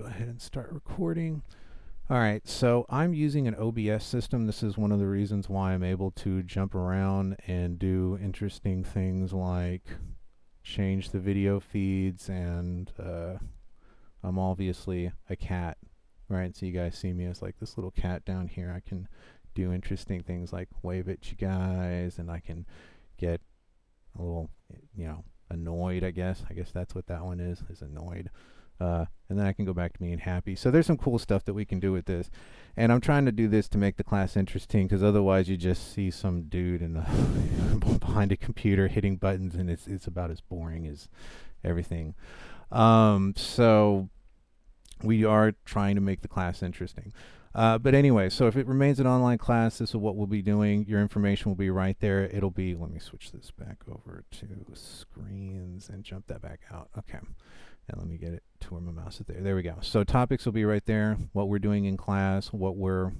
ahead and start recording. All right, so I'm using an OBS system. This is one of the reasons why I'm able to jump around and do interesting things like change the video feeds, and I'm obviously a cat, right? So you guys see me as like this little cat down here. I can do interesting things like wave at you guys, and I can get a little, annoyed, I guess. I guess that's what that one is annoyed. And then I can go back to being happy. So there's some cool stuff that we can do with this. And I'm trying to do this to make the class interesting, because otherwise you just see some dude in the behind a computer hitting buttons, and it's about as boring as everything. So we are trying to make the class interesting. But anyway, so if it remains an online class, this is what we'll be doing. Your information will be right there. It'll be, let me switch this back over to screens and jump that back out. Okay. And let me get it to where my mouse is there. There we go. So topics will be right there. What we're doing in class, what will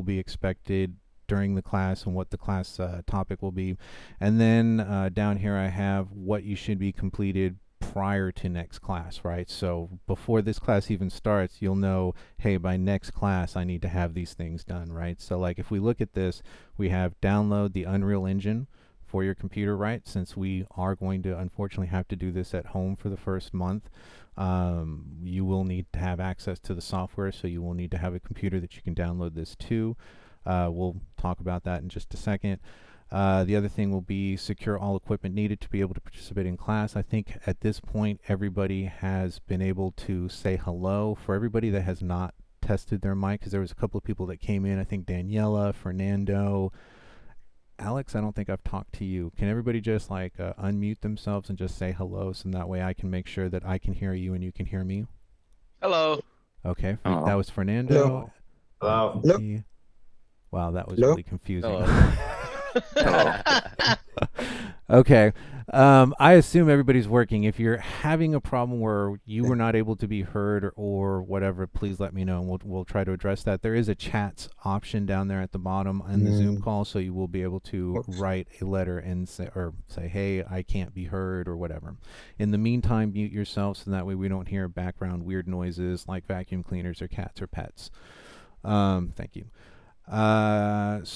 be expected during the class, and what the class topic will be. And then down here I have what you should be completed prior to next class, right? So before this class even starts, you'll know, hey, by next class I need to have these things done, right? So like if we look at this, we have download the Unreal Engine for your computer, right? Since we are going to unfortunately have to do this at home for the first month, you will need to have access to the software, so you will need to have a computer that you can download this to. We'll talk about that in just a second. The other thing will be secure all equipment needed to be able to participate in class. I think at this point everybody has been able to say hello. For everybody that has not tested their mic, because there was a couple of people that came in, I think Daniela, Fernando, Alex, I don't think I've talked to you. Can everybody just like unmute themselves and just say hello, so that way I can make sure that I can hear you and you can hear me? Hello. Okay, that Oh. was Fernando. Hello. Hello. Wow, that was Hello? really confusing. Hello. Okay. I assume everybody's working. If you're having a problem where you were not able to be heard, or whatever, please let me know, and we'll try to address that. There is a chats option down there at the bottom in the Zoom call, so you will be able to write a letter and say, hey, I can't be heard, or whatever. In the meantime, mute yourself, so that way we don't hear background weird noises like vacuum cleaners or cats or pets. Thank you. And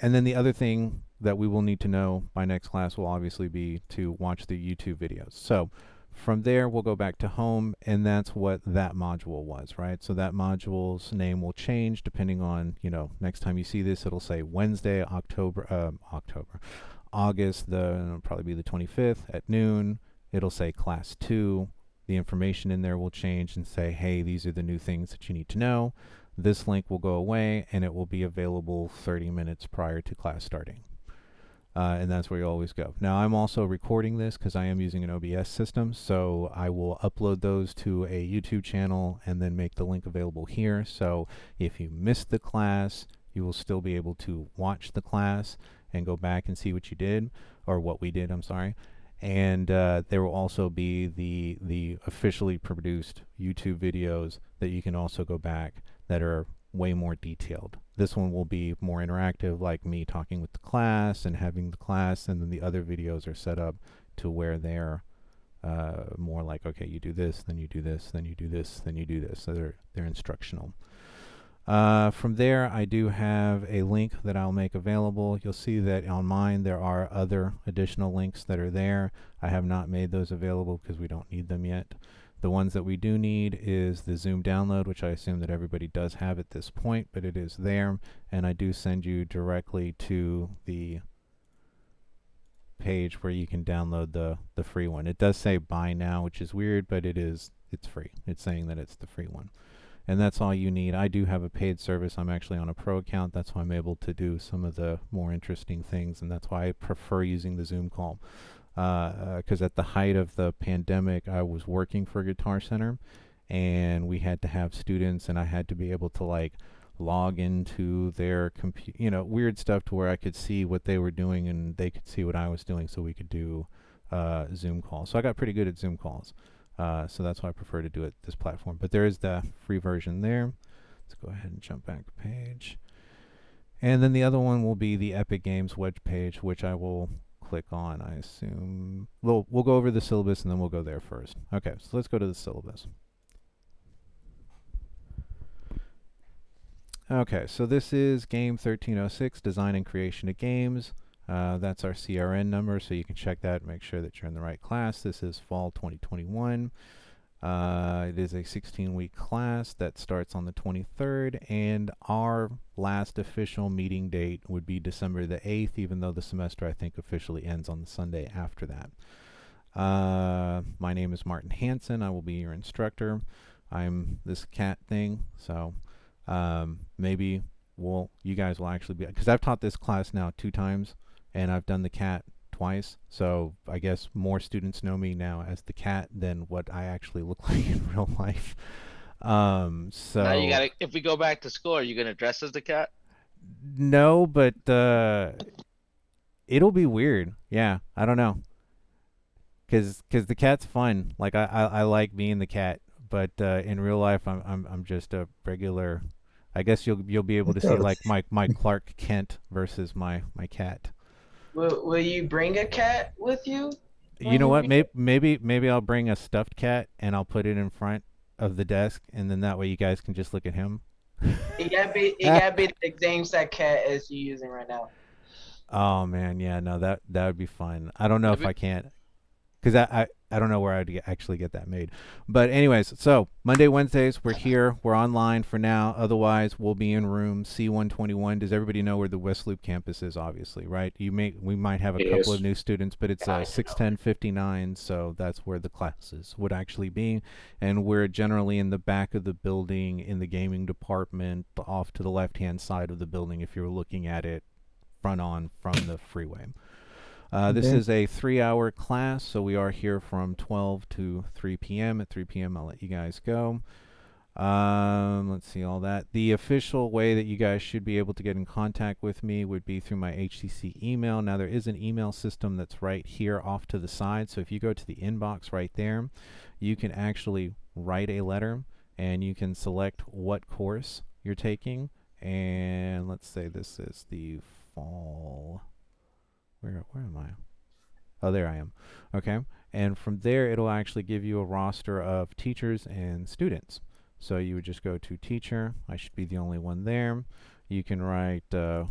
then the other thing that we will need to know by next class will obviously be to watch the YouTube videos. So from there, we'll go back to home, and that's what that module was, right? So that module's name will change depending on, next time you see this, it'll say Wednesday, August, it'll probably be the 25th at noon. It'll say class 2. The information in there will change and say, hey, these are the new things that you need to know. This link will go away, and it will be available 30 minutes prior to class starting. And that's where you always go. Now, I'm also recording this because I am using an OBS system, so I will upload those to a YouTube channel and then make the link available here. So if you missed the class, you will still be able to watch the class and go back and see what you did, or what we did, I'm sorry. And there will also be the officially produced YouTube videos that you can also go back, that are way more detailed. This one will be more interactive, like me talking with the class and having the class, and then the other videos are set up to where they're more like, okay, you do this, then you do this, then you do this, then you do this. So they're instructional. From there, I do have a link that I'll make available. You'll see that on mine there are other additional links that are there. I have not made those available because we don't need them yet. The ones that we do need is the Zoom download, which I assume that everybody does have at this point, but it is there. And I do send you directly to the page where you can download the free one. It does say buy now, which is weird, but it's free. It's saying that it's the free one. And that's all you need. I do have a paid service. I'm actually on a pro account. That's why I'm able to do some of the more interesting things, and that's why I prefer using the Zoom call. Because at the height of the pandemic, I was working for Guitar Center, and we had to have students, and I had to be able to like log into their computer, weird stuff, to where I could see what they were doing and they could see what I was doing, so we could do Zoom calls. So I got pretty good at Zoom calls. So that's why I prefer to do it this platform. But there is the free version there. Let's go ahead and jump back a page. And then the other one will be the Epic Games web page, which I will click on, I assume. We'll go over the syllabus, and then we'll go there first. Okay, so let's go to the syllabus. Okay, so this is game 1306, design and creation of games. That's our CRN number, so you can check that and make sure that you're in the right class. This is fall 2021. It is a 16-week class that starts on the 23rd, and our last official meeting date would be December the 8th, even though the semester, I think, officially ends on the Sunday after that. My name is Martin Hansen. I will be your instructor. I'm this cat thing, so maybe you guys will actually be, because I've taught this class now 2 times, and I've done the cat twice, so I guess more students know me now as the cat than what I actually look like in real life. Now you So gotta. If we go back to school, are you gonna dress as the cat? no, but it'll be weird. Yeah, I don't know, cause the cat's fun. Like I like being the cat, but in real life I'm just a regular. I guess you'll be able to see Sure. like my Clark Kent versus my cat. Will you bring a cat with you You when know you what? read it? Maybe I'll bring a stuffed cat and I'll put it in front of the desk, and then that way you guys can just look at him. It gotta be the same set cat as you're using right now. Oh man, yeah, no, that would be fun. I don't know Have if you, I can't, because I don't know where I'd actually get that made. But anyways, so Monday, Wednesdays, we're here. We're online for now. Otherwise, we'll be in room C121. Does everybody know where the West Loop campus is? Obviously, right? We might have a couple of Yes. new students, but it's I know. 61059, so that's where the classes would actually be. And we're generally in the back of the building in the gaming department, off to the left-hand side of the building if you're looking at it front on from the freeway. This Okay. is a 3-hour class, so we are here from 12 to 3 p.m. At 3 p.m., I'll let you guys go. Let's see all that. The official way that you guys should be able to get in contact with me would be through my HCC email. Now, there is an email system that's right here off to the side, so if you go to the inbox right there, you can actually write a letter and you can select what course you're taking. And let's say this is the fall. Where am I? Oh, there I am. Okay. And from there, it'll actually give you a roster of teachers and students. So you would just go to teacher. I should be the only one there. You can write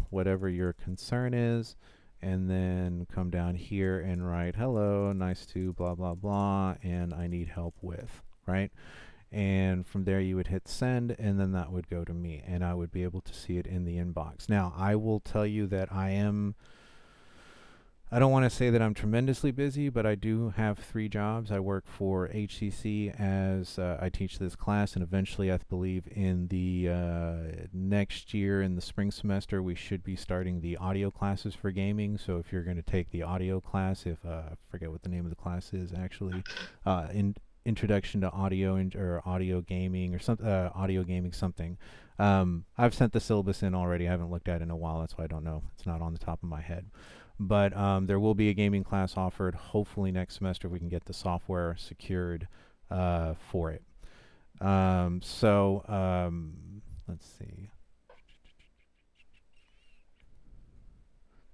whatever your concern is, and then come down here and write, hello, nice to blah, blah, blah, and I need help with, right? And from there, you would hit send, and then that would go to me, and I would be able to see it in the inbox. Now, I will tell you that I don't want to say that I'm tremendously busy, but I do have 3 jobs. I work for HCC as I teach this class, and eventually, I believe in the next year in the spring semester, we should be starting the audio classes for gaming. So if you're going to take the audio class, if I forget what the name of the class is actually, in introduction to audio or audio gaming or some audio gaming something. I've sent the syllabus in already. I haven't looked at it in a while. That's why I don't know. It's not on the top of my head. But there will be a gaming class offered. Hopefully next semester we can get the software secured for it. Let's see.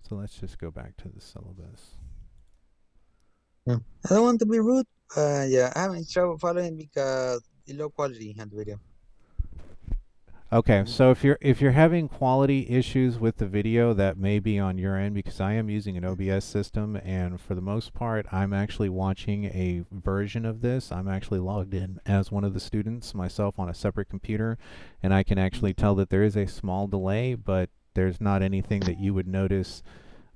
So let's just go back to the syllabus. Yeah. I don't want to be rude. Yeah, I'm having trouble following because the low quality on the video. Okay, so if you're having quality issues with the video, that may be on your end because I am using an OBS system, and for the most part, I'm actually watching a version of this. I'm actually logged in as one of the students myself on a separate computer, and I can actually tell that there is a small delay, but there's not anything that you would notice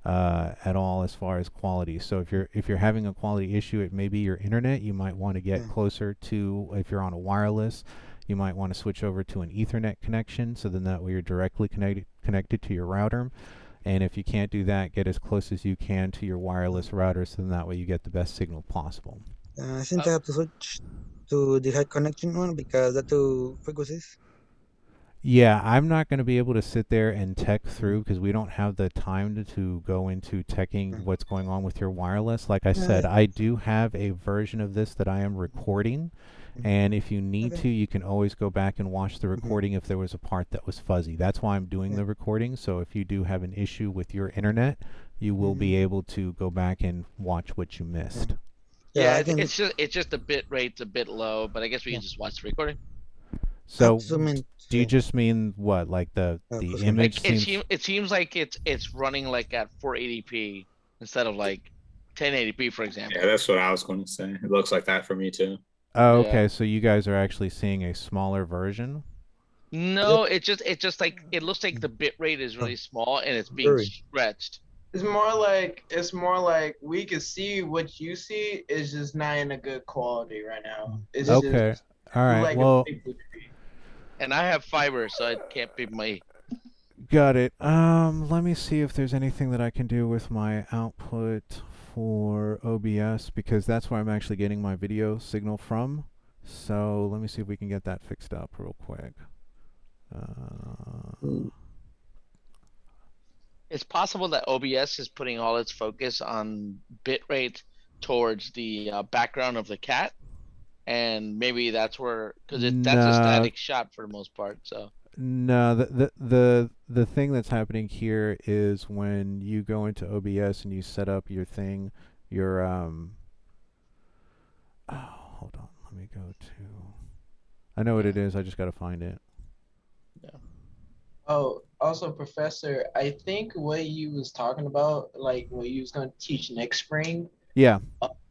at all as far as quality. So if you're having a quality issue, it may be your internet. You might want to get closer to, if you're on a wireless, you might want to switch over to an Ethernet connection, so then that way you're directly connected to your router. And if you can't do that, get as close as you can to your wireless router, so then that way you get the best signal possible. I think I have to switch to the high connection one because the 2 frequencies. Yeah, I'm not going to be able to sit there and tech through because we don't have the time to go into teching what's going on with your wireless. Like I said, I do have a version of this that I am recording. And if you need to, you can always go back and watch the recording if there was a part that was fuzzy. That's why I'm doing the recording. So if you do have an issue with your internet, you will be able to go back and watch what you missed. Yeah, yeah, I can. it's just the bit rate's a bit low, but I guess we Yeah. can just watch the recording. So zoom in. do you Sí. just mean what, like the pues, image Like seems? it seems like it's running like at 480p instead of like 1080p, for example. Yeah, that's what I was going to say. It looks like that for me too. Oh, Yeah. okay. So you guys are actually seeing a smaller version. No, it just like it looks like the bit rate is really small and it's being Very. stretched. It's more like we can see what you see is just not in a good quality right now. It's Okay. just All right. like a Well, big movie. And I have fiber, so it can't be my. got it. Let me see if there's anything that I can do with my output for OBS, because that's where I'm actually getting my video signal from. So let me see if we can get that fixed up real quick. It's possible that OBS is putting all its focus on bit rate towards the background of the cat, and maybe that's where because that's a No. static shot for the most part. So No, the thing that's happening here is when you go into OBS and you set up your thing, your oh, hold on, let me go to. I know what it is. I just gotta find it. Oh, also, Professor, I think what you was talking about, like what you was going to teach next spring, Yeah.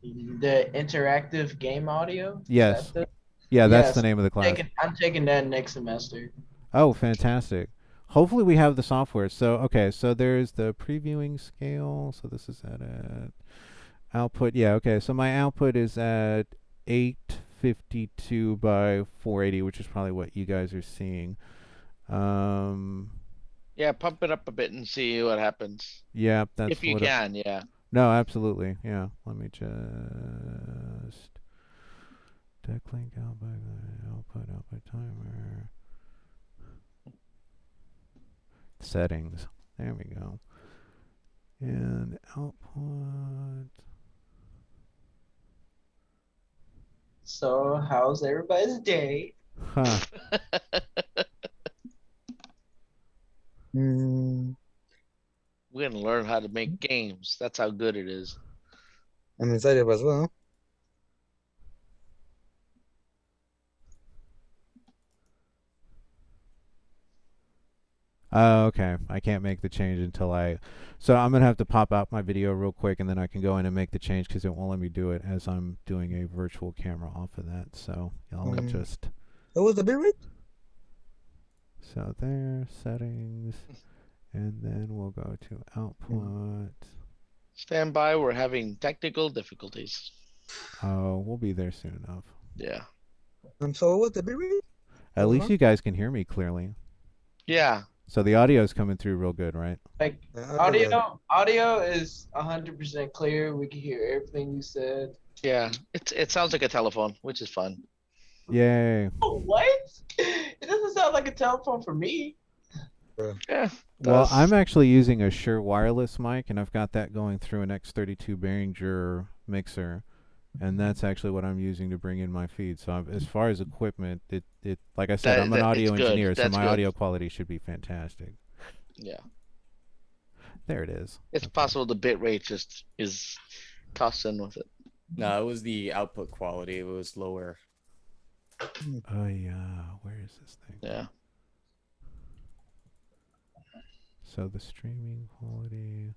the interactive game audio. Is Yes. that Yeah, that's Yes, the name of the class. I'm taking that next semester. Oh, fantastic. Hopefully we have the software. So, okay, so there's the previewing scale. So this is at output. Yeah, okay. So my output is at 852 by 480, which is probably what you guys are seeing. yeah, pump it up a bit and see what happens. Yeah, that's If you what can, yeah. No, absolutely. Yeah. Let me just deck link output timer. Settings. There we go. And output. So, how's everybody's day? Huh. Mm, We're gonna learn how to make games. That's how good it is. I'm excited as well. Oh, okay. I can't make the change until so I'm gonna have to pop out my video real quick, and then I can go in and make the change because it won't let me do it as I'm doing a virtual camera off of that. So I'll just. What was the bit rate? So there, settings, and then we'll go to output. Stand by. We're having technical difficulties. Oh, we'll be there soon enough. Yeah. So what was the bit rate? At least Uh-huh. you guys can hear me clearly. Yeah. So the audio is coming through real good, right? Like Okay. audio is 100% clear. We can hear everything you said. Yeah. It sounds like a telephone, which is fun. Yay. Oh, what? It doesn't sound like a telephone for me. Yeah. Well, does. I'm actually using a Shure wireless mic, and I've got that going through an X32 Behringer mixer, and that's actually what I'm using to bring in my feed. So as far as equipment, it like I said, I'm an It's audio good. engineer, so That's my good. audio quality should be fantastic. Yeah. There it is. It's possible the bit rate just is tossed in with it. No, it was the output quality. It was lower. Oh yeah, where is this thing? Yeah. So the streaming quality,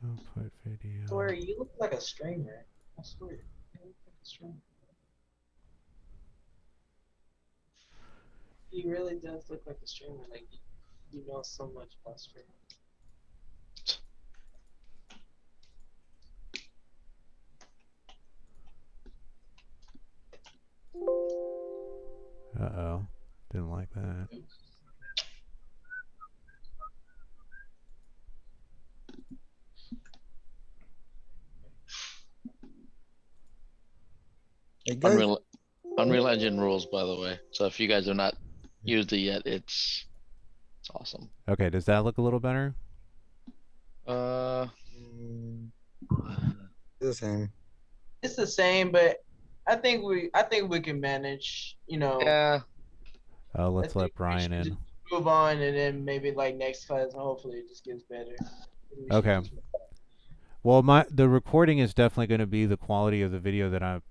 output video. Swear, you look like a streamer. I swear. You look like a streamer. He really does look like a streamer. Like, you know so much about streaming. Uh-oh. Didn't like that. Hey, guys. Unreal Engine rules, by the way. So if you guys have not used it yet, it's awesome. Okay, does that look a little better? Mm, the same. It's the same, but I think we can manage. You know. Yeah. Oh, let's I let think we Brian should in. just move on, and then maybe like next class, hopefully it just gets better. We should Okay. just- Well, the recording is definitely going to be the quality of the video that I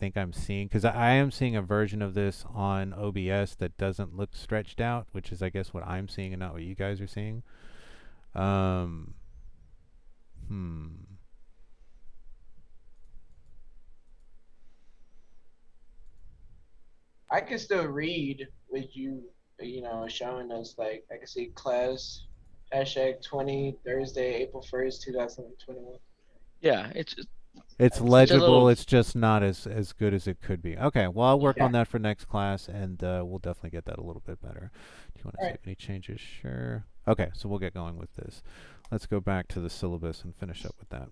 think I'm seeing, because I am seeing a version of this on OBS that doesn't look stretched out, which is I guess what I'm seeing and not what you guys are seeing. Um, hmm. I can still read with you, showing us like I can see class hashtag 20 Thursday, April 1st, 2021. Yeah, It's It's a legible. little. It's just not as good as it could be. Okay, well I'll work Yeah. on that for next class, and we'll definitely get that a little bit better. Do you want to All save any changes? Sure. Okay, so we'll get going with this. Let's go back to the syllabus and finish up with that.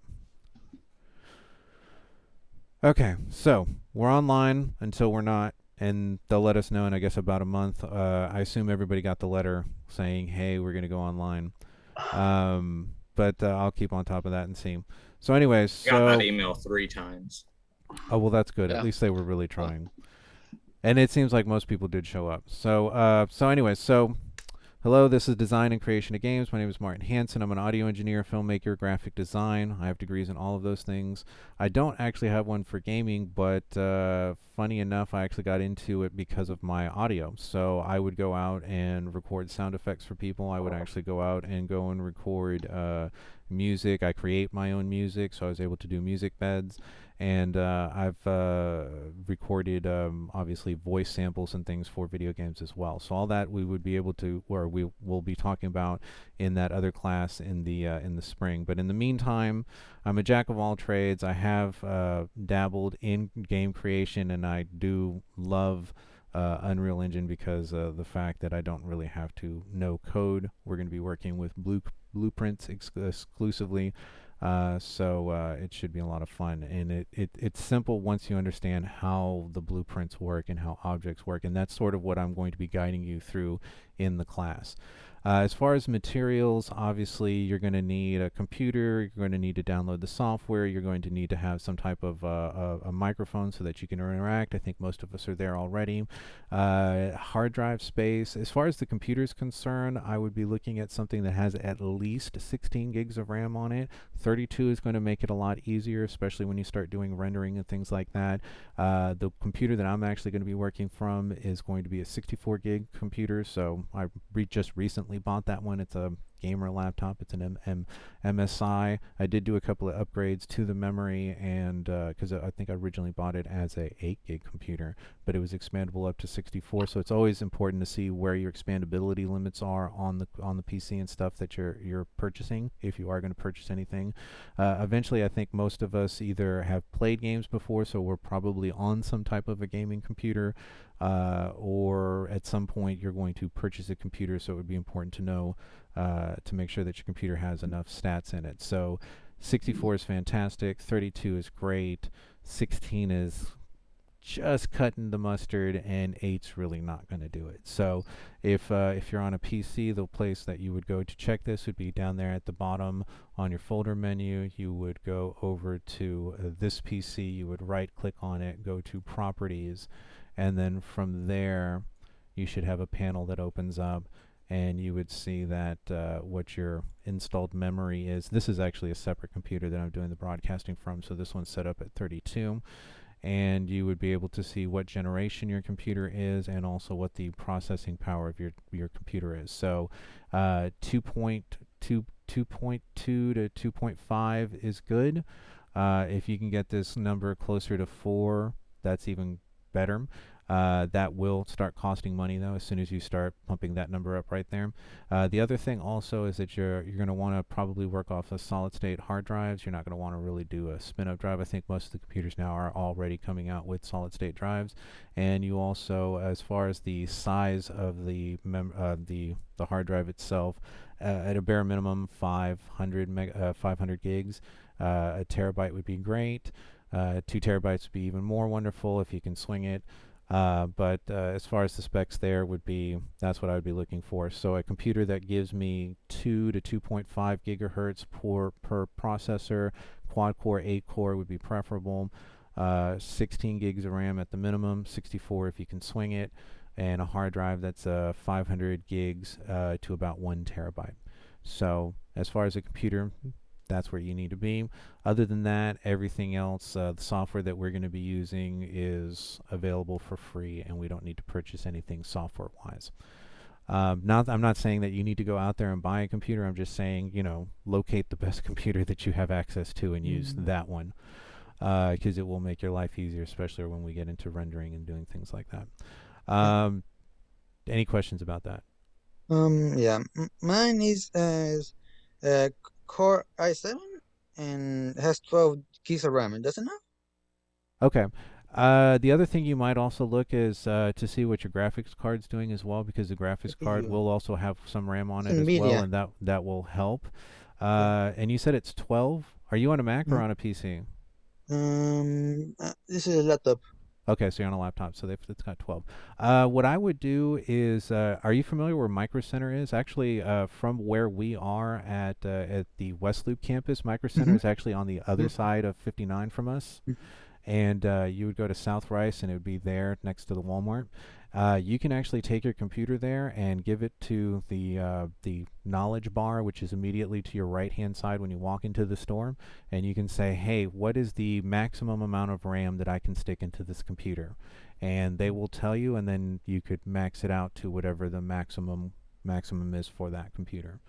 Okay, so we're online until we're not, and they'll let us know in I guess about a month. I assume everybody got the letter saying, "Hey, we're going to go online." But I'll keep on top of that and see. So, anyways, I got that email 3 times. Oh, well, that's good. At Yeah. least they were really trying. And it seems like most people did show up. So anyways, hello, this is Design and Creation of Games. My name is Martin Hansen. I'm an audio engineer, filmmaker, graphic design. I have degrees in all of those things. I don't actually have one for gaming, but funny enough, I actually got into it because of my audio. So I would go out and record sound effects for people. I would actually go out and record music. I create my own music, so I was able to do music beds. And I've recorded, obviously, voice samples and things for video games as well. So all that we would be able to, or we will be talking about in that other class in the spring. But in the meantime, I'm a jack of all trades. I have dabbled in game creation, and I do love Unreal Engine because of the fact that I don't really have to know code. We're going to be working with blueprints exclusively. So it should be a lot of fun, and it's simple once you understand how the blueprints work and how objects work, and that's sort of what I'm going to be guiding you through in the class. As far as materials, obviously you're going to need a computer, you're going to need to download the software, you're going to need to have some type of a microphone so that you can interact. I think most of us are there already. Hard drive space. As far as the computer is concerned, I would be looking at something that has at least 16 gigs of RAM on it. 32 is going to make it a lot easier, especially when you start doing rendering and things like that. The computer that I'm actually going to be working from is going to be a 64 gig computer, so I just recently bought that one. It's a gamer laptop. It's an MSI. I did do a couple of upgrades to the memory, and because I think I originally bought it as a 8 gig computer, but it was expandable up to 64. So it's always important to see where your expandability limits are on the PC and stuff that you're purchasing, if you are going to purchase anything. Eventually, I think most of us either have played games before, so we're probably on some type of a gaming computer, or at some point you're going to purchase a computer, so it would be important to know to make sure that your computer has enough stats in it. So 64 is fantastic, 32 is great, 16 is just cutting the mustard, and 8's really not going to do it. So if you're on a PC, the place that you would go to check this would be down there at the bottom on your folder menu. You would go over to this PC, you would right click on it, go to properties, and then from there you should have a panel that opens up, and you would see that what your installed memory is. This is actually a separate computer that I'm doing the broadcasting from, so this one's set up at 32. And you would be able to see what generation your computer is, and also what the processing power of your computer is. So 2.2 to 2.5 is good. If you can get this number closer to 4, that's even better. That will start costing money, though, as soon as you start pumping that number up right there. The other thing also is that you're going to want to probably work off of solid-state hard drives. You're not going to want to really do a spin-up drive. I think most of the computers now are already coming out with solid-state drives. And you also, as far as the size of the hard drive itself, at a bare minimum, 500 gigs. A terabyte would be great. 2 terabytes would be even more wonderful if you can swing it. But as far as the specs there that's what I would be looking for. So a computer that gives me 2 to 2.5 gigahertz per processor, quad-core, 8-core would be preferable. 16 gigs of RAM at the minimum, 64 if you can swing it, and a hard drive that's 500 gigs to about 1 terabyte. So as far as a computer, that's where you need to be. Other than that, everything else, the software that we're going to be using is available for free, and we don't need to purchase anything software-wise. I'm not saying that you need to go out there and buy a computer. I'm just saying, locate the best computer that you have access to and use that one, because it will make your life easier, especially when we get into rendering and doing things like that. Any questions about that? Yeah, mine is Core i7 and has 12 gigs of RAM. That's enough? Okay. The other thing you might also look is to see what your graphics card's doing as well, because the graphics card CPU. will also have some RAM on It's it as well, NVIDIA. and that will help. And you said it's 12. Are you on a Mac or Mhm. on a PC? This is a laptop. Okay, so you're on a laptop, so it's got 12. What I would do is, are you familiar where Micro Center is? Actually, from where we are at the West Loop campus, Micro Center Mhm. is actually on the other side of 59 from us. Mhm. And you would go to South Rice, and it would be there next to the Walmart. You can actually take your computer there and give it to the knowledge bar, which is immediately to your right-hand side when you walk into the store, and you can say, "Hey, what is the maximum amount of RAM that I can stick into this computer?" And they will tell you, and then you could max it out to whatever the maximum is for that computer.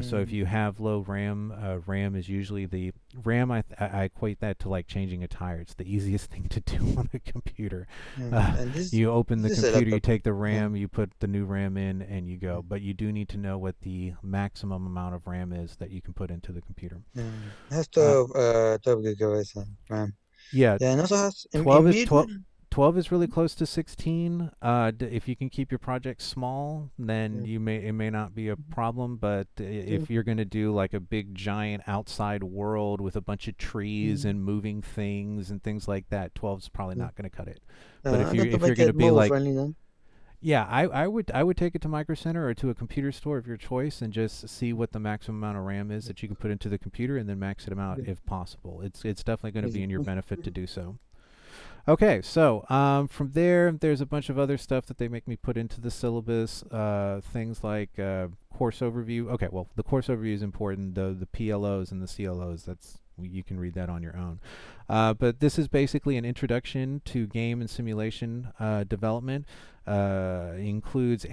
So if you have low RAM, RAM is usually the RAM. I equate that to like changing a tire. It's the easiest thing to do on a computer. And this You open the this is a computer, you laptop. take the RAM, you put the new RAM in, and you go. But you do need to know what the maximum amount of RAM is that you can put into the computer. It has 12 gigabytes of RAM. Yeah, Yeah, and also has 12 is NVIDIA. 12 is really close to 16. If you can keep your project small, then it may not be a problem. But if you're going to do like a big giant outside world with a bunch of trees and moving things and things like that, 12 is probably not going to cut it. But if you're going to be like, yeah, I would take it to Micro Center or to a computer store of your choice and just see what the maximum amount of RAM is that you can put into the computer, and then max it out if possible. It's definitely going to be in your benefit to do so. Okay, so from there's a bunch of other stuff that they make me put into the syllabus. Things like course overview. Okay, well, the course overview is important. The PLOs and the CLOs, you can read that on your own. But this is basically an introduction to game and simulation development. Includes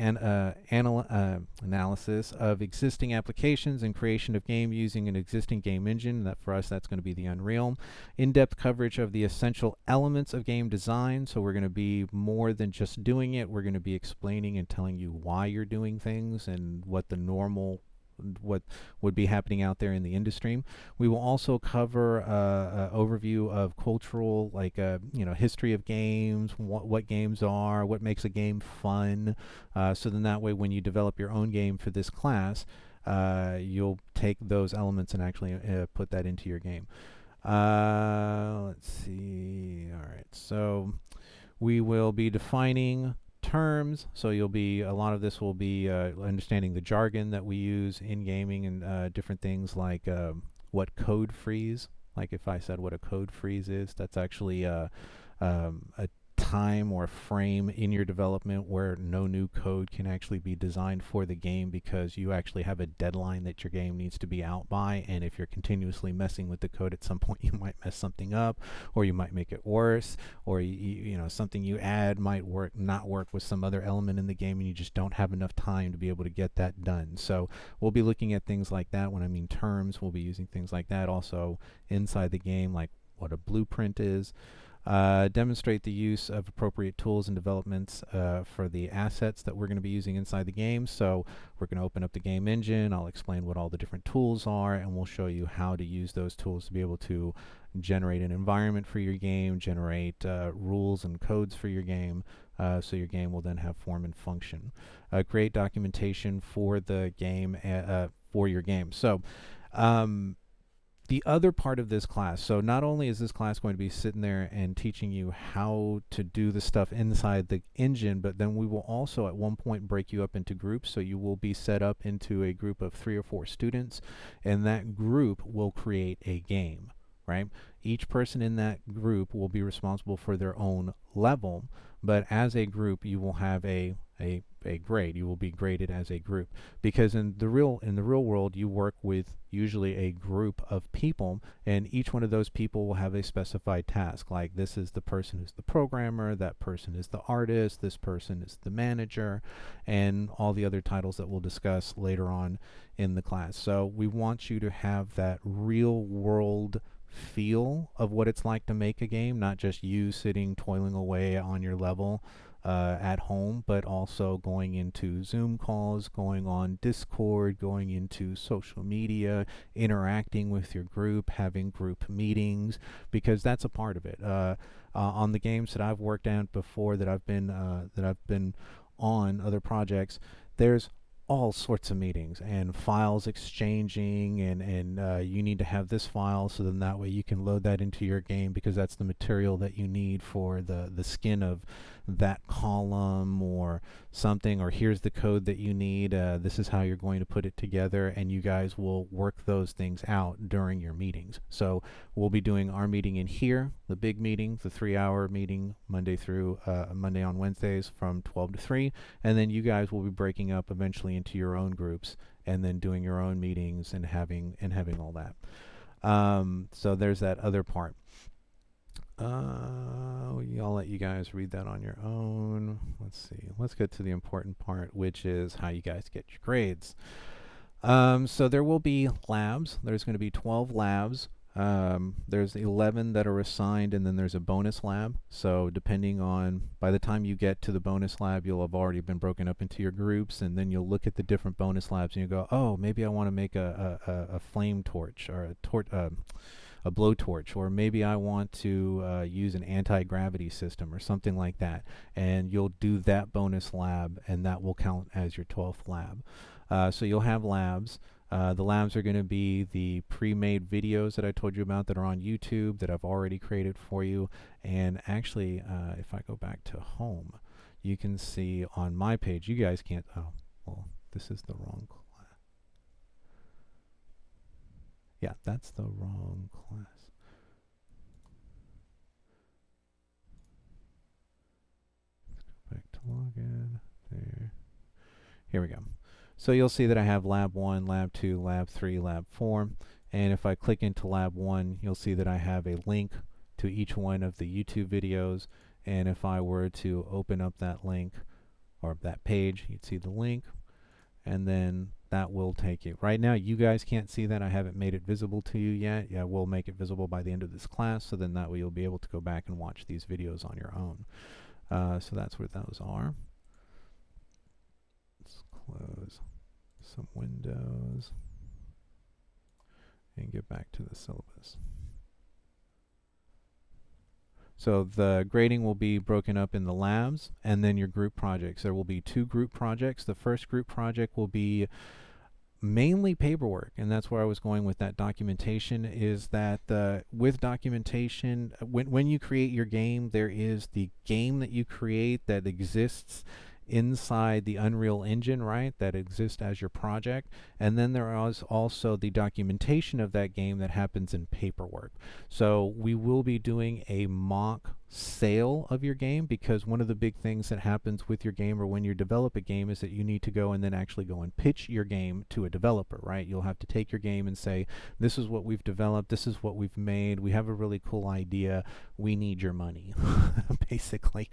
analysis of existing applications and creation of game using an existing game engine. That for us, that's going to be the Unreal. In-depth coverage of the essential elements of game design. So we're going to be more than just doing it. We're going to be explaining and telling you why you're doing things and what would be happening out there in the industry. We will also cover an overview of cultural, like history of games, what games are, what makes a game fun. So then that way, when you develop your own game for this class, you'll take those elements and actually put that into your game. Let's see. All right, so we will be defining terms, so a lot of this will be understanding the jargon that we use in gaming and different things like what code freeze. Like if I said what a code freeze is, that's actually a time or frame in your development where no new code can actually be designed for the game because you actually have a deadline that your game needs to be out by, and if you're continuously messing with the code, at some point you might mess something up, or you might make it worse, or something you add might not work with some other element in the game, and you just don't have enough time to be able to get that done. So we'll be looking at things like that. When I mean terms, we'll be using things like that also inside the game, like what a blueprint is. Demonstrate the use of appropriate tools and developments for the assets that we're going to be using inside the game. So we're going to open up the game engine. I'll explain what all the different tools are, and we'll show you how to use those tools to be able to generate an environment for your game, generate rules and codes for your game, so your game will then have form and function. Create documentation for the game, for your game. So the other part of this class, so not only is this class going to be sitting there and teaching you how to do the stuff inside the engine, but then we will also at one point break you up into groups. So you will be set up into a group of 3 or 4 students, and that group will create a game, right? Each person in that group will be responsible for their own level, but as a group you will have a a grade. You will be graded as a group, because in the real world you work with usually a group of people, and each one of those people will have a specified task. Like, this is the person who's the programmer, that person is the artist, this person is the manager, and all the other titles that we'll discuss later on in the class. So we want you to have that real world feel of what it's like to make a game, not just you sitting toiling away on your level at home, but also going into Zoom calls, going on Discord, going into social media, interacting with your group, having group meetings, because that's a part of it. On the games that I've worked on before, that I've been on other projects, there's all sorts of meetings and files exchanging, and you need to have this file, so then that way you can load that into your game, because that's the material that you need for the skin of that column or something, or here's the code that you need, this is how you're going to put it together, and you guys will work those things out during your meetings. So we'll be doing our meeting in here, the big meeting, the 3-hour meeting, Monday on Wednesdays from 12 to 3, and then you guys will be breaking up eventually into your own groups, and then doing your own meetings and having all that. So there's that other part. I'll let you guys read that on your own. Let's see. Let's get to the important part, which is how you guys get your grades. So there will be labs. There's going to be 12 labs. There's 11 that are assigned, and then there's a bonus lab. So depending on, by the time you get to the bonus lab, you'll have already been broken up into your groups, and then you'll look at the different bonus labs and you go, oh, maybe I want to make a flame torch, or a blowtorch, or maybe I want to use an anti-gravity system or something like that, and you'll do that bonus lab, and that will count as your 12th lab. So you'll have labs. The labs are going to be the pre-made videos that I told you about that are on YouTube that I've already created for you. And actually, if I go back to home, you can see on my page, you guys can't, oh, well, this is the wrong class. Yeah, that's the wrong class. Let's go back to login. There. Here we go. So you'll see that I have Lab 1, Lab 2, Lab 3, Lab 4. And if I click into Lab 1, you'll see that I have a link to each one of the YouTube videos. And if I were to open up that link, or that page, you'd see the link. And then that will take you. Right now, you guys can't see that. I haven't made it visible to you yet. Yeah, we'll make it visible by the end of this class, so then that way you'll be able to go back and watch these videos on your own. So that's what those are. Let's close some windows and get back to the syllabus. So the grading will be broken up in the labs and then your group projects. There will be 2 group projects. The first group project will be mainly paperwork, and that's where I was going with that documentation, is that with documentation, when you create your game, there is the game that you create that exists inside the Unreal Engine, right, that exists as your project, and then there is also the documentation of that game that happens in paperwork. So we will be doing a mock sale of your game, because one of the big things that happens with your game, or when you develop a game, is that you need to go and then actually go and pitch your game to a developer, right? You'll have to take your game and say, this is what we've developed, this is what we've made, we have a really cool idea, we need your money, basically.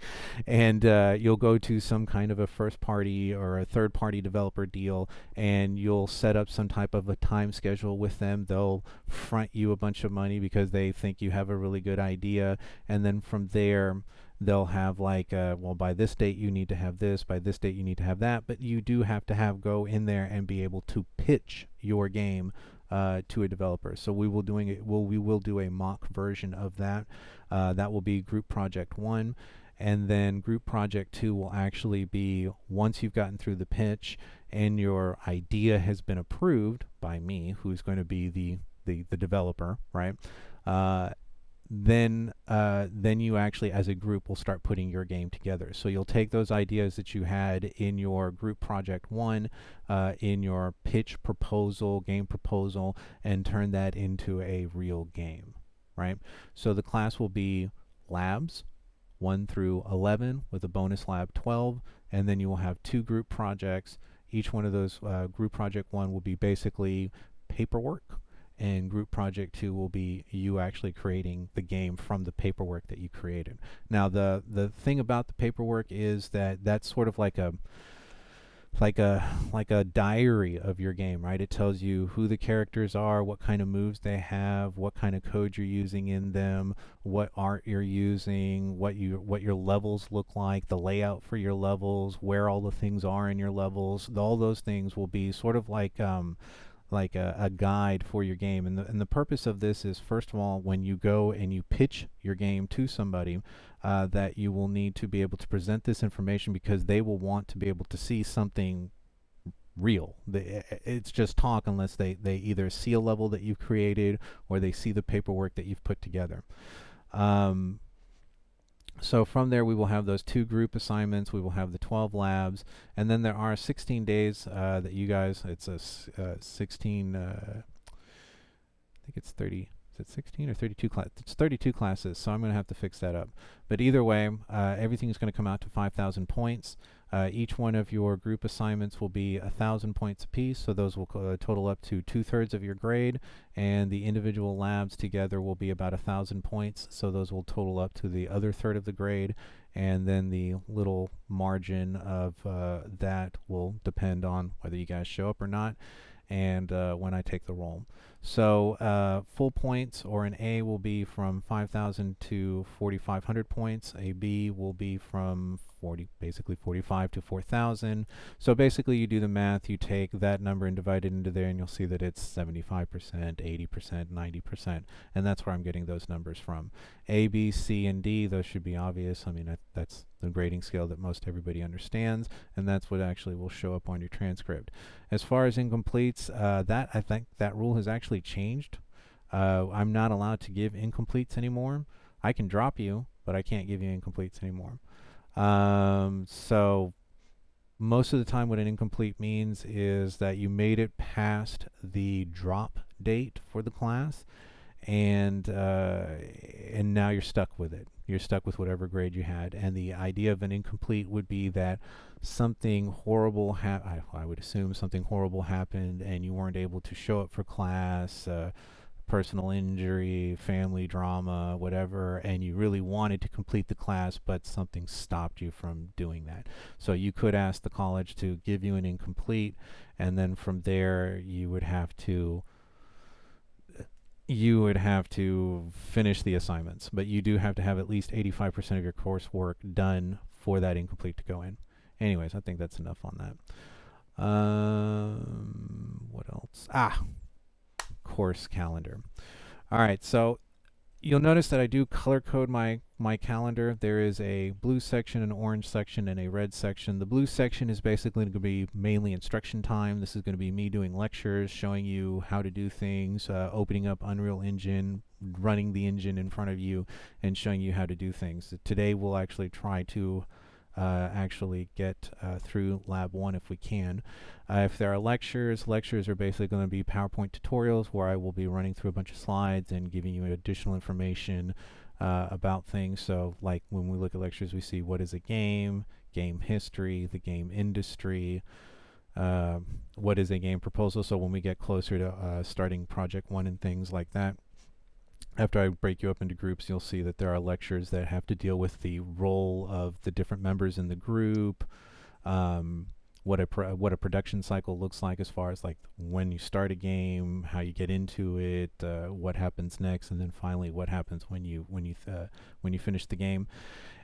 And you'll go to some kind of a first party or a third party developer deal, and you'll set up some type of a time schedule with them. They'll front you a bunch of money because they think you have a really good idea, and then from there they'll have like, well, by this date you need to have this, by this date you need to have that, but you do have to go in there and be able to pitch your game to a developer. So we will do a mock version of that. That will be group project 1, and then group project 2 will actually be once you've gotten through the pitch and your idea has been approved by me, who's going to be the developer, right? Then you actually, as a group, will start putting your game together. So you'll take those ideas that you had in your group project 1, in your pitch proposal, game proposal, and turn that into a real game, right? So the class will be labs, 1 through 11 with a bonus lab 12, and then you will have 2 group projects. Each one of those group project 1 will be basically paperwork, and group project 2 will be you actually creating the game from the paperwork that you created. Now the thing about the paperwork is that that's sort of like a diary of your game, right? It tells you who the characters are, what kind of moves they have, what kind of code you're using in them, what art you're using, what your levels look like, the layout for your levels, where all the things are in your levels. All those things will be sort of like a guide for your game. And the purpose of this is, first of all, when you go and you pitch your game to somebody, that you will need to be able to present this information, because they will want to be able to see something real. It's just talk unless they either see a level that you've created or they see the paperwork that you've put together. So from there, we will have those 2 group assignments. We will have the 12 labs, and then there are 16 days that you guys. It's a 16. I think it's 30. Is it 16 or 32 class? It's 32 classes, so I'm going to have to fix that up. But either way, everything is going to come out to 5,000 points. Each one of your group assignments will be 1,000 points apiece, so those will total up to 2/3 of your grade, and the individual labs together will be about 1,000 points, so those will total up to the other third of the grade, and then the little margin of that will depend on whether you guys show up or not, and when I take the roll. So full points, or an A, will be from 5,000 to 4,500 points. A B will be from basically 45 to 4,000. So basically you do the math, you take that number and divide it into there, and you'll see that it's 75%, 80%, 90%, and that's where I'm getting those numbers from. A, B, C, and D, those should be obvious. I mean, that's the grading scale that most everybody understands, and that's what actually will show up on your transcript. As far as incompletes, I think that rule has actually changed. I'm not allowed to give incompletes anymore. I can drop you, but I can't give you incompletes anymore. So most of the time what an incomplete means is that you made it past the drop date for the class, and now you're stuck with it. You're stuck with whatever grade you had. And the idea of an incomplete would be that something horrible I would assume something horrible happened and you weren't able to show up for class, personal injury, family drama, whatever, and you really wanted to complete the class, but something stopped you from doing that. So you could ask the college to give you an incomplete, and then from there you would have to finish the assignments, but you do have to have at least 85% of your coursework done for that incomplete to go in. Anyways, I think that's enough on that. What else? Course calendar. All right, so you'll notice that I do color code my calendar. There is a blue section, an orange section, and a red section. The blue section is basically going to be mainly instruction time. This is going to be me doing lectures, showing you how to do things, opening up Unreal Engine, running the engine in front of you, and showing you how to do things. Today we'll actually try to actually get through Lab 1 if we can. If there are lectures are basically going to be PowerPoint tutorials where I will be running through a bunch of slides and giving you additional information about things. So like when we look at lectures, we see what is a game, game history, the game industry, what is a game proposal. So when we get closer to starting Project 1 and things like that, after I break you up into groups, you'll see that there are lectures that have to deal with the role of the different members in the group, what a production cycle looks like as far as like when you start a game, how you get into it, what happens next, and then finally what happens when you finish the game.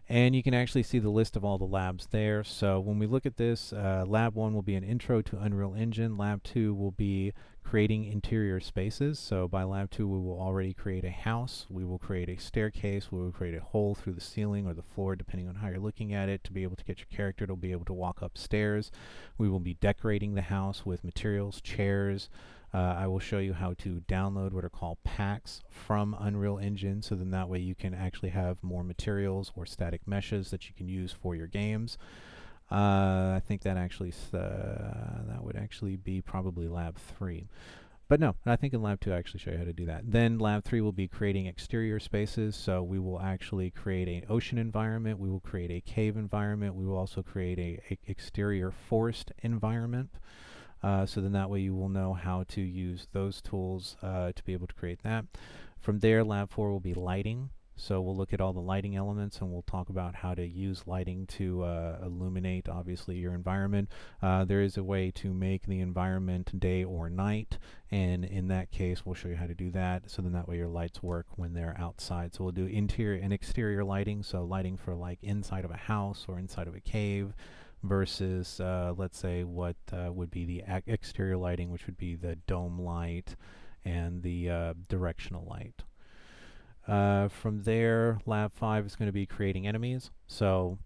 And you can actually see the list of all the labs there. So when we look at this, Lab 1 will be an intro to Unreal Engine. Lab 2 will be creating interior spaces. So by Lab 2, we will already create a house. We will create a staircase. We will create a hole through the ceiling or the floor, depending on how you're looking at it, to be able to get your character to be able to walk upstairs. We will be decorating the house with materials, chairs. I will show you how to download what are called packs from Unreal Engine, so then that way you can actually have more materials or static meshes that you can use for your games. I think that actually that would actually be probably Lab 3. But no, I think in Lab 2 I actually show you how to do that. Then Lab 3 will be creating exterior spaces. So we will actually create an ocean environment. We will create a cave environment. We will also create a exterior forest environment. So then that way you will know how to use those tools to be able to create that. From there, Lab 4 will be lighting. So we'll look at all the lighting elements and we'll talk about how to use lighting to illuminate, obviously, your environment. There is a way to make the environment day or night, and in that case, we'll show you how to do that. So then that way your lights work when they're outside. So we'll do interior and exterior lighting, so lighting for like inside of a house or inside of a cave, versus, let's say, what would be the exterior lighting, which would be the dome light and the directional light. From there, Lab 5 is going to be creating enemies. So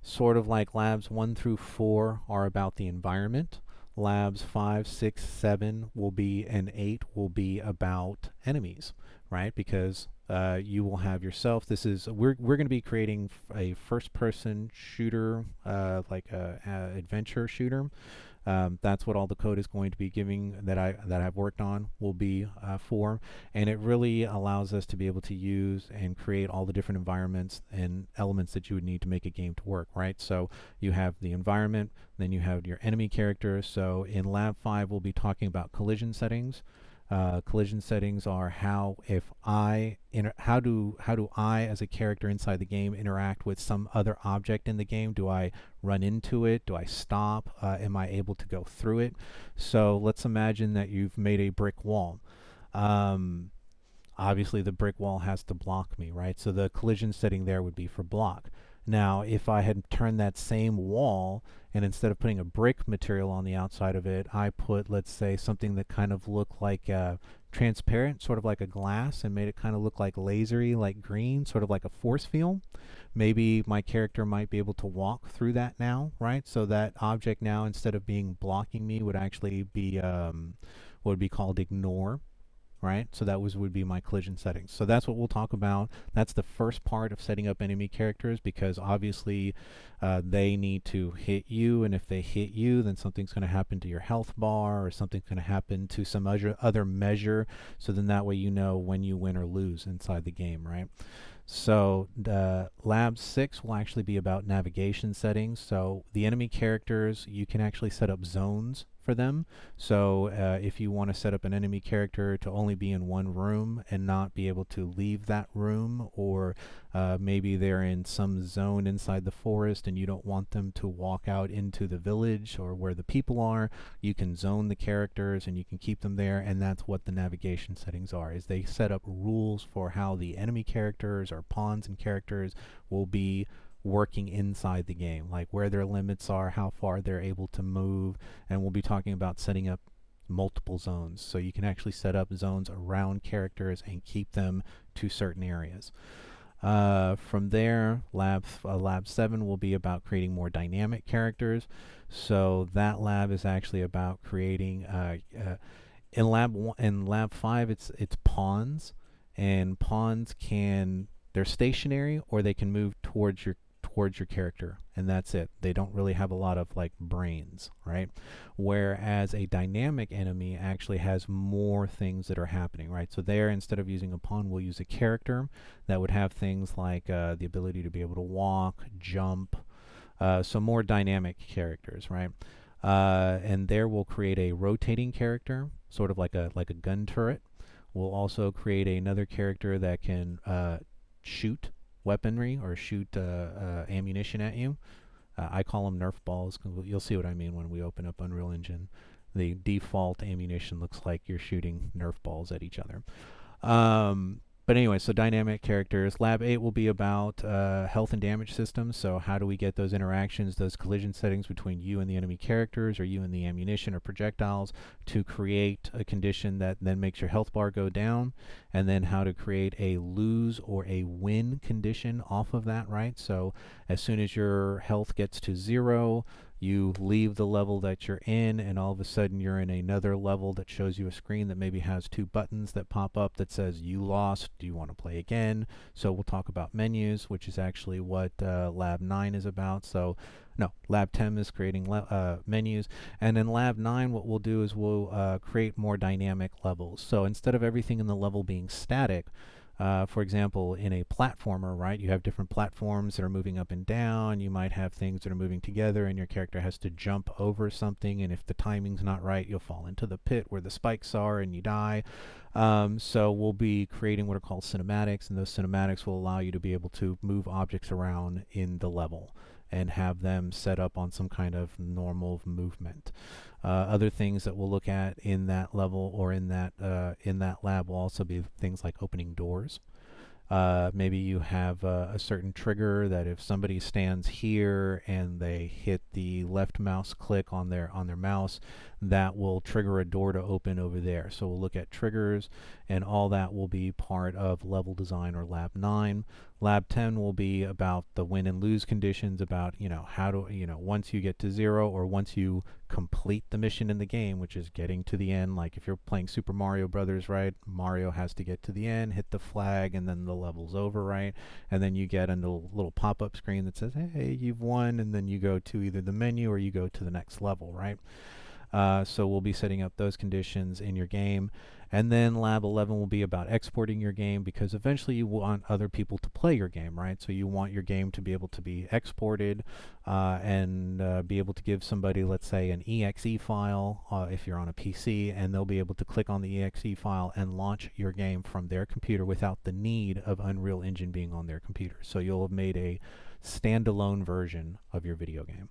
sort of like Labs 1 through 4 are about the environment. Labs 5, 6, 7 will be, and 8 will be about enemies, right? Because you will have yourself. This is we're going to be creating a first-person shooter, like a adventure shooter. That's what all the code is going to be giving that I've worked on will be for, and it really allows us to be able to use and create all the different environments and elements that you would need to make a game to work, right? So you have the environment, then you have your enemy characters. So in Lab 5, we'll be talking about collision settings. Collision settings are how do I as a character inside the game interact with some other object in the game? Do I run into it? Do I stop? Am I able to go through it? So let's imagine that you've made a brick wall. Obviously the brick wall has to block me, right? So the collision setting there would be for block. Now, if I had turned that same wall and instead of putting a brick material on the outside of it, I put, let's say, something that kind of looked like transparent, sort of like a glass, and made it kind of look like lasery, like green, sort of like a force field, maybe my character might be able to walk through that now, right? So that object now, instead of being blocking me, would actually be what would be called ignore. Right, so that would be my collision settings. So that's what we'll talk about. That's the first part of setting up enemy characters, because obviously they need to hit you, and if they hit you, then something's going to happen to your health bar, or something's going to happen to some other measure. So then that way you know when you win or lose inside the game, right? So the Lab 6 will actually be about navigation settings. So the enemy characters, you can actually set up zones for them. So if you want to set up an enemy character to only be in one room and not be able to leave that room, or maybe they're in some zone inside the forest and you don't want them to walk out into the village or where the people are, you can zone the characters and you can keep them there. And that's what the navigation settings are, is they set up rules for how the enemy characters or pawns and characters will be working inside the game, like where their limits are, how far they're able to move, and we'll be talking about setting up multiple zones. So you can actually set up zones around characters and keep them to certain areas. From there, Lab 7 will be about creating more dynamic characters. So that lab is actually about creating in Lab 5 it's pawns, and pawns they're stationary or they can move towards your character, and that's it. They don't really have a lot of like brains, right? Whereas a dynamic enemy actually has more things that are happening, right? So there, instead of using a pawn, we'll use a character that would have things like the ability to be able to walk, jump, so more dynamic characters, right? And there we'll create a rotating character, sort of like a gun turret. We'll also create another character that can shoot weaponry or shoot ammunition at you. I call them Nerf balls, because you'll see what I mean when we open up Unreal Engine. The default ammunition looks like you're shooting Nerf balls at each other. But anyway, so dynamic characters. Lab 8 will be about health and damage systems. So how do we get those interactions, those collision settings between you and the enemy characters, or you and the ammunition or projectiles, to create a condition that then makes your health bar go down, and then how to create a lose or a win condition off of that, right? So as soon as your health gets to 0, You leave the level that you're in, and all of a sudden you're in another level that shows you a screen that maybe has 2 buttons that pop up that says you lost, do you want to play again? So we'll talk about menus, which is actually what Lab 9 is about. So no, Lab 10 is creating menus, and in Lab 9 what we'll do is we'll create more dynamic levels. So instead of everything in the level being static, for example, in a platformer, right, you have different platforms that are moving up and down. You might have things that are moving together, and your character has to jump over something, and if the timing's not right, you'll fall into the pit where the spikes are and you die. So we'll be creating what are called cinematics, and those cinematics will allow you to be able to move objects around in the level and have them set up on some kind of normal movement. Other things that we'll look at in that level or in that lab will also be things like opening doors. Maybe you have a certain trigger that if somebody stands here and they hit the left mouse click on their mouse, that will trigger a door to open over there. So we'll look at triggers, and all that will be part of level design or Lab 9. Lab 10 will be about the win and lose conditions, about, how to, once you get to 0 or once you complete the mission in the game, which is getting to the end. Like if you're playing Super Mario Brothers, right? Mario has to get to the end, hit the flag, and then the level's over, right? And then you get a little pop-up screen that says, hey, you've won, and then you go to either the menu or you go to the next level, right? So we'll be setting up those conditions in your game. And then Lab 11 will be about exporting your game, because eventually you want other people to play your game, right? So you want your game to be able to be exported and be able to give somebody, let's say, an exe file if you're on a PC, and they'll be able to click on the exe file and launch your game from their computer without the need of Unreal Engine being on their computer. So you'll have made a standalone version of your video game.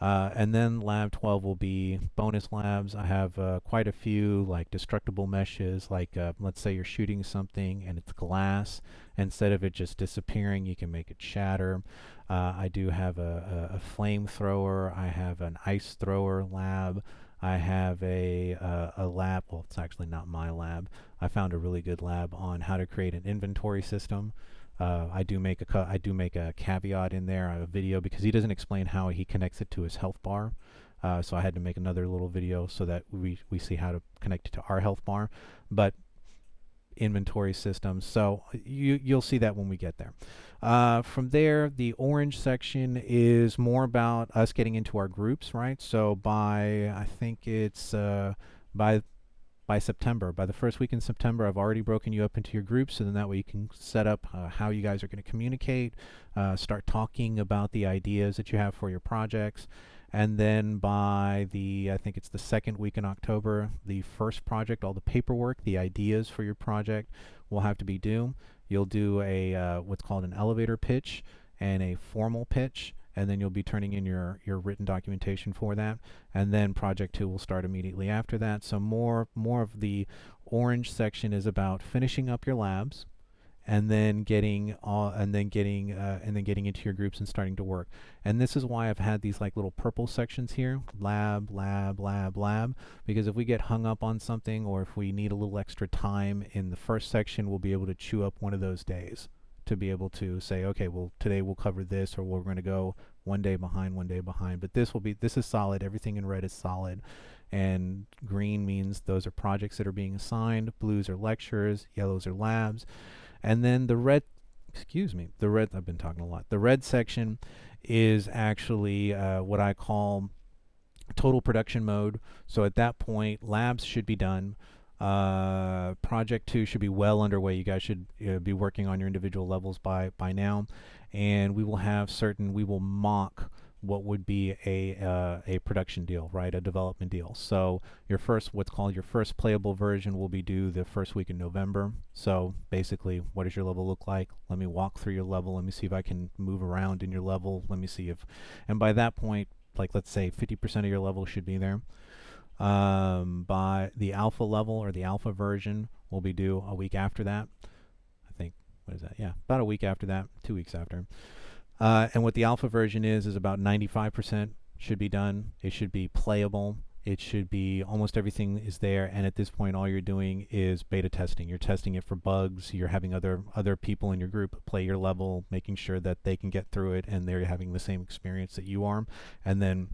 And then Lab 12 will be bonus labs. I have quite a few, like destructible meshes, like let's say you're shooting something and it's glass. Instead of it just disappearing, you can make it shatter. I do have a flamethrower. I have an ice thrower lab. I have a lab, well, it's actually not my lab. I found a really good lab on how to create an inventory system. I do make a caveat in there, a video, because he doesn't explain how he connects it to his health bar. So I had to make another little video so that we see how to connect it to our health bar. But inventory systems, so you'll see that when we get there. From there, the orange section is more about us getting into our groups, right? So I think it's by September, by the first week in September, I've already broken you up into your groups, so then that way you can set up how you guys are going to communicate, start talking about the ideas that you have for your projects. And then by I think it's the second week in October, the first project, all the paperwork, the ideas for your project will have to be due. You'll do a what's called an elevator pitch and a formal pitch, and then you'll be turning in your written documentation for that. And then project 2 will start immediately after that. So more of the orange section is about finishing up your labs, and then getting into your groups and starting to work. And this is why I've had these like little purple sections here: lab, lab, lab, lab. Because if we get hung up on something, or if we need a little extra time in the first section, we'll be able to chew up one of those days to be able to say, okay, well, today we'll cover this, or we're going to go one day behind. But this is solid. Everything in red is solid. And green means those are projects that are being assigned. Blues are lectures. Yellows are labs. And then the red, I've been talking a lot. The red section is actually what I call total production mode. So at that point, labs should be done. Project 2 should be well underway. You guys should be working on your individual levels by now, and we will mock what would be a production deal, right? A development deal. So what's called your first playable version will be due the first week in November. So basically, what does your level look like? Let me walk through your level. Let me see if I can move around in your level. Let me see and by that point, like let's say 50% of your level should be there. By the alpha level, or the alpha version, will be due a week after that. I think, what is that? Yeah, about a week after that, 2 weeks after. And what the alpha version is about 95% should be done. It should be playable, It should be almost everything is there, and at this point, all you're doing is beta testing. You're testing it for bugs. You're having other people in your group play your level, making sure that they can get through it, and they're having the same experience that you are, and then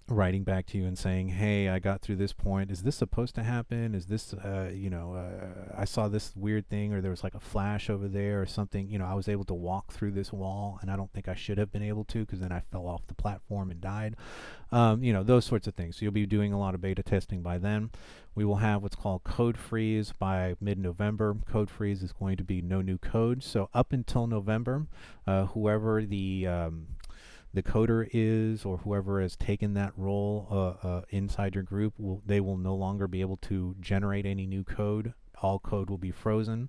writing back to you and saying, hey, I got through this point. Is this supposed to happen? Is this, I saw this weird thing, or there was like a flash over there or something. I was able to walk through this wall, and I don't think I should have been able to, because then I fell off the platform and died. Those sorts of things. So you'll be doing a lot of beta testing by then. We will have what's called code freeze by mid-November. Code freeze is going to be no new code. So up until November, whoever the coder is, or whoever has taken that role inside your group, they will no longer be able to generate any new code. All code will be frozen,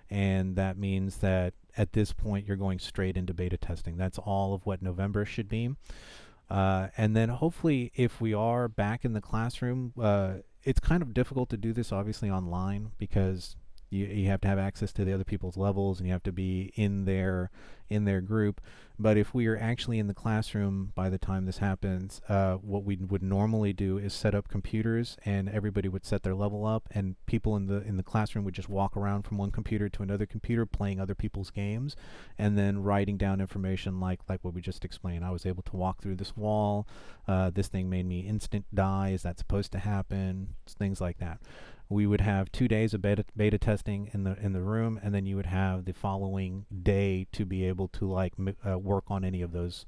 and that means that at this point you're going straight into beta testing. That's all of what November should be. And then hopefully, if we are back in the classroom, it's kind of difficult to do this obviously online, because you have to have access to the other people's levels, and you have to be in their group. But if we are actually in the classroom by the time this happens, what we would normally do is set up computers, and everybody would set their level up, and people in the classroom would just walk around from one computer to another computer playing other people's games, and then writing down information like what we just explained. I was able to walk through this wall. This thing made me instant die. Is that supposed to happen? Things like that. We would have 2 days of beta testing in the room, and then you would have the following day to be able to work on any of those,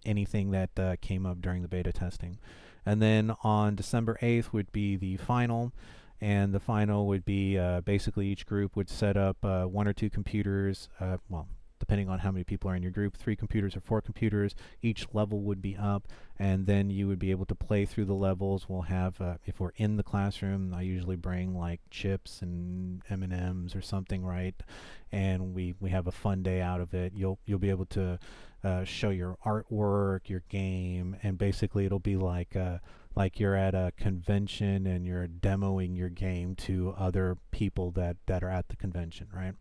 anything that came up during the beta testing. And then on December 8th would be the final, and the final would be basically each group would set up 1 or 2 computers, depending on how many people are in your group, 3 computers or 4 computers. Each level would be up, and then you would be able to play through the levels. We'll have, if we're in the classroom, I usually bring like chips and M&Ms or something, right? And we have a fun day out of it. You'll be able to show your artwork, your game, and basically it'll be like you're at a convention and you're demoing your game to other people that are at the convention, right?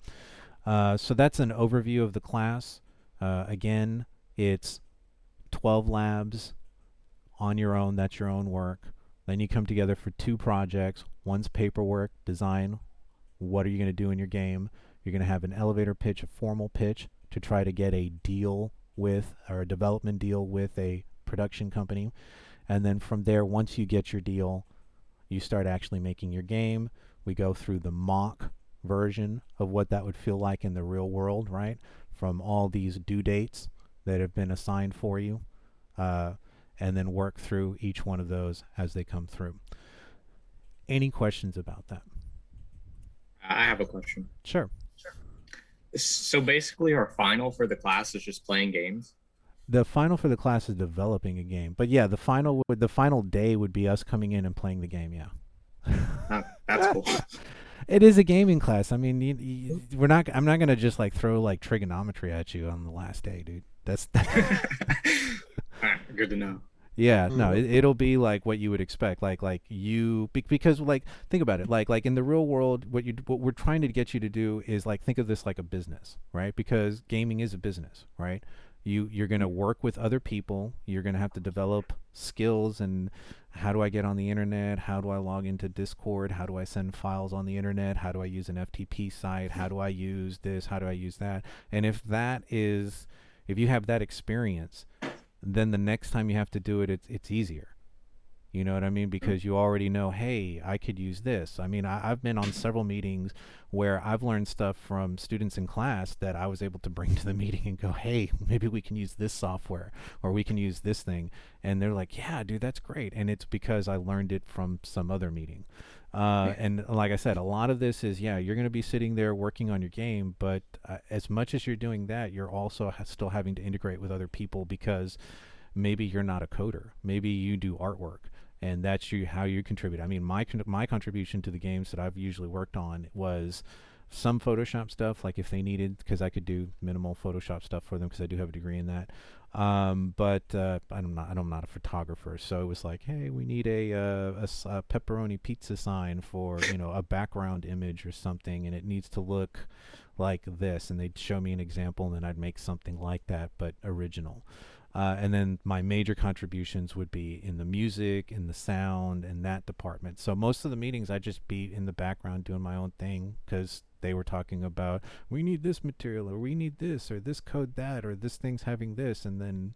So that's an overview of the class. Again, it's 12 labs on your own. That's your own work. Then you come together for 2 projects. One's paperwork, design. What are you going to do in your game? You're going to have an elevator pitch, a formal pitch, to try to get a deal with, or a development deal with, a production company. And then from there, once you get your deal, you start actually making your game. We go through the mock version of what that would feel like in the real world, right? From all these due dates that have been assigned for you, and then work through each one of those as they come through. Any questions about that? I have a question. Sure. So basically, our final for the class is just playing games. The final for the class is developing a game, but yeah, the final day would be us coming in and playing the game. Yeah. That's cool. It is a gaming class. I mean, I'm not gonna just throw trigonometry at you on the last day, dude. That's Good to know. Yeah, no, it'll be like what you would expect, because think about it, like in the real world, what we're trying to get you to do is think of this like a business, right? Because gaming is a business, right? You're going to work with other people. You're going to have to develop skills, and how do I get on the internet? How do I log into Discord? How do I send files on the internet? How do I use an FTP site? How do I use this? How do I use that? And if you have that experience, then the next time you have to do it, it's easier. You know what I mean? Because you already know, hey, I could use this. I mean, I've been on several meetings where I've learned stuff from students in class that I was able to bring to the meeting and go, hey, maybe we can use this software, or we can use this thing. And they're like, yeah, dude, that's great. And it's because I learned it from some other meeting. And like I said, a lot of this is, you're going to be sitting there working on your game, but as much as you're doing that, you're also still having to integrate with other people, because maybe you're not a coder. Maybe you do artwork, and that's how you contribute. I mean, my contribution to the games that I've usually worked on was some Photoshop stuff, like if they needed, because I could do minimal Photoshop stuff for them because I do have a degree in that. But I'm not a photographer, so it was like, hey, we need a pepperoni pizza sign for a background image or something, and it needs to look like this, and they'd show me an example, and then I'd make something like that, but original. And then my major contributions would be in the music, in the sound, and that department. So most of the meetings I'd just be in the background doing my own thing because they were talking about, we need this material, or we need this, or this code that, or this thing's having this, and then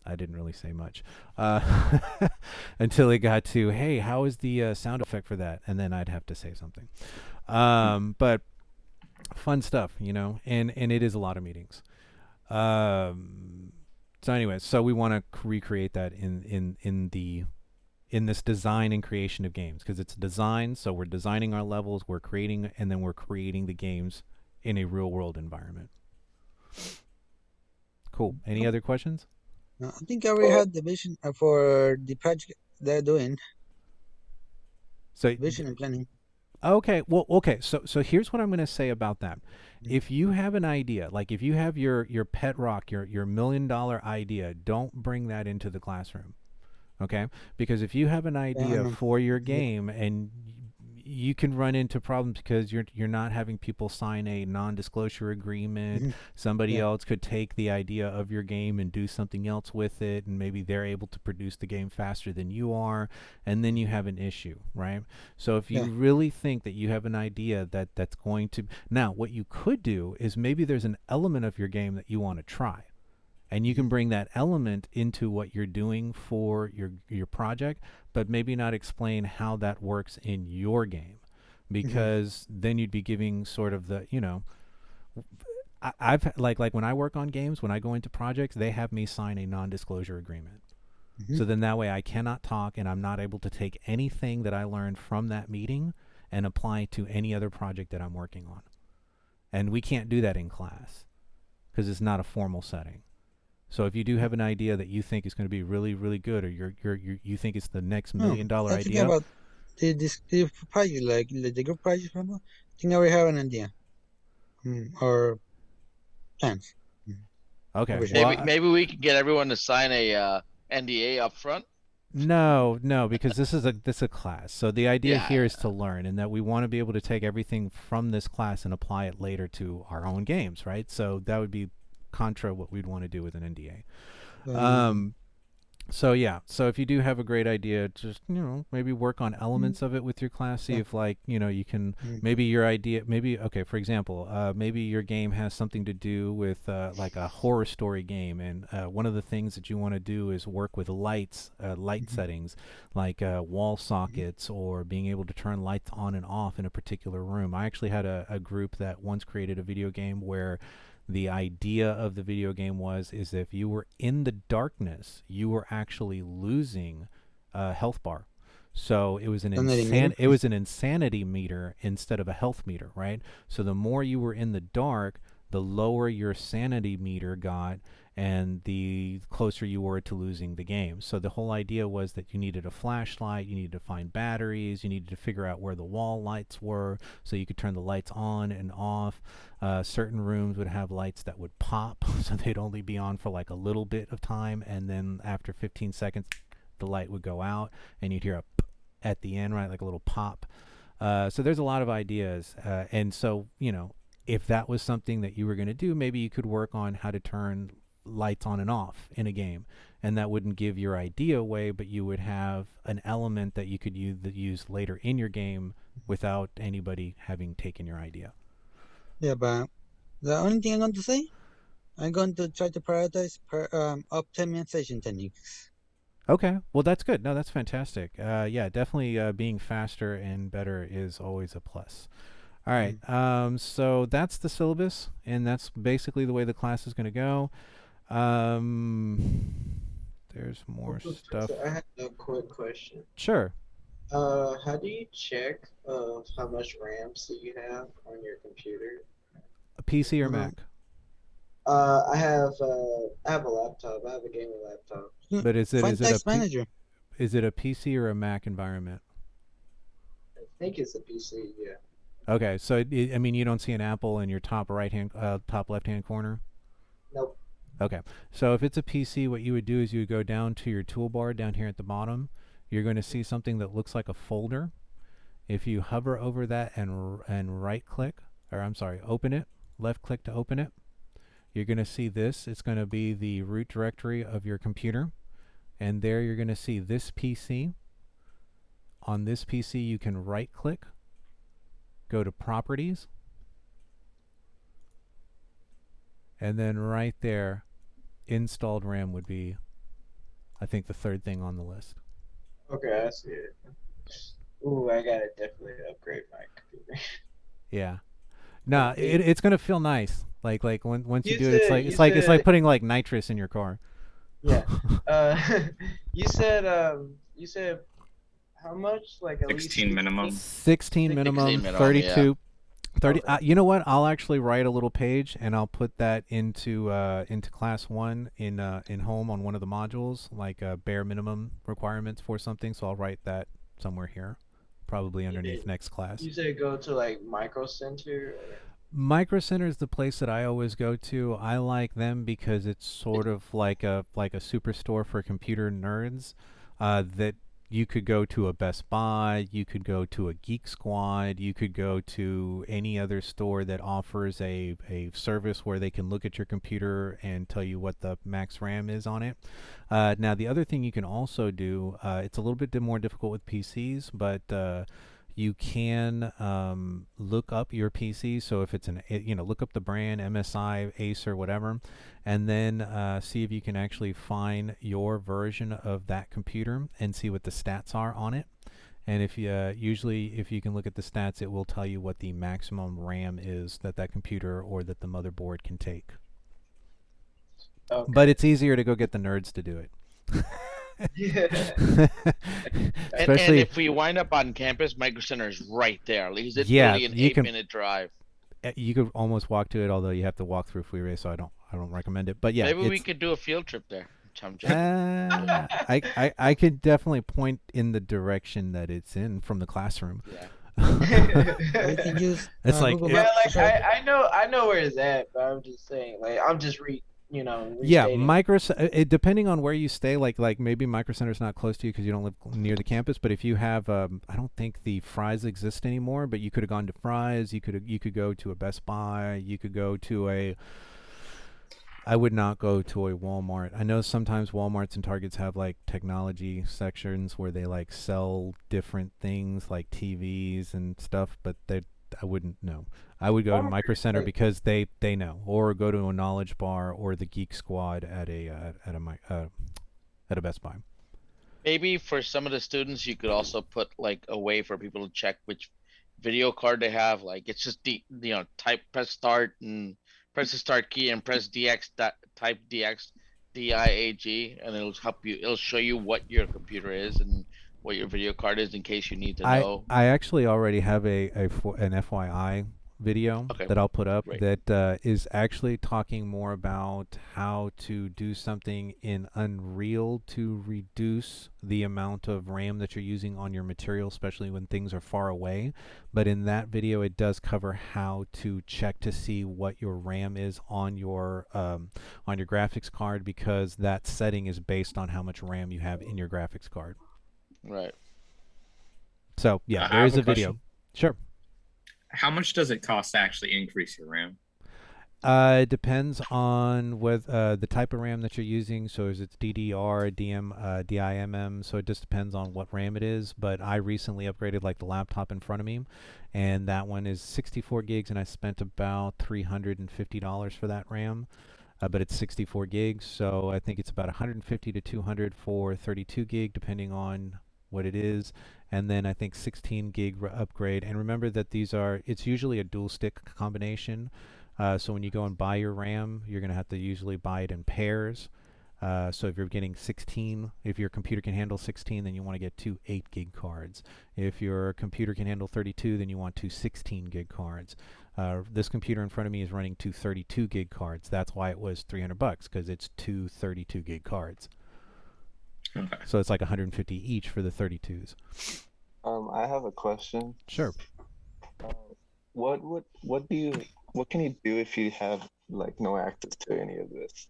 I didn't really say much until it got to, hey, how is the sound effect for that? And then I'd have to say something. But fun stuff, you know, and it is a lot of meetings. So anyway, so we want to recreate that in this design and creation of games, because it's design. So we're designing our levels, we're creating, and then we're creating the games in a real world environment. Cool. Any other questions? No, I think I already had the vision for the project they're doing. So Vision and planning. okay, well, okay. So here's what I'm going to say about that. If you have an idea, like if you have your pet rock, your $1 million idea, don't bring that into the classroom. Okay? Because if you have an idea for your game and you can run into problems because you're not having people sign a non-disclosure agreement. Somebody else could take the idea of your game and do something else with it, and maybe they're able to produce the game faster than you are, and then you have an issue, right? So if you really think that you have an idea that's going to, now what you could do is maybe there's an element of your game that you want to try, and you can bring that element into what you're doing for your project, but maybe not explain how that works in your game, because then you'd be giving sort of the, you know, I've like when I work on games, when I go into projects, they have me sign a non-disclosure agreement. So then that way I cannot talk, and I'm not able to take anything that I learned from that meeting and apply it to any other project that I'm working on. And we can't do that in class because it's not a formal setting. So if you do have an idea that you think is going to be really, really good, or you think it's the next $1 million I think idea, about the project, like the group project. I think I already have an idea or plans. okay. Maybe- Well, Maybe we can get everyone to sign a NDA up front. no, because this is a class. So the idea Yeah, here is to learn, and that we want to be able to take everything from this class and apply it later to our own games, right? So that would be contra what we'd want to do with an NDA. So yeah, so if you do have a great idea, just, you know, maybe work on elements of it with your class. See if, like, you know, you can maybe your idea, maybe, okay, for example, maybe your game has something to do with like a horror story game, and one of the things that you want to do is work with lights, light settings, like wall sockets, or being able to turn lights on and off in a particular room. I actually had a group that once created a video game where the idea of the video game is if you were in the darkness, you were actually losing a health bar. So it was an insanity meter instead of a health meter, right? So the more you were in the dark, the lower your sanity meter got, and the closer you were to losing the game. So the whole idea was that you needed a flashlight, you needed to find batteries, you needed to figure out where the wall lights were so you could turn the lights on and off. Certain rooms would have lights that would pop, so they'd only be on for like a little bit of time, and then after 15 seconds, the light would go out, and you'd hear a p at the end, right, like a little pop. So there's a lot of ideas, and so, you know, if that was something that you were going to do, maybe you could work on how to turn lights on and off in a game, and that wouldn't give your idea away, but you would have an element that you could use later in your game without anybody having taken your idea. Yeah, but the only thing I'm going to say, I'm going to try to prioritize optimization techniques. Okay, well, that's good. No, that's fantastic. Yeah, definitely being faster and better is always a plus. All right, so that's the syllabus, and that's basically the way the class is going to go. There's more stuff. So I have a quick question. Sure. How do you check how much RAM do you have on your computer? A PC or Mac? I have a laptop. I have a gaming laptop. But is it Manager. is it a PC or a Mac environment? I think it's a PC. Yeah. Okay, so I mean, you don't see an Apple in your top left-hand corner? Nope. Okay, so if it's a PC, what you would do is you would go down to your toolbar down here at the bottom. You're going to see something that looks like a folder. If you hover over that and right-click, or I'm sorry, open it, left-click to open it, you're going to see this. It's going to be the root directory of your computer. And there you're going to see this PC. On this PC, you can right click, go to Properties, and then right there, installed RAM would be, I think, the third thing on the list. Okay, I see it. Ooh, I gotta definitely upgrade my computer. Yeah. Nah, it's gonna feel nice. Like once you You do it, said- it's you like said- putting like nitrous in your car. Yeah. You said how much? Like at least 16 minimum. 16 minimum, 16 minimum, 32. 30. Okay. You know what? I'll actually write a little page and I'll put that into class 1 in home on one of the modules, like bare minimum requirements for something. So I'll write that somewhere here, probably underneath did. next class. You said go to like Micro Center. Micro Center is the place that I always go to. I like them because it's sort of like a superstore for computer nerds. That you could go to a Best Buy, you could go to a Geek Squad, you could go to any other store that offers a service where they can look at your computer and tell you what the max RAM is on it. Now, the other thing you can also do, it's a little bit more difficult with PCs, but you can look up your PC. So if it's look up the brand, MSI, Acer, whatever, and then see if you can actually find your version of that computer and see what the stats are on it. And if you if you can look at the stats, it will tell you what the maximum RAM is that computer or that the motherboard can take. Okay. But it's easier to go get the nerds to do it. Yeah. And Especially if we wind up on campus, Micro Center is right there. Like, it's Yeah, literally an you can- 8-minute drive. you could almost walk to it, although you have to walk through freeway, so I don't recommend it. But yeah, Maybe we it's, could do a field trip there. I'm joking. I could definitely point in the direction that it's in from the classroom. Yeah. We can use It's like Google it- Yeah, Maps. like I know where it's at, but I'm just saying, like I'm just Yeah, restating. depending on where you stay, like maybe Micro Center's not close to you because you don't live near the campus. But if you have, I don't think the Fry's exist anymore. But you could have gone to Fry's. You could go to a Best Buy. You could go to a. I would not go to a Walmart. I know sometimes Walmarts and Targets have like technology sections where they like sell different things like TVs and stuff, but I wouldn't know. I would go to Walmart, Micro Center like- because they know, or go to a Knowledge Bar or the Geek Squad at a Best Buy. Maybe for some of the students, you could also put like a way for people to check which video card they have. Like it's just press start and press the start key and press DX type DX DIAG, and it'll help you. It'll show you what your computer is and what your video card is in case you need to know. I actually already have an FYI video Okay, that I'll put up great. that is actually talking more about how to do something in Unreal to reduce the amount of RAM that you're using on your material, especially when things are far away. But in that video, it does cover how to check to see what your RAM is on your graphics card, because that setting is based on how much RAM you have in your graphics card. Right. So yeah, I there have is a a video. question. Sure. How much does it cost to actually increase your RAM? It depends on the type of RAM that you're using. So is it DDR, DIMM? So it just depends on what RAM it is. But I recently upgraded like the laptop in front of me, and that one is 64 gigs, and I spent about $350 for that RAM. But it's 64 gigs, so I think it's about 150 to 200 for 32 gig, depending on what it is. And then I think 16 gig upgrade. And remember that it's usually a dual stick combination. So when you go and buy your RAM, you're going to have to usually buy it in pairs. So if you're getting 16, if your computer can handle 16, then you want to get two 8 gig cards. If your computer can handle 32, then you want two 16 gig cards. This computer in front of me is running two 32 gig cards. That's why it was $300, because it's two 32 gig cards. Okay. So it's like 150 each for the 32s. I have a question. Sure. What can you do if you have like no access to any of this?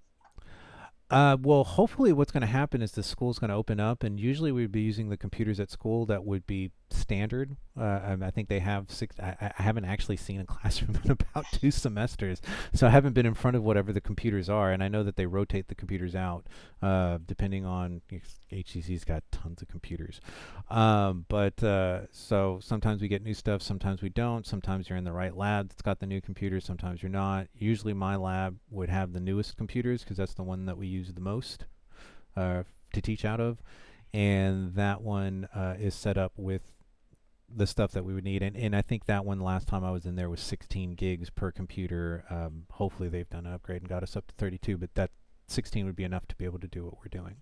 Well, hopefully what's going to happen is the school's going to open up, and usually we'd be using the computers at school that would be standard. I think they have six. I haven't actually seen a classroom in about 2 semesters, so I haven't been in front of whatever the computers are. And I know that they rotate the computers out depending on. HCC's got tons of computers, so sometimes we get new stuff, sometimes we don't. Sometimes you're in the right lab that's got the new computers, sometimes you're not. Usually my lab would have the newest computers because that's the one that we use the most to teach out of, and that one is set up with the stuff that we would need. And I think that one last time I was in there was 16 gigs per computer. Hopefully they've done an upgrade and got us up to 32, but that 16 would be enough to be able to do what we're doing.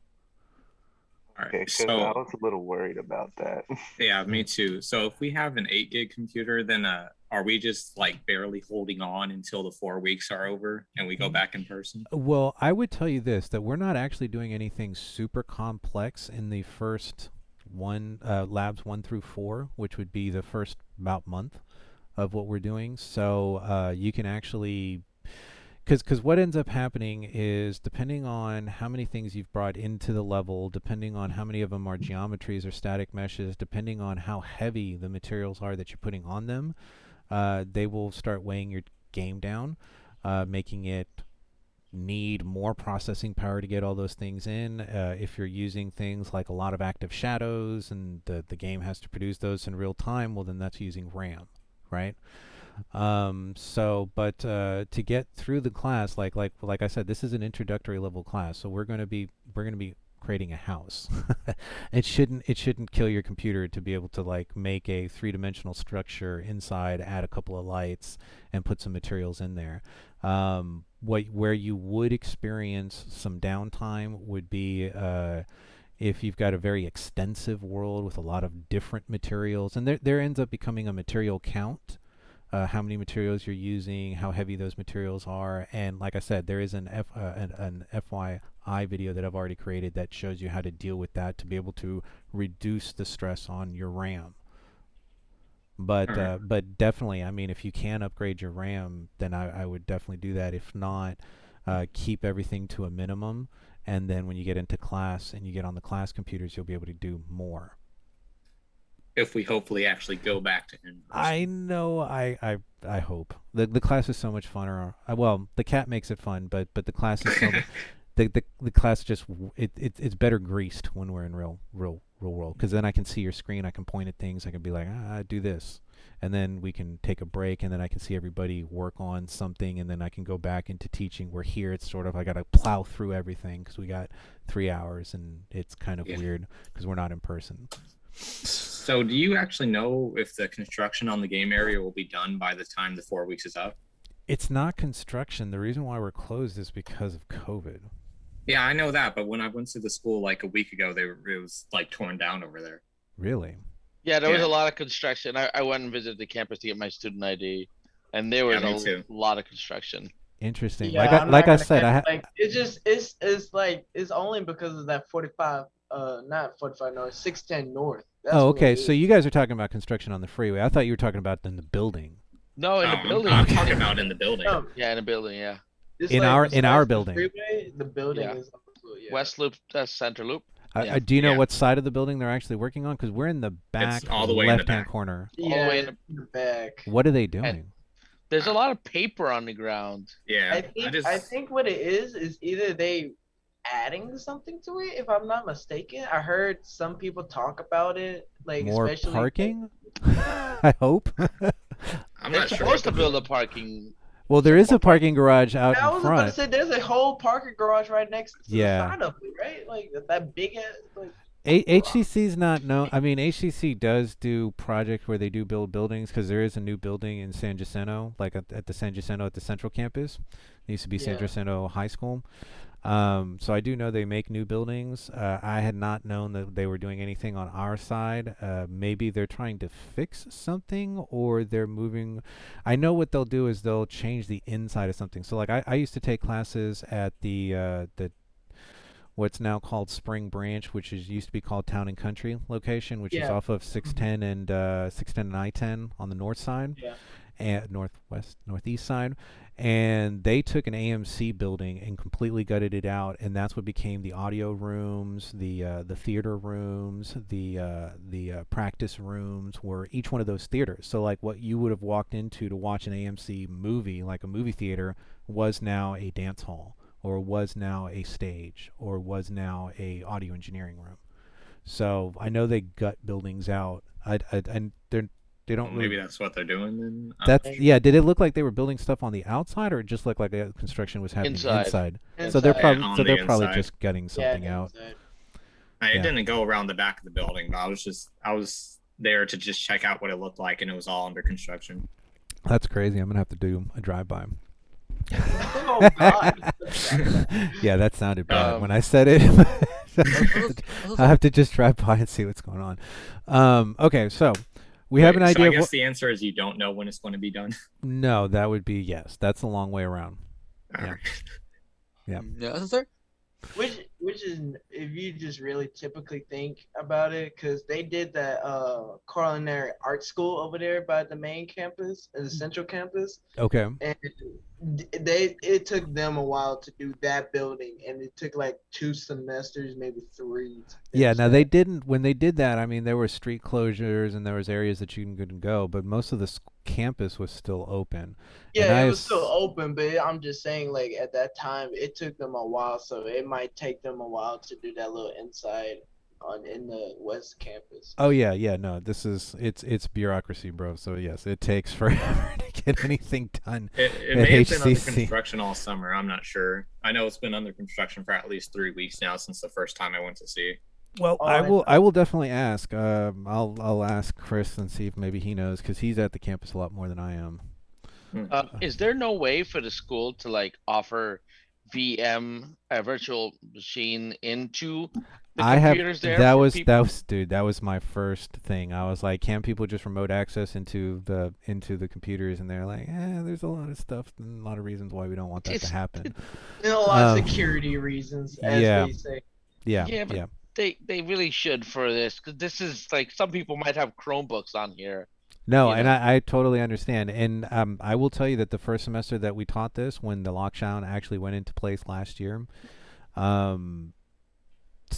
All Okay, right. because I was a little worried about that. Yeah, me too. So if we have an 8 gig computer, then are we just like barely holding on until the 4 weeks are over and we go back in person? Well, I would tell you this, that we're not actually doing anything super complex in the first labs 1 through 4, which would be the first about month of what we're doing. So you can actually, because what ends up happening is, depending on how many things you've brought into the level, depending on how many of them are geometries or static meshes, depending on how heavy the materials are that you're putting on them, they will start weighing your game down, making it need more processing power to get all those things in. If you're using things like a lot of active shadows and the game has to produce those in real time, well, then that's using RAM, right? To get through the class, like I said, this is an introductory level class, so we're going to be creating a house. It shouldn't kill your computer to be able to like make a 3-dimensional structure inside, add a couple of lights, and put some materials in there. Where you would experience some downtime would be if you've got a very extensive world with a lot of different materials, and there ends up becoming a material count. How many materials you're using, how heavy those materials are, and like I said, there is an FYI video that I've already created that shows you how to deal with that to be able to reduce the stress on your RAM. But definitely, I mean, if you can upgrade your RAM, then I would definitely do that. If not, keep everything to a minimum, and then when you get into class and you get on the class computers, you'll be able to do more. If we hopefully actually go back to in person. I know. I hope the class is so much funner. Well, the cat makes it fun, but the class is so the class just it's better greased when we're in real world, because then I can see your screen, I can point at things, I can be like, do this, and then we can take a break, and then I can see everybody work on something, and then I can go back into teaching. Where here it's sort of I got to plow through everything because we got 3 hours, and it's kind of weird because we're not in person. So do you actually know if the construction on the game area will be done by the time the 4 weeks is up? It's not construction. The reason why we're closed is because of COVID. Yeah, I know that, but when I went to the school like a week ago, it was like torn down over there. Really? Yeah, there was Yeah. a lot of construction. I went and visited the campus to get my student ID, and there was me a too. lot of construction. Interesting. Yeah, I'm like not I gonna said, cap, like it's like it's only because of that 45 not 45 north, 610 north. That's Oh, what okay. it So is. you guys are talking about construction on the freeway. I thought you were talking about in the building. No, in the Oh, building. I'm talking about in the building. No, Yeah, in the building. Yeah, it's In like our besides the building. freeway, the building Yeah. is also, yeah. West Loop, that's Center Loop. Yeah. Do you know Yeah. what side of the building they're actually working on? Because we're in the back all the way in the left-hand back. corner. all the way Yeah, in in the back. What are they doing? There's a lot of paper on the ground. Yeah, I think what it is either they adding something to it, if I'm not mistaken. I heard some people talk about it, like More especially parking? I hope. I'm They're not sure. supposed to build a parking. Well, there is a parking garage out I in was about to front. say there's a whole parking garage right next to Yeah. the side of it, right? Like that big ass like HCC's not known. I mean, HCC does do projects where they do build buildings, because there is a new building in San Jacinto, like at the San Jacinto at the Central Campus. It used to be San Yeah. Jacinto High School. So I do know they make new buildings. I had not known that they were doing anything on our side. Maybe they're trying to fix something, or they're moving. I know what they'll do is they'll change the inside of something. So like I used to take classes at the what's now called Spring Branch, which used to be called Town and Country location, which is Yeah. off of 610 and 610 and I-10 on the north side. Yeah. and northeast side, and they took an AMC building and completely gutted it out, and that's what became the audio rooms, the theater rooms, the practice rooms were each one of those theaters. So like what you would have walked into to watch an AMC movie, like a movie theater, was now a dance hall, or was now a stage, or was now a audio engineering room. So I know they gut buildings out. And they don't Well, maybe really. that's what they're doing then. That's yeah. Did it look like they were building stuff on the outside, or it just looked like construction was happening Inside. inside? So Inside. they're Yeah, probably on so the they're probably inside. just gutting something Yeah, out. inside. It Yeah. didn't go around the back of the building, but I was there to just check out what it looked like, and it was all under construction. That's crazy. I'm gonna have to do a drive-by. Oh God. Yeah, that sounded bad when Um, I said it. Also, I have to just drive by and see what's going on. Okay, so we have an Wait, so idea I of guess what. the answer is you don't know when it's going to be done. No, that would be yes. That's a long way around. Yeah. Alright. Yeah. yeah, sir. Which is, if you just really typically think about it, because they did that culinary art school over there by the main campus, the central campus, Okay. and it took them a while to do that building, and it took like 2 semesters, maybe 3. To Yeah, finish now they that. didn't when they did that. I mean, there were street closures and there was areas that you couldn't go, but most of the campus was still open. And Yeah, I it was still open, but I'm just saying, like at that time, it took them a while, so it might take them a while to do that little inside in the West Campus. Oh yeah, no, it's bureaucracy, bro. So yes, it takes forever to get anything done. It At may have been under HCC. construction all summer. I'm not sure. I know it's been under construction for at least 3 weeks now since the first time I went to see. Well, Oh, I will definitely ask. I'll ask Chris and see if maybe he knows because he's at the campus a lot more than I am. Is there no way for the school to like offer VM, a virtual machine, into the I have computers there? that for was people? that was dude that was my first thing. I was like, can people just remote access into the computers? And they're like, there's a lot of stuff and a lot of reasons why we don't want that to It's- happen. And a lot of Um, security reasons, as yeah. they say. Yeah, Yeah, but yeah. they really should for this, because this is like some people might have Chromebooks on here. No, you and know. I totally understand. And I will tell you that the first semester that we taught this, when the lockdown actually went into place last year,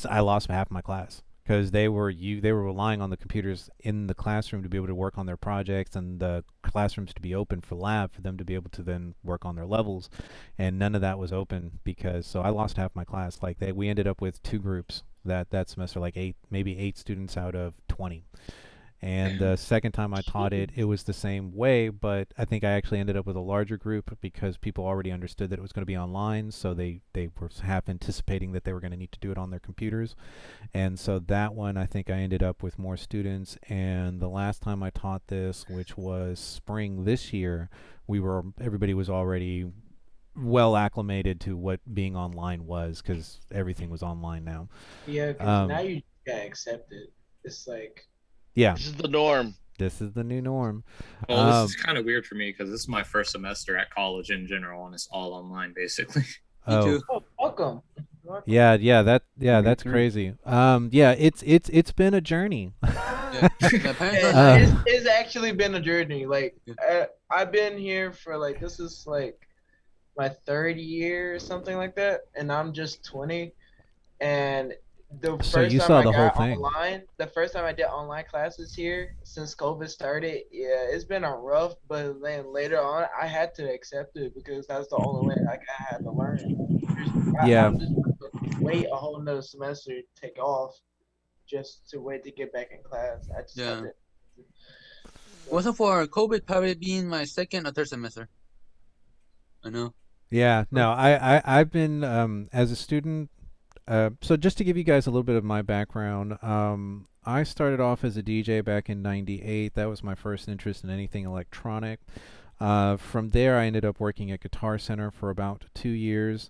I lost half my class because they were relying on the computers in the classroom to be able to work on their projects and the classrooms to be open for lab for them to be able to then work on their levels, and none of that was open so I lost half my class. Like we ended up with 2 groups that semester, like maybe 8 students out of 20. And the second time I taught it, it was the same way, but I think I actually ended up with a larger group because people already understood that it was going to be online, so they were half anticipating that they were going to need to do it on their computers. And so that one, I think I ended up with more students. And the last time I taught this, which was spring this year, everybody was already well acclimated to what being online was because everything was online now. Yeah, because now Um, you gotta accept it. It's like, Yeah, This is the norm. this is the new norm. Well, this Um, is kind of weird for me because this is my first semester at college in general, and it's all online basically. oh, too. oh, welcome. yeah, Me that's too. crazy. Yeah, it's been a journey. Yeah. The parents are Uh, like, It's actually been a journey. Like, Yeah. I've been here for like, this is like my 3rd year or something like that, and I'm just 20. And the So first you time saw I the whole got thing. online, the first time I did online classes here since COVID started, yeah, it's been a rough, but then later on, I had to accept it because that's the only way I had to learn. Yeah. I'm just gonna wait a whole nother semester to take off just to wait to get back in class. I just Yeah. had to. wasn't for COVID probably being my 2nd or 3rd semester. I know. Yeah, no, I've been as a student. So just to give you guys a little bit of my background, I started off as a DJ back in '98. That was my first interest in anything electronic. From there, I ended up working at Guitar Center for about 2 years.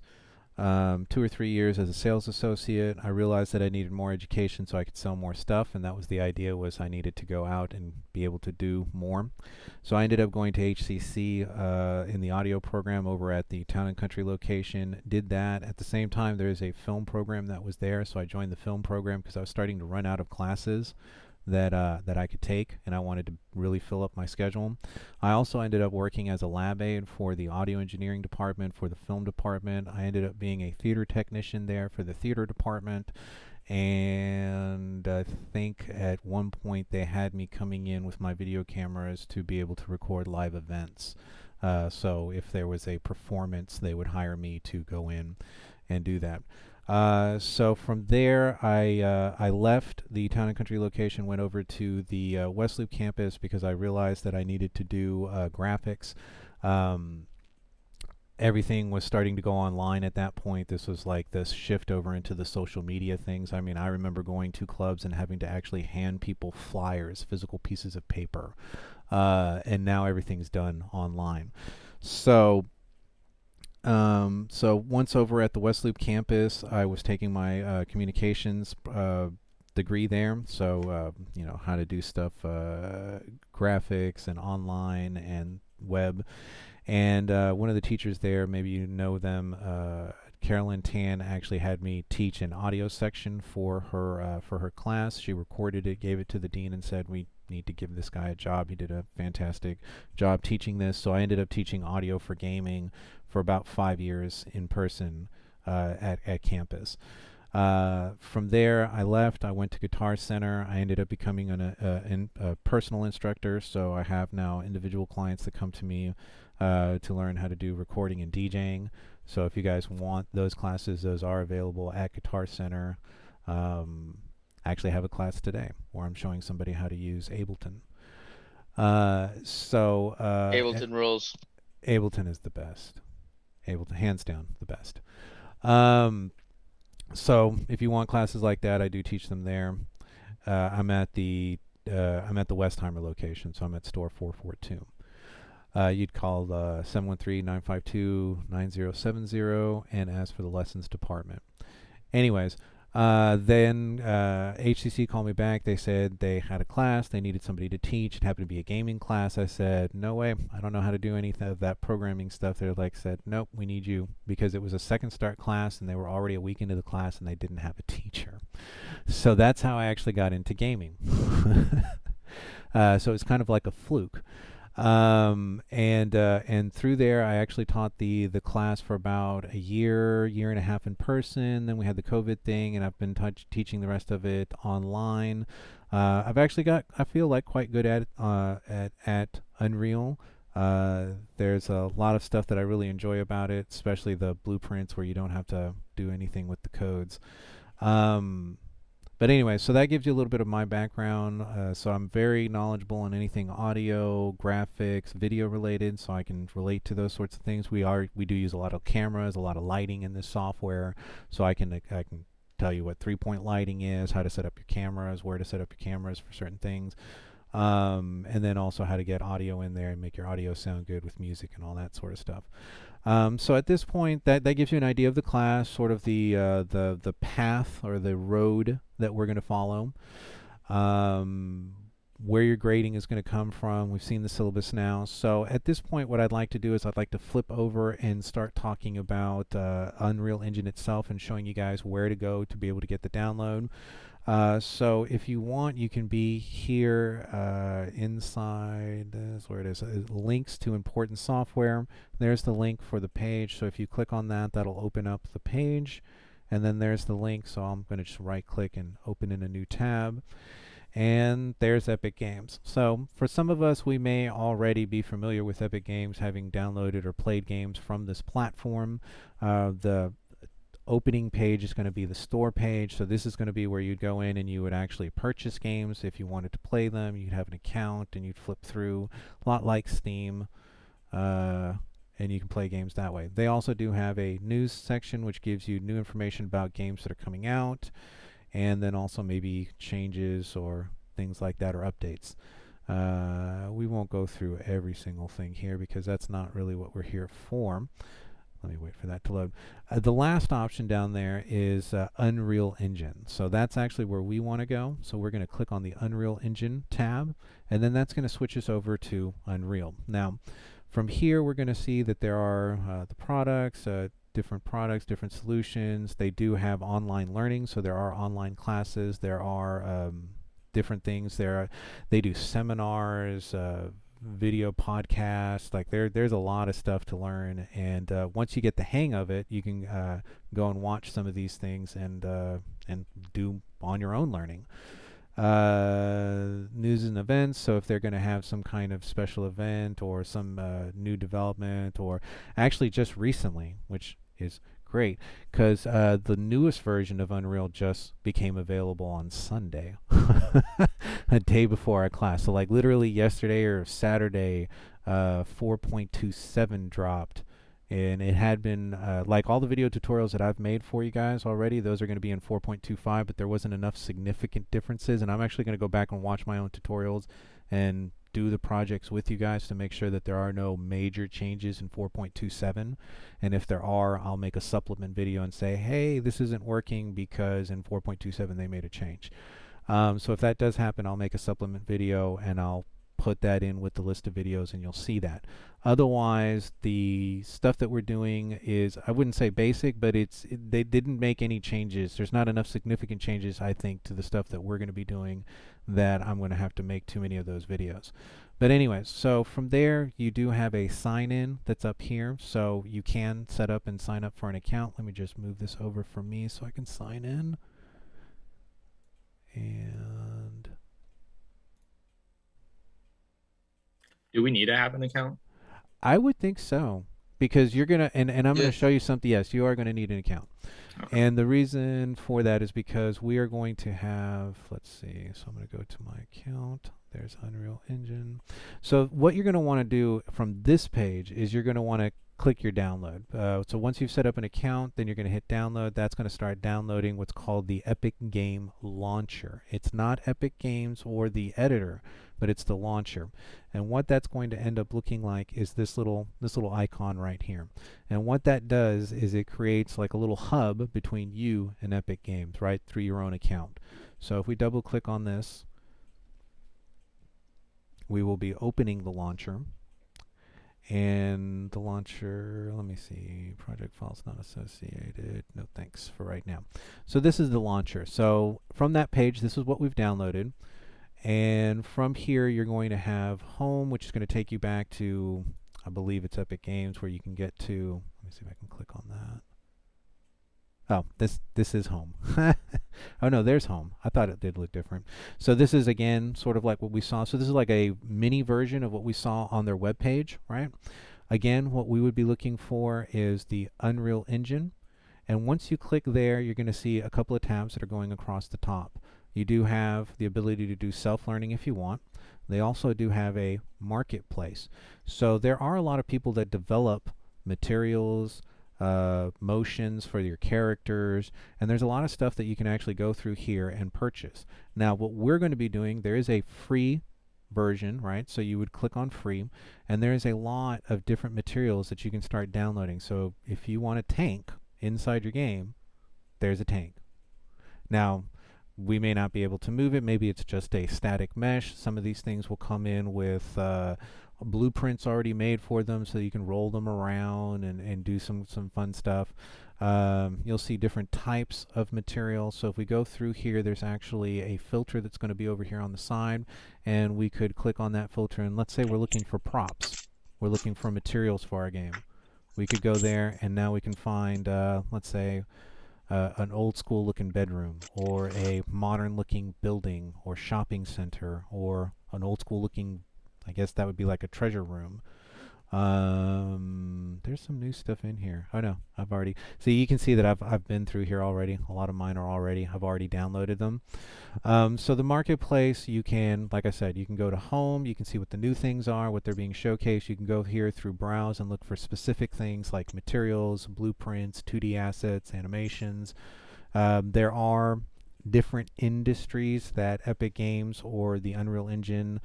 2 or 3 years as a sales associate. I realized that I needed more education so I could sell more stuff, and that was the idea, was I needed to go out and be able to do more. So I ended up going to HCC in the audio program over at the Town and Country location. Did that. At the same time, there is a film program that was there, so I joined the film program because I was starting to run out of classes that I could take, and I wanted to really fill up my schedule. I also ended up working as a lab aide for the audio engineering department, for the film department. I ended up being a theater technician there for the theater department. And I think at one point they had me coming in with my video cameras to be able to record live events. So if there was a performance, they would hire me to go in and do that. So from there, I left the Town and Country location, went over to the West Loop campus because I realized that I needed to do graphics. Everything was starting to go online at that point. This was like this shift over into the social media things. I mean, I remember going to clubs and having to actually hand people flyers, physical pieces of paper. And now everything's done online. So once over at the West Loop campus, I was taking my communications degree there. So, how to do stuff, graphics and online and web. And one of the teachers there, maybe you know them, Carolyn Tan, actually had me teach an audio section for her class. She recorded it, gave it to the dean, and said, "We need to give this guy a job. He did a fantastic job teaching this." So I ended up teaching audio for gaming for about 5 years in person at campus. From there, I left. I went to Guitar Center. I ended up becoming a personal instructor. So I have now individual clients that come to me to learn how to do recording and DJing. So if you guys want those classes, those are available at Guitar Center. I actually have a class today where I'm showing somebody how to use Ableton. Ableton rules. Ableton is the best. Ableton, hands down, the best. So if you want classes like that, I do teach them there. I'm at the Westheimer location, so I'm at store 442. You'd call 713-952-9070 and ask for the lessons department. Anyways, then HCC called me back. They said they had a class. They needed somebody to teach. It happened to be a gaming class. I said, no way. I don't know how to do any of that programming stuff. They said, nope, we need you, because it was a second start class and they were already a week into the class and they didn't have a teacher. So that's how I actually got into gaming. So it's kind of like a fluke. And through there, I actually taught the class for about a year and a half in person. Then we had the COVID thing, and I've been teaching the rest of it online. I've actually got, I feel like, quite good at Unreal. There's a lot of stuff that I really enjoy about it, especially the blueprints where you don't have to do anything with the codes. But anyway, so that gives you a little bit of my background. So I'm very knowledgeable in anything audio, graphics, video related, so I can relate to those sorts of things. We do use a lot of cameras, a lot of lighting in this software, so I can tell you what 3-point lighting is, how to set up your cameras, where to set up your cameras for certain things, and then also how to get audio in there and make your audio sound good with music and all that sort of stuff. So at this point, that gives you an idea of the class, sort of the path or the road that we're going to follow, where your grading is going to come from. We've seen the syllabus now. So at this point, what I'd like to do is I'd like to flip over and start talking about Unreal Engine itself and showing you guys where to go to be able to get the download. So if you want, you can be here inside, that's where it is, links to important software. There's the link for the page. So if you click on that, that'll open up the page. And then there's the link. So I'm going to just right click and open in a new tab. And there's Epic Games. So for some of us, we may already be familiar with Epic Games, having downloaded or played games from this platform. The opening page is going to be the store page. So this is going to be where you'd go in and you would actually purchase games. If you wanted to play them, you'd have an account and you'd flip through, a lot like Steam, and you can play games that way. They also do have a news section which gives you new information about games that are coming out, and then also maybe changes or things like that, or updates. We won't go through every single thing here because that's not really what we're here for. Let me wait for that to load. The last option down there is Unreal Engine. So that's actually where we want to go. So we're going to click on the Unreal Engine tab, and then that's going to switch us over to Unreal. Now, from here, we're going to see that there are the products, different solutions. They do have online learning, so there are online classes. There are different things. They do seminars, video podcasts. Like there's a lot of stuff to learn, and once you get the hang of it, you can go and watch some of these things and do on your own learning. News and events. So if they're going to have some kind of special event or some new development, or actually just recently, which is great, because the newest version of Unreal just became available on Sunday, a day before our class. So like literally yesterday or Saturday, 4.27 dropped. And it had been, like all the video tutorials that I've made for you guys already, those are going to be in 4.25, but there wasn't enough significant differences. And I'm actually going to go back and watch my own tutorials and do the projects with you guys to make sure that there are no major changes in 4.27. And if there are, I'll make a supplement video and say, hey, this isn't working because in 4.27 they made a change. So if that does happen, I'll make a supplement video and I'll put that in with the list of videos and you'll see that. Otherwise, the stuff that we're doing is, I wouldn't say basic, but they didn't make any changes. There's not enough significant changes, I think, to the stuff that we're going to be doing that I'm going to have to make too many of those videos. But anyways, so from there, you do have a sign-in that's up here. So you can set up and sign up for an account. Let me just move this over for me so I can sign in. And Do we need to have an account? I would think so, because you're going to, and I'm going to Yes. show you something. Yes, you are going to need an account. Okay. And the reason for that is because we are going to have, let's see, so I'm going to go to my account. There's Unreal Engine. So what you're going to want to do from this page is you're going to want to click your download. So once you've set up an account, then you're going to hit download. That's going to start downloading what's called the Epic Game Launcher. It's not Epic Games or the editor, but it's the launcher. And what that's going to end up looking like is this little icon right here. And what that does is it creates like a little hub between you and Epic Games, right, through your own account. So if we double click on this, we will be opening the launcher. And the launcher, let me see, project files not associated. No thanks for right now. So this is the launcher. So from that page, this is what we've downloaded. And from here, you're going to have home, which is going to take you back to, I believe it's Epic Games, where you can get to, let me see if I can click on that. Oh, this is home. Oh no, there's home. I thought it did look different. So this is again sort of like what we saw. So this is like a mini version of what we saw on their webpage, right? Again, what we would be looking for is the Unreal Engine. And once you click there, you're going to see a couple of tabs that are going across the top. You do have the ability to do self-learning if you want. They also do have a marketplace. So there are a lot of people that develop materials, motions for your characters, and there's a lot of stuff that you can actually go through here and purchase. Now what we're going to be doing, there is a free version, right? So you would click on free, and there's a lot of different materials that you can start downloading. So if you want a tank inside your game, there's a tank. Now we may not be able to move it. Maybe it's just a static mesh. Some of these things will come in with blueprints already made for them, so you can roll them around and do some fun stuff. You'll see different types of material. So if we go through here, there's actually a filter that's going to be over here on the side, and we could click on that filter, and let's say we're looking for props. We're looking for materials for our game. We could go there, and now we can find, let's say, an old school looking bedroom, or a modern looking building or shopping center, or an old school looking, I guess that would be like a treasure room. There's some new stuff in here. Oh no, I've already, so you can see that I've been through here already. A lot of mine are already, I've already downloaded them. So the marketplace, you can, like I said, you can go to home, you can see what the new things are, what they're being showcased. You can go here through browse and look for specific things like materials, blueprints, 2D assets, animations. There are different industries that Epic Games or the Unreal Engine,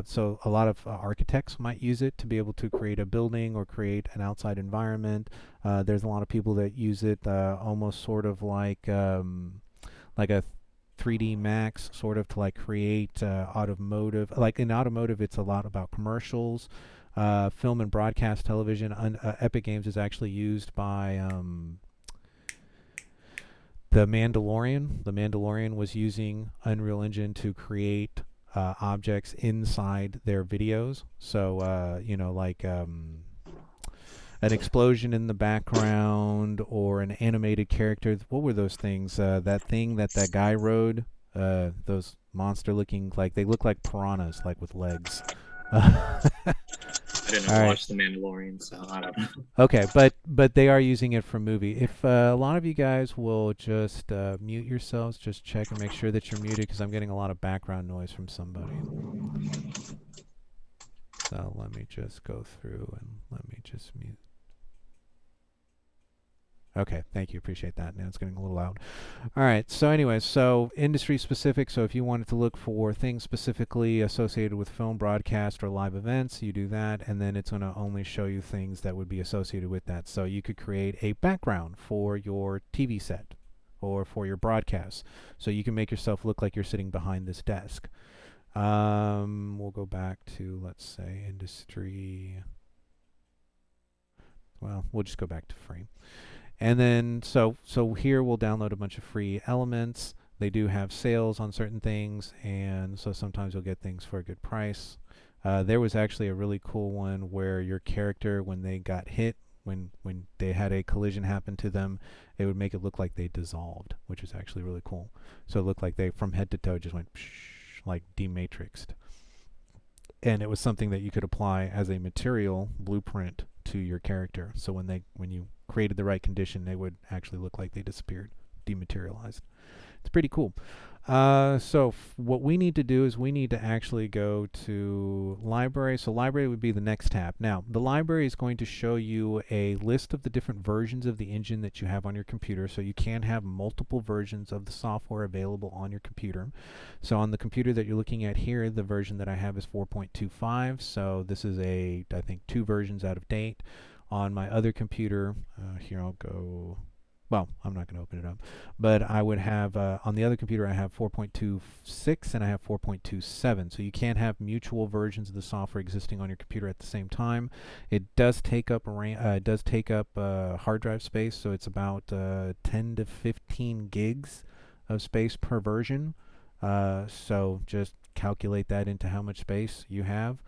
so a lot of architects might use it to be able to create a building or create an outside environment. There's a lot of people that use it almost sort of like a 3D Max, sort of to like create automotive. Like in automotive, it's a lot about commercials, film and broadcast television. Epic Games is actually used by The Mandalorian was using Unreal Engine to create objects inside their videos. So, like an explosion in the background or an animated character. What were those things? That thing that guy rode. Those monster-looking, like they look like piranhas, like with legs. I didn't All right. watch The Mandalorian, so I don't know. Okay, but they are using it for movie. If a lot of you guys will just mute yourselves, just check and make sure that you're muted because I'm getting a lot of background noise from somebody. So let me just go through and let me just mute. Okay, thank you. Appreciate that. Now it's getting a little loud. All right, so anyways, so industry specific. So if you wanted to look for things specifically associated with film broadcast or live events, you do that, and then it's going to only show you things that would be associated with that. So you could create a background for your TV set or for your broadcast. So you can make yourself look like you're sitting behind this desk. We'll go back to, let's say, industry. Well, we'll just go back to frame. And then, so here we'll download a bunch of free elements. They do have sales on certain things, and so sometimes you'll get things for a good price. There was actually a really cool one where your character, when they got hit, when they had a collision happen to them, it would make it look like they dissolved, which is actually really cool. So it looked like they, from head to toe, just went psh, like dematrixed. And it was something that you could apply as a material blueprint to your character. So when you created the right condition, they would actually look like they disappeared, dematerialized. It's pretty cool. So what we need to do is we need to actually go to library. So library would be the next tab. Now, the library is going to show you a list of the different versions of the engine that you have on your computer. So you can have multiple versions of the software available on your computer. So on the computer that you're looking at here, the version that I have is 4.25. So this is I think 2 versions out of date. On my other computer, here I'll go. Well, I'm not going to open it up, but I would have, on the other computer, I have 4.26 and I have 4.27. So you can't have mutual versions of the software existing on your computer at the same time. It does take up hard drive space, so it's about 10 to 15 gigs of space per version. So just calculate that into how much space you have.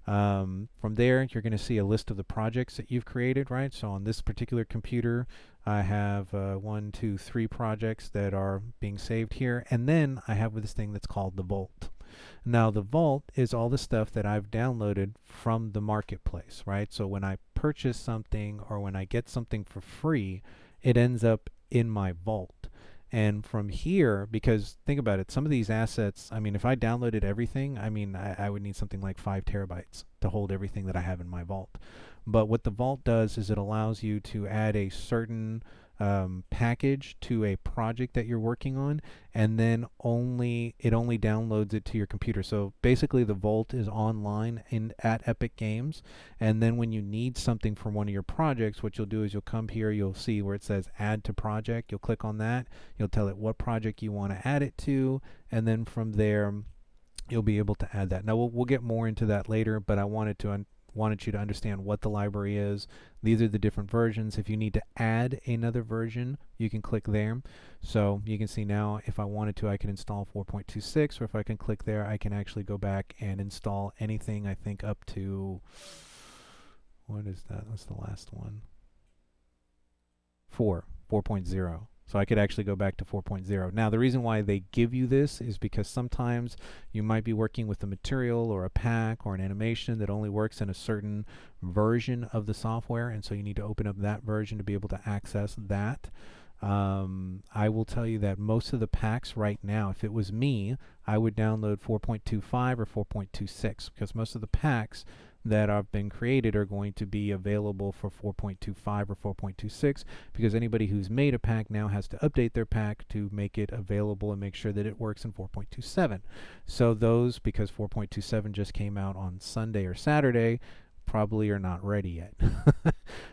From there, you're going to see a list of the projects that you've created, right? So on this particular computer, I have 1, 2, 3 projects that are being saved here. And then I have this thing that's called the Vault. Now, the Vault is all the stuff that I've downloaded from the marketplace, right? So when I purchase something or when I get something for free, it ends up in my Vault. And from here, because think about it, some of these assets, I mean, if I downloaded everything, I mean, I would need something like 5 terabytes to hold everything that I have in my Vault. But what the Vault does is it allows you to add a certain package to a project that you're working on, and then it only downloads it to your computer. So basically the Vault is online at Epic Games, and then when you need something from one of your projects, what you'll do is you'll come here, you'll see where it says add to project, you'll click on that, you'll tell it what project you want to add it to, and then from there you'll be able to add that. Now we'll get more into that later, but I wanted you to understand what the library is. These are the different versions. If you need to add another version, you can click there. So you can see now if I wanted to, I can install 4.26, or if I can click there, I can actually go back and install anything, I think up to, what is that? That's the last one. 4.0. So I could actually go back to 4.0. Now, the reason why they give you this is because sometimes you might be working with a material or a pack or an animation that only works in a certain version of the software, and so you need to open up that version to be able to access that. I will tell you that most of the packs right now, if it was me, I would download 4.25 or 4.26, because most of the packs that have been created are going to be available for 4.25 or 4.26, because anybody who's made a pack now has to update their pack to make it available and make sure that it works in 4.27. So those, because 4.27 just came out on Sunday or Saturday, probably are not ready yet.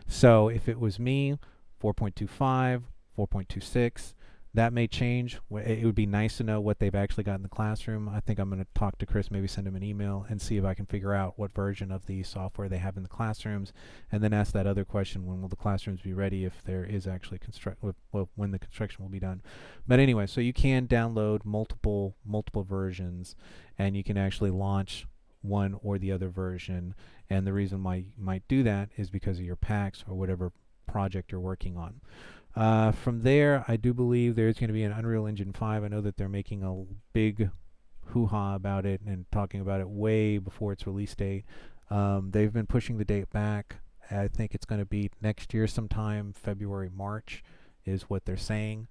So if it was me, 4.25, 4.26, That may change. It would be nice to know what they've actually got in the classroom. I think I'm going to talk to Chris, maybe send him an email and see if I can figure out what version of the software they have in the classrooms, and then ask that other question: when will the classrooms be ready? If there is actually when the construction will be done. But anyway, so you can download multiple versions, and you can actually launch one or the other version. And the reason why you might do that is because of your packs or whatever project you're working on. From there, I do believe there's going to be an Unreal Engine 5. I know that they're making a big hoo-ha about it and talking about it way before its release date. They've been pushing the date back. I think it's going to be next year sometime, February, March is what they're saying.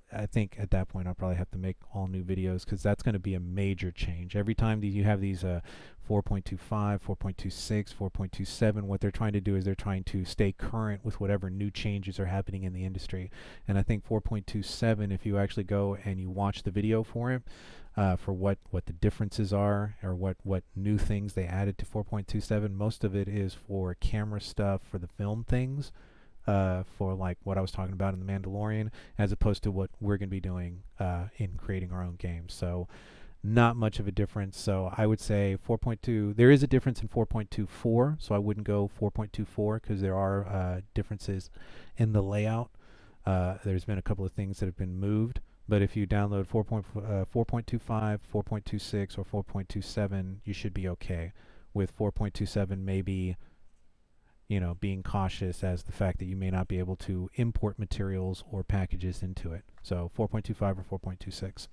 I think at that point I'll probably have to make all new videos, because that's going to be a major change. Every time you have these 4.25, 4.26, 4.27, what they're trying to do is they're trying to stay current with whatever new changes are happening in the industry. And I think 4.27, if you actually go and you watch the video for it, for what the differences are, or what new things they added to 4.27, most of it is for camera stuff, for the film things. For like what I was talking about in The Mandalorian, as opposed to what we're going to be doing in creating our own games. So not much of a difference. So I would say 4.2, there is a difference in 4.24, so I wouldn't go 4.24 because there are differences in the layout. There's been a couple of things that have been moved, but if you download 4.25, 4.26, or 4.27, you should be okay. With 4.27 maybe, being cautious as the fact that you may not be able to import materials or packages into it. So 4.25 or 4.26.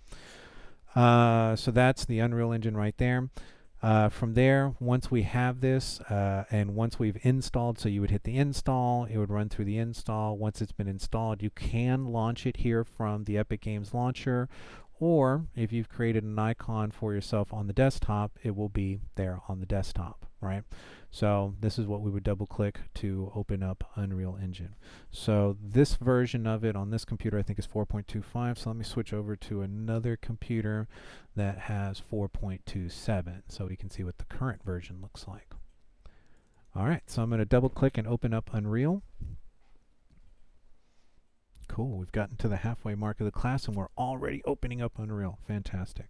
So that's the Unreal Engine right there. From there, once we have this, and once we've installed, so you would hit the install, it would run through the install. Once it's been installed, you can launch it here from the Epic Games Launcher, or if you've created an icon for yourself on the desktop, it will be there on the desktop, right? So this is what we would double click to open up Unreal Engine. So this version of it on this computer I think is 4.25. So let me switch over to another computer that has 4.27 so we can see what the current version looks like. All right, so I'm going to double click and open up Unreal. Cool, we've gotten to the halfway mark of the class and we're already opening up Unreal. Fantastic.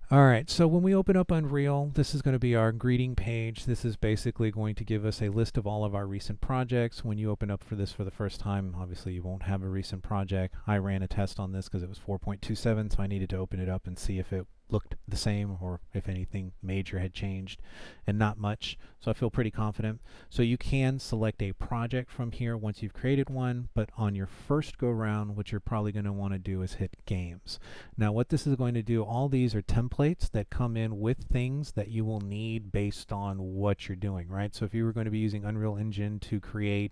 All right, so when we open up Unreal, this is going to be our greeting page. This is basically going to give us a list of all of our recent projects. When you open up for this for the first time, obviously you won't have a recent project. I ran a test on this because it was 4.27, so I needed to open it up and see if it looked the same or if anything major had changed, and not much. So I feel pretty confident. So you can select a project from here once you've created one, but on your first go round, what you're probably going to want to do is hit Games. Now what this is going to do, all these are templates that come in with things that you will need based on what you're doing, right? So if you were going to be using Unreal Engine to create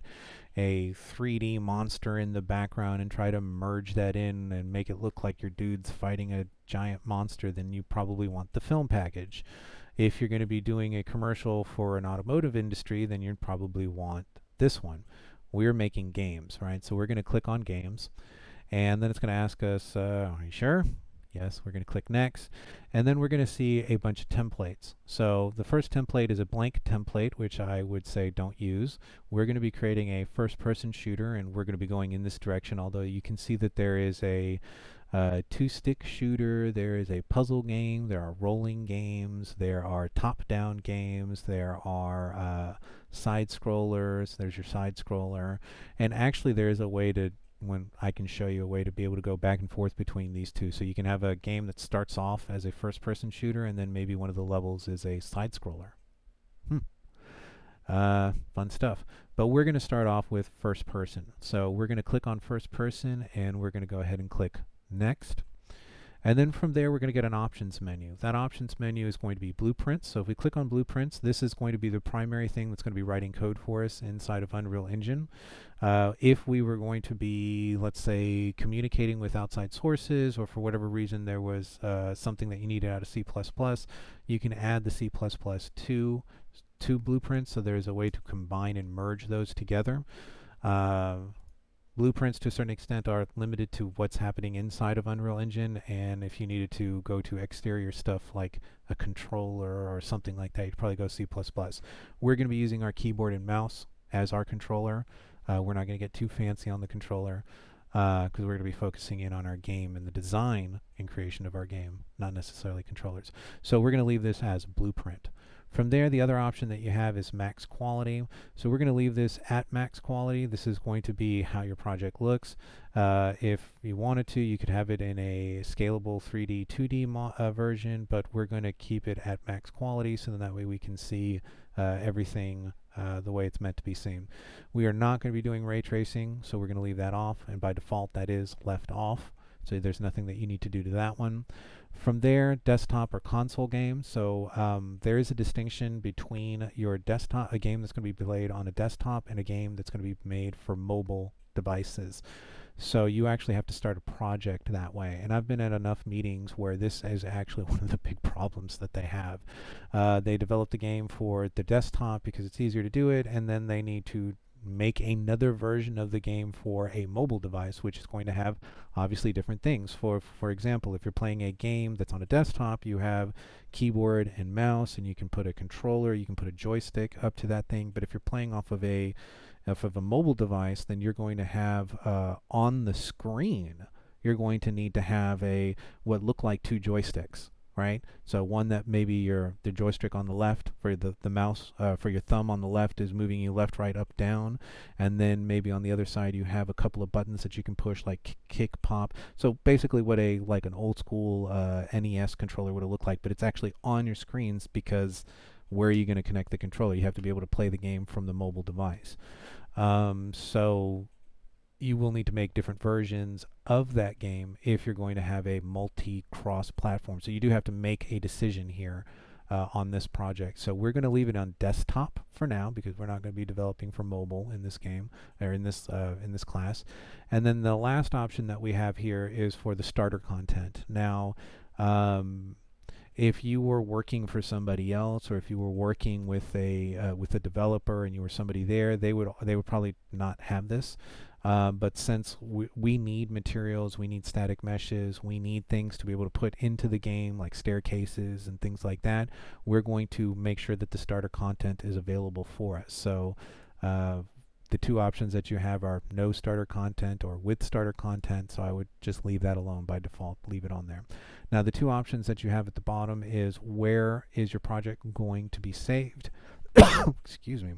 a 3D monster in the background and try to merge that in and make it look like your dude's fighting a giant monster, then you probably want the film package. If you're going to be doing a commercial for an automotive industry, then you'd probably want this one. We're making games, right? So we're going to click on Games, and then it's going to ask us, are you sure? Yes, we're going to click Next, and then we're going to see a bunch of templates. So the first template is a blank template, which I would say don't use. We're going to be creating a first-person shooter, and we're going to be going in this direction, although you can see that there is a two-stick shooter, there is a puzzle game, there are rolling games, there are top-down games, there are side-scrollers, there's your side-scroller, and actually there's a way to, when I can show you a way to be able to go back and forth between these two. So you can have a game that starts off as a first-person shooter, and then maybe one of the levels is a side-scroller. Fun stuff. But we're going to start off with first person. So we're going to click on first person, and we're going to go ahead and click Next. And then from there, we're going to get an options menu. That options menu is going to be blueprints. So if we click on blueprints, this is going to be the primary thing that's going to be writing code for us inside of Unreal Engine. If we were going to be, let's say, communicating with outside sources, or for whatever reason there was something that you needed out of C++, you can add the C++ to blueprints. So there's a way to combine and merge those together. Blueprints to a certain extent are limited to what's happening inside of Unreal Engine, and if you needed to go to exterior stuff like a controller or something like that, you'd probably go C++. We're going to be using our keyboard and mouse as our controller. We're not going to get too fancy on the controller because we're going to be focusing in on our game and the design and creation of our game, not necessarily controllers. So we're going to leave this as Blueprint. From there, the other option that you have is max quality. So we're going to leave this at max quality. This is going to be how your project looks. If you wanted to, you could have it in a scalable 3D, 2D version, but we're going to keep it at max quality so that way we can see everything the way it's meant to be seen. We are not going to be doing ray tracing, so we're going to leave that off, and by default that is left off. So there's nothing that you need to do to that one. From there, desktop or console games. So there is a distinction between your desktop, a game that's going to be played on a desktop, and a game that's going to be made for mobile devices. So you actually have to start a project that way. And I've been at enough meetings where this is actually one of the big problems that they have. They developed the game for the desktop because it's easier to do it, and then they need to make another version of the game for a mobile device, which is going to have obviously different things. For example, if you're playing a game that's on a desktop, you have keyboard and mouse, and you can put a controller, you can put a joystick up to that thing. But if you're playing off of a mobile device, then you're going to have on the screen, you're going to need to have what look like two joysticks, right? So one that maybe the joystick on the left for the mouse, for your thumb on the left is moving you left, right, up, down, and then maybe on the other side you have a couple of buttons that you can push, like kick, pop. So basically what like an old school NES controller would have looked like, but it's actually on your screens because where are you going to connect the controller? You have to be able to play the game from the mobile device. So you will need to make different versions of that game if you're going to have a multi-cross platform. So you do have to make a decision here on this project. So we're going to leave it on desktop for now because we're not going to be developing for mobile in this game or in this class. And then the last option that we have here is for the starter content. Now, if you were working for somebody else, or if you were working with a developer and you were somebody there, they would probably not have this. But since we need materials, we need static meshes, we need things to be able to put into the game, like staircases and things like that, we're going to make sure that the starter content is available for us. So the two options that you have are no starter content or with starter content, so I would just leave that alone by default, leave it on there. Now the two options that you have at the bottom is where is your project going to be saved? Excuse me.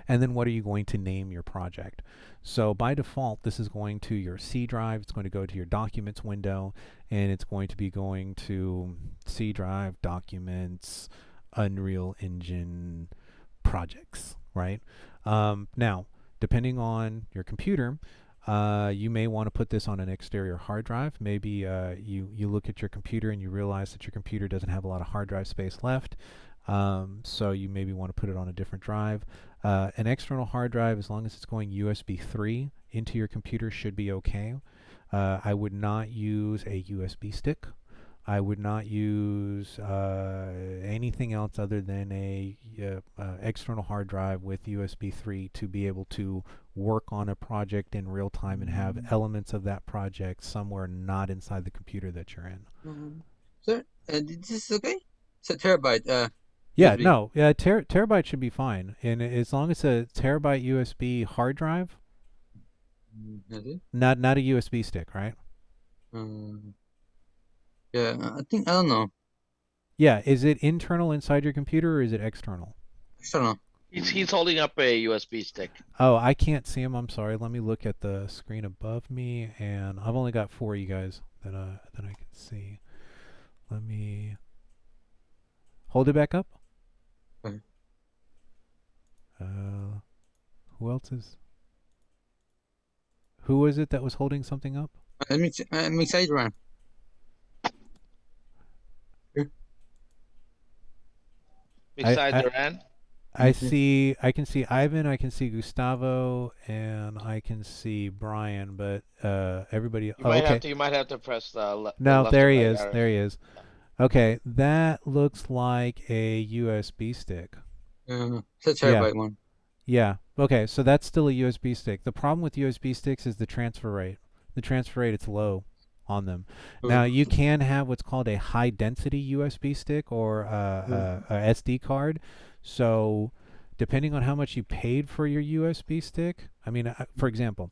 And then what are you going to name your project? So by default, this is going to your C drive. It's going to go to your documents window, and it's going to be going to C drive, documents, Unreal Engine, projects, right? Now, depending on your computer, you may want to put this on an exterior hard drive. Maybe you look at your computer and you realize that your computer doesn't have a lot of hard drive space left. So you maybe want to put it on a different drive. An external hard drive, as long as it's going USB 3 into your computer, should be okay. I would not use a USB stick. I would not use anything else other than a external hard drive with USB 3 to be able to work on a project in real time and have elements of that project somewhere not inside the computer that you're in. Sir, this is okay? It's a terabyte. Yeah, USB. no, terabyte should be fine, and as long as it's a terabyte USB hard drive, Is it? not a USB stick, right? Yeah, I don't know. Yeah, is it internal inside your computer or is it external? External. He's holding up a USB stick. Oh, I can't see him. I'm sorry. Let me look at the screen above me, and I've only got 4 of you guys that I can see. Let me hold it back up. Okay. Who else is? Who was it that was holding something up? I'm excited, Ryan. Besides I- Duran, I can see Ivan, I can see Gustavo, and I can see Brian, but everybody. you Oh, might okay. have to. You might have to press the No, left there or he right is. arrow. There he is. Okay, that looks like a USB stick. It's a terabyte one. Yeah. Okay, so that's still a USB stick. The problem with USB sticks is the transfer rate. The transfer rate, it's low on them. Now, you can have what's called a high density USB stick or a SD card. So depending on how much you paid for your USB stick. I mean, for example,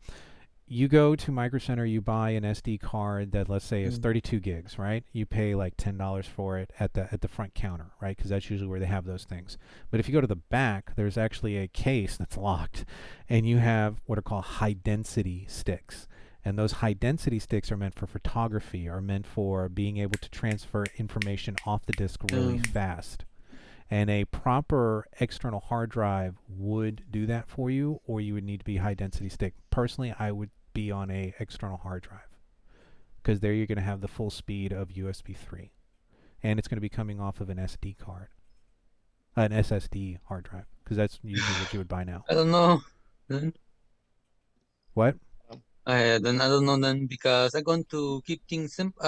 you go to Micro Center, you buy an SD card that, let's say, is 32 gigs, right? You pay like $10 for it at the front counter, right? Because that's usually where they have those things. But if you go to the back, there's actually a case that's locked, and you have what are called high density sticks. And those high density sticks are meant for photography, are meant for being able to transfer information off the disk really fast. And a proper external hard drive would do that for you, or you would need to be high density stick. Personally, I would be on a external hard drive, because there you're going to have the full speed of USB 3, and it's going to be coming off of an SD card, an SSD hard drive, because that's usually what you would buy now. I don't know. Then What? I don't know then, because I'm going to keep things simple,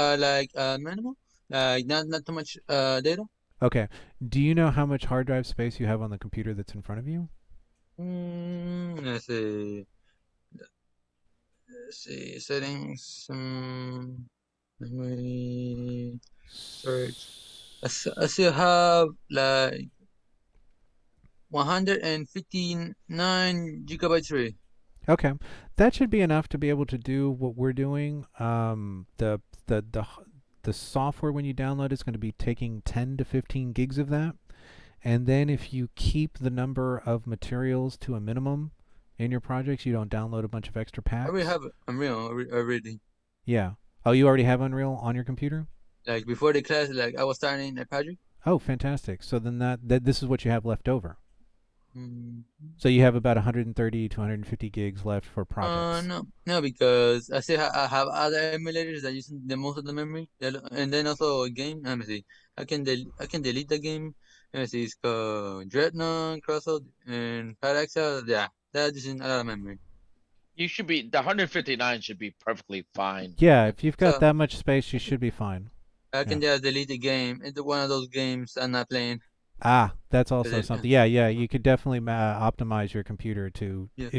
minimal, like not too much data. Okay. Do you know how much hard drive space you have on the computer that's in front of you? Let's see. Settings. Memory. Storage. I still have like 159 gigabytes free. Okay, that should be enough to be able to do what we're doing. The software, when you download, is going to be taking 10 to 15 gigs of that, and then if you keep the number of materials to a minimum in your projects, you don't download a bunch of extra I packs. already have Unreal already. Yeah. Oh, you already have Unreal on your computer? Like before the class, like I was starting a project. Oh, fantastic. So then this is what you have left over. Mm. So you have about 130 to 150 gigs left for projects. No, because I still I have other emulators that use the most of the memory, and then also a game. Let me see. I can delete the game. Let me see. It's called Dreadnought, Crossroad, and Paraxa. Yeah, that is a lot of memory. You should be the 159 should be perfectly fine. Yeah, if you've got So- that much space, you should be fine. I can just delete the game. It's one of those games I'm not playing. Ah, that's also it- something. Yeah, you could definitely optimize your computer to Yeah.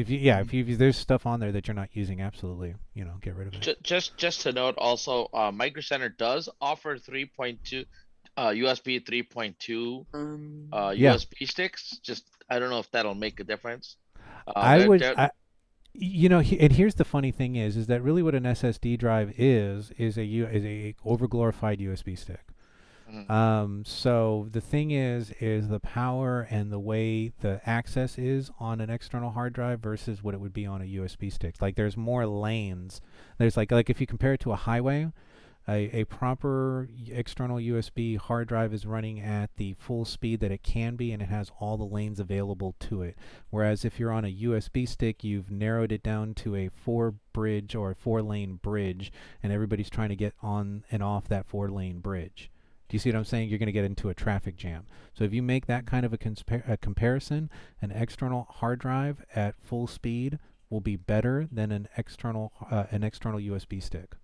if there's stuff on there that you're not using, absolutely, get rid of it. Just to note also, Micro Center does offer 3.2 USB 3.2 Yeah. USB sticks. Just I don't know if that'll make a difference. I they're- would, they're- and here's the funny thing is that really what an SSD drive is a overglorified USB stick. Mhm. So the thing is the power and the way the access is on an external hard drive versus what it would be on a USB stick. Like there's more lanes. There's like if you compare it to a highway, a proper external USB hard drive is running at the full speed that it can be, and it has all the lanes available to it. Whereas if you're on a USB stick, you've narrowed it down to a 4-bridge or a 4-lane bridge, and everybody's trying to get on and off that 4-lane bridge. Do you see what I'm saying? You're going to get into a traffic jam. So if you make that kind of a comparison, an external hard drive at full speed will be better than an external USB stick.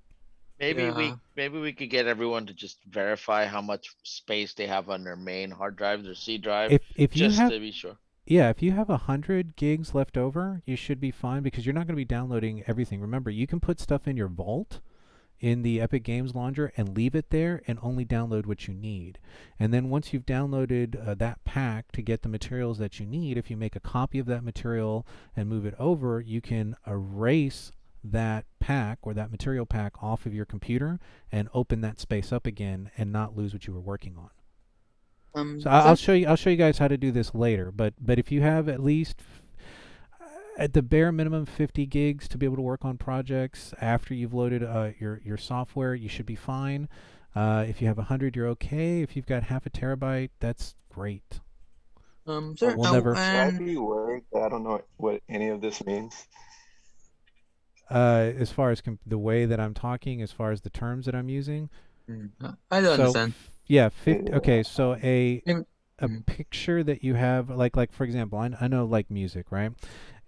Maybe we Yeah. could get everyone to just verify how much space they have on their main hard drive, their C drive, If you just have to be sure. if you have 100 gigs left over, you should be fine because you're not going to be downloading everything. Remember, you can put stuff in your vault in the Epic Games Launcher and leave it there and only download what you need. And then once you've downloaded that pack to get the materials that you need, if you make a copy of that material and move it over, you can erase that pack or that material pack off of your computer and open that space up again and not lose what you were working on. So I'll show you guys how to do this later. But if you have at least at the bare minimum 50 gigs to be able to work on projects after you've loaded your software, you should be fine. If you have 100, you're okay. If you've got half a terabyte, that's great. Sir, We'll never- Should I be worried that I don't know what any of this means? As far as the way that I'm talking, as far as the terms that I'm using, I don't understand. yeah, okay. So a Mhm. picture that you have, like for example, I know like music, right?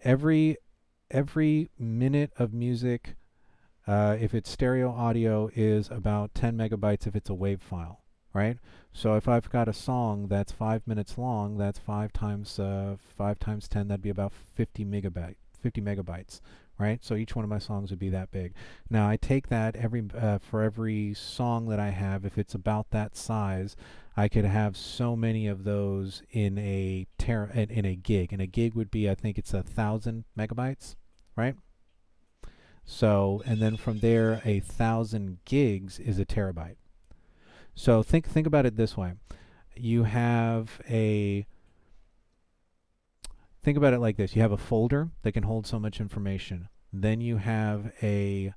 Every minute of music, if it's stereo audio, is about 10 megabytes if it's a WAV file, right? So if I've got a song that's 5 minutes long, that's 5 times 10, that'd be about 50 megabytes, right? So each one of my songs would be that big. Now I take that for every song that I have, if it's about that size, I could have so many of those in a gig. And a gig would be, I think it's 1,000 megabytes, right? So, and then from there, 1,000 gigs is a terabyte. So think about it this way. You have think about it like this. You have a folder that can hold so much information. Then you have a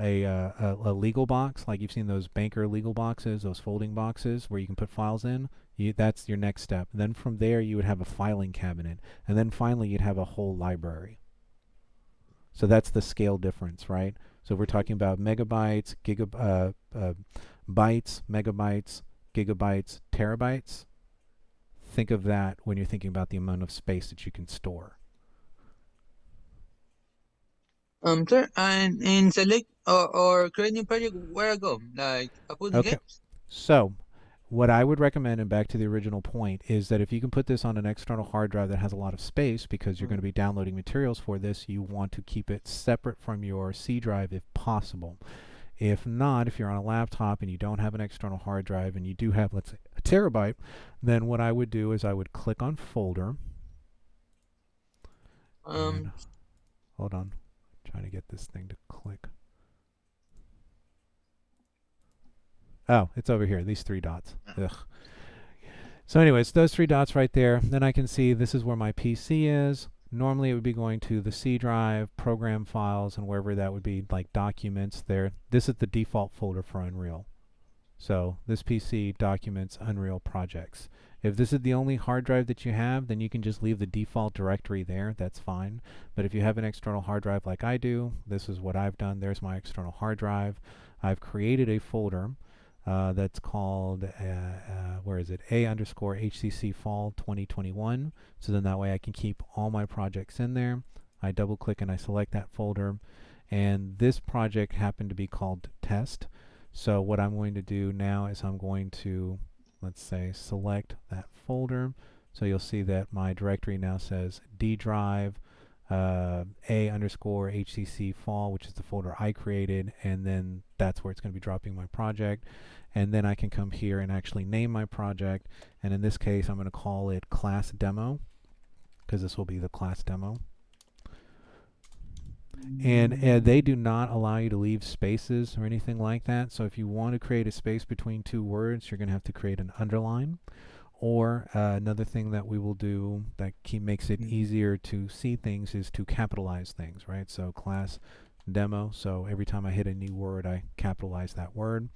legal box, like you've seen those banker legal boxes, those folding boxes where you can put files in. That's your next step. Then from there, you would have a filing cabinet. And then finally, you'd have a whole library. So that's the scale difference, right? So we're talking about megabytes, bytes, megabytes, gigabytes, terabytes. Think of that when you're thinking about the amount of space that you can store. Sir, and in select or create new project, where I go? Like upload the Okay. games? So what I would recommend, and back to the original point, is that if you can put this on an external hard drive that has a lot of space, because you're going to be downloading materials for this, you want to keep it separate from your C drive if possible. If not, if you're on a laptop and you don't have an external hard drive and you do have, let's say, a terabyte, then what I would do is I would click on folder. And, hold on. I'm trying to get this thing to click. Oh, it's over here, these 3 dots. Ugh. So anyways, those 3 dots right there. Then I can see this is where my PC is. Normally it would be going to the C drive, program files, and wherever that would be, like documents there. This is the default folder for Unreal. So this PC, documents, Unreal projects. If this is the only hard drive that you have, then you can just leave the default directory there. That's fine. But if you have an external hard drive like I do, this is what I've done. There's my external hard drive. I've created a folder that's called, where is it? A_HCC Fall 2021. So then that way I can keep all my projects in there. I double click and I select that folder. And this project happened to be called test. So what I'm going to do now is I'm going to, let's say, select that folder. So you'll see that my directory now says D drive, A_HCC Fall, which is the folder I created. And then that's where it's going to be dropping my project. And then I can come here and actually name my project. And in this case, I'm going to call it class demo, because this will be the class demo. And they do not allow you to leave spaces or anything like that. So if you want to create a space between 2 words, you're going to have to create an underline. Or another thing that we will do that makes it easier to see things is to capitalize things, right? So class demo. So every time I hit a new word, I capitalize that word.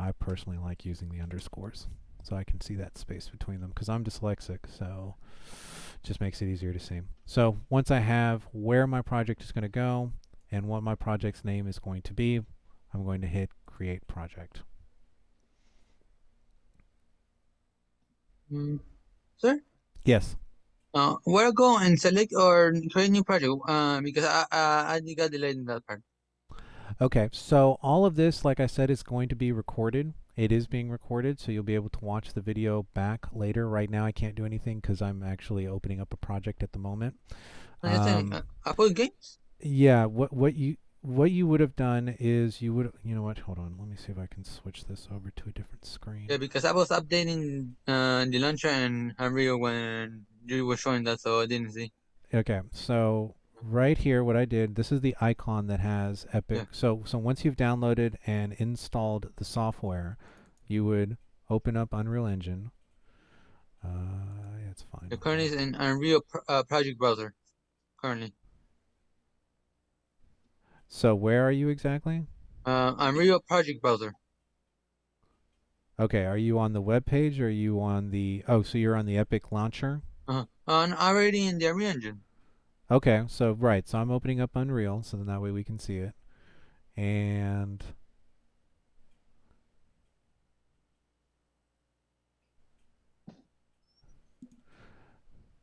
I personally like using the underscores so I can see that space between them, because I'm dyslexic, so it just makes it easier to see. So once I have where my project is going to go and what my project's name is going to be, I'm going to hit create project. Sir? Yes. Where I go and select or create new project? Because I got delayed in that part. Okay, so all of this, like I said, is going to be recorded. It is being recorded, so you'll be able to watch the video back later. Right now I can't do anything because I'm actually opening up a project at the moment. Upload games? Yeah, what you would have done is you know what, hold on, let me see if I can switch this over to a different screen. Yeah, because I was updating the launcher and Unreal when you were showing that, so I didn't see. Okay, so right here, what I did, this is the icon that has Epic. Yeah. So once you've downloaded and installed the software, you would open up Unreal Engine. Yeah, it's fine. The current is in Unreal project browser. Currently. So where are you exactly? Unreal project browser. Okay, are you on the web page or are you on the? Oh, so you're on the Epic launcher. I'm already in the Unreal Engine. Okay, so right, so I'm opening up Unreal, so then that way we can see it. And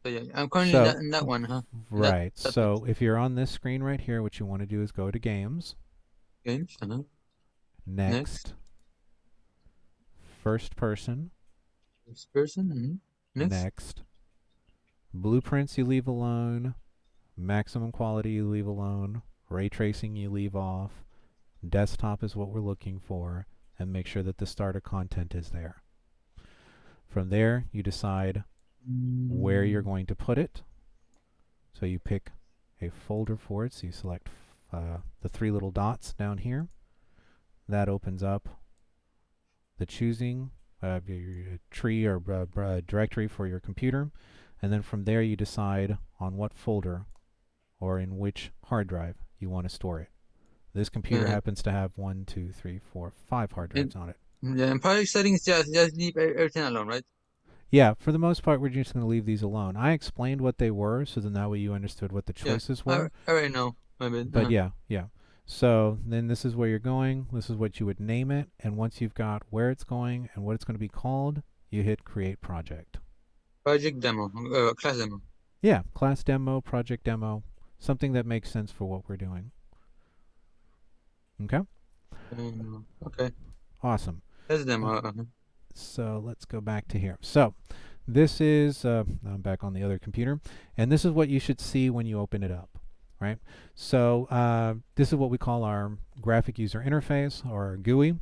So yeah, I'm currently in that one, huh? Right. So if you're on this screen right here, what you want to do is go to games. Games. Next. First person. First person. Next. Blueprints you leave alone. Maximum quality you leave alone. Ray tracing you leave off. Desktop is what we're looking for. And make sure that the starter content is there. From there, you decide where you're going to put it. So you pick a folder for it. So you select the 3 little dots down here. That opens up the choosing your tree or directory for your computer. And then from there, you decide on what folder or in which hard drive you want to store it. This computer happens to have 1, 2, 3, 4, 5 hard drives on it. Yeah, in project settings, just leave everything alone, right? Yeah, for the most part, we're just going to leave these alone. I explained what they were, so then that way you understood what the choices were. I already know. My bad. But yeah. So then this is where you're going. This is what you would name it. And once you've got where it's going and what it's going to be called, you hit create project. Project demo, class demo. Yeah, class demo, project demo, something that makes sense for what we're doing. Okay? Okay. Awesome. Class demo. So let's go back to here. So this is, I'm back on the other computer, and this is what you should see when you open it up, right? So this is what we call our graphic user interface, or our GUI.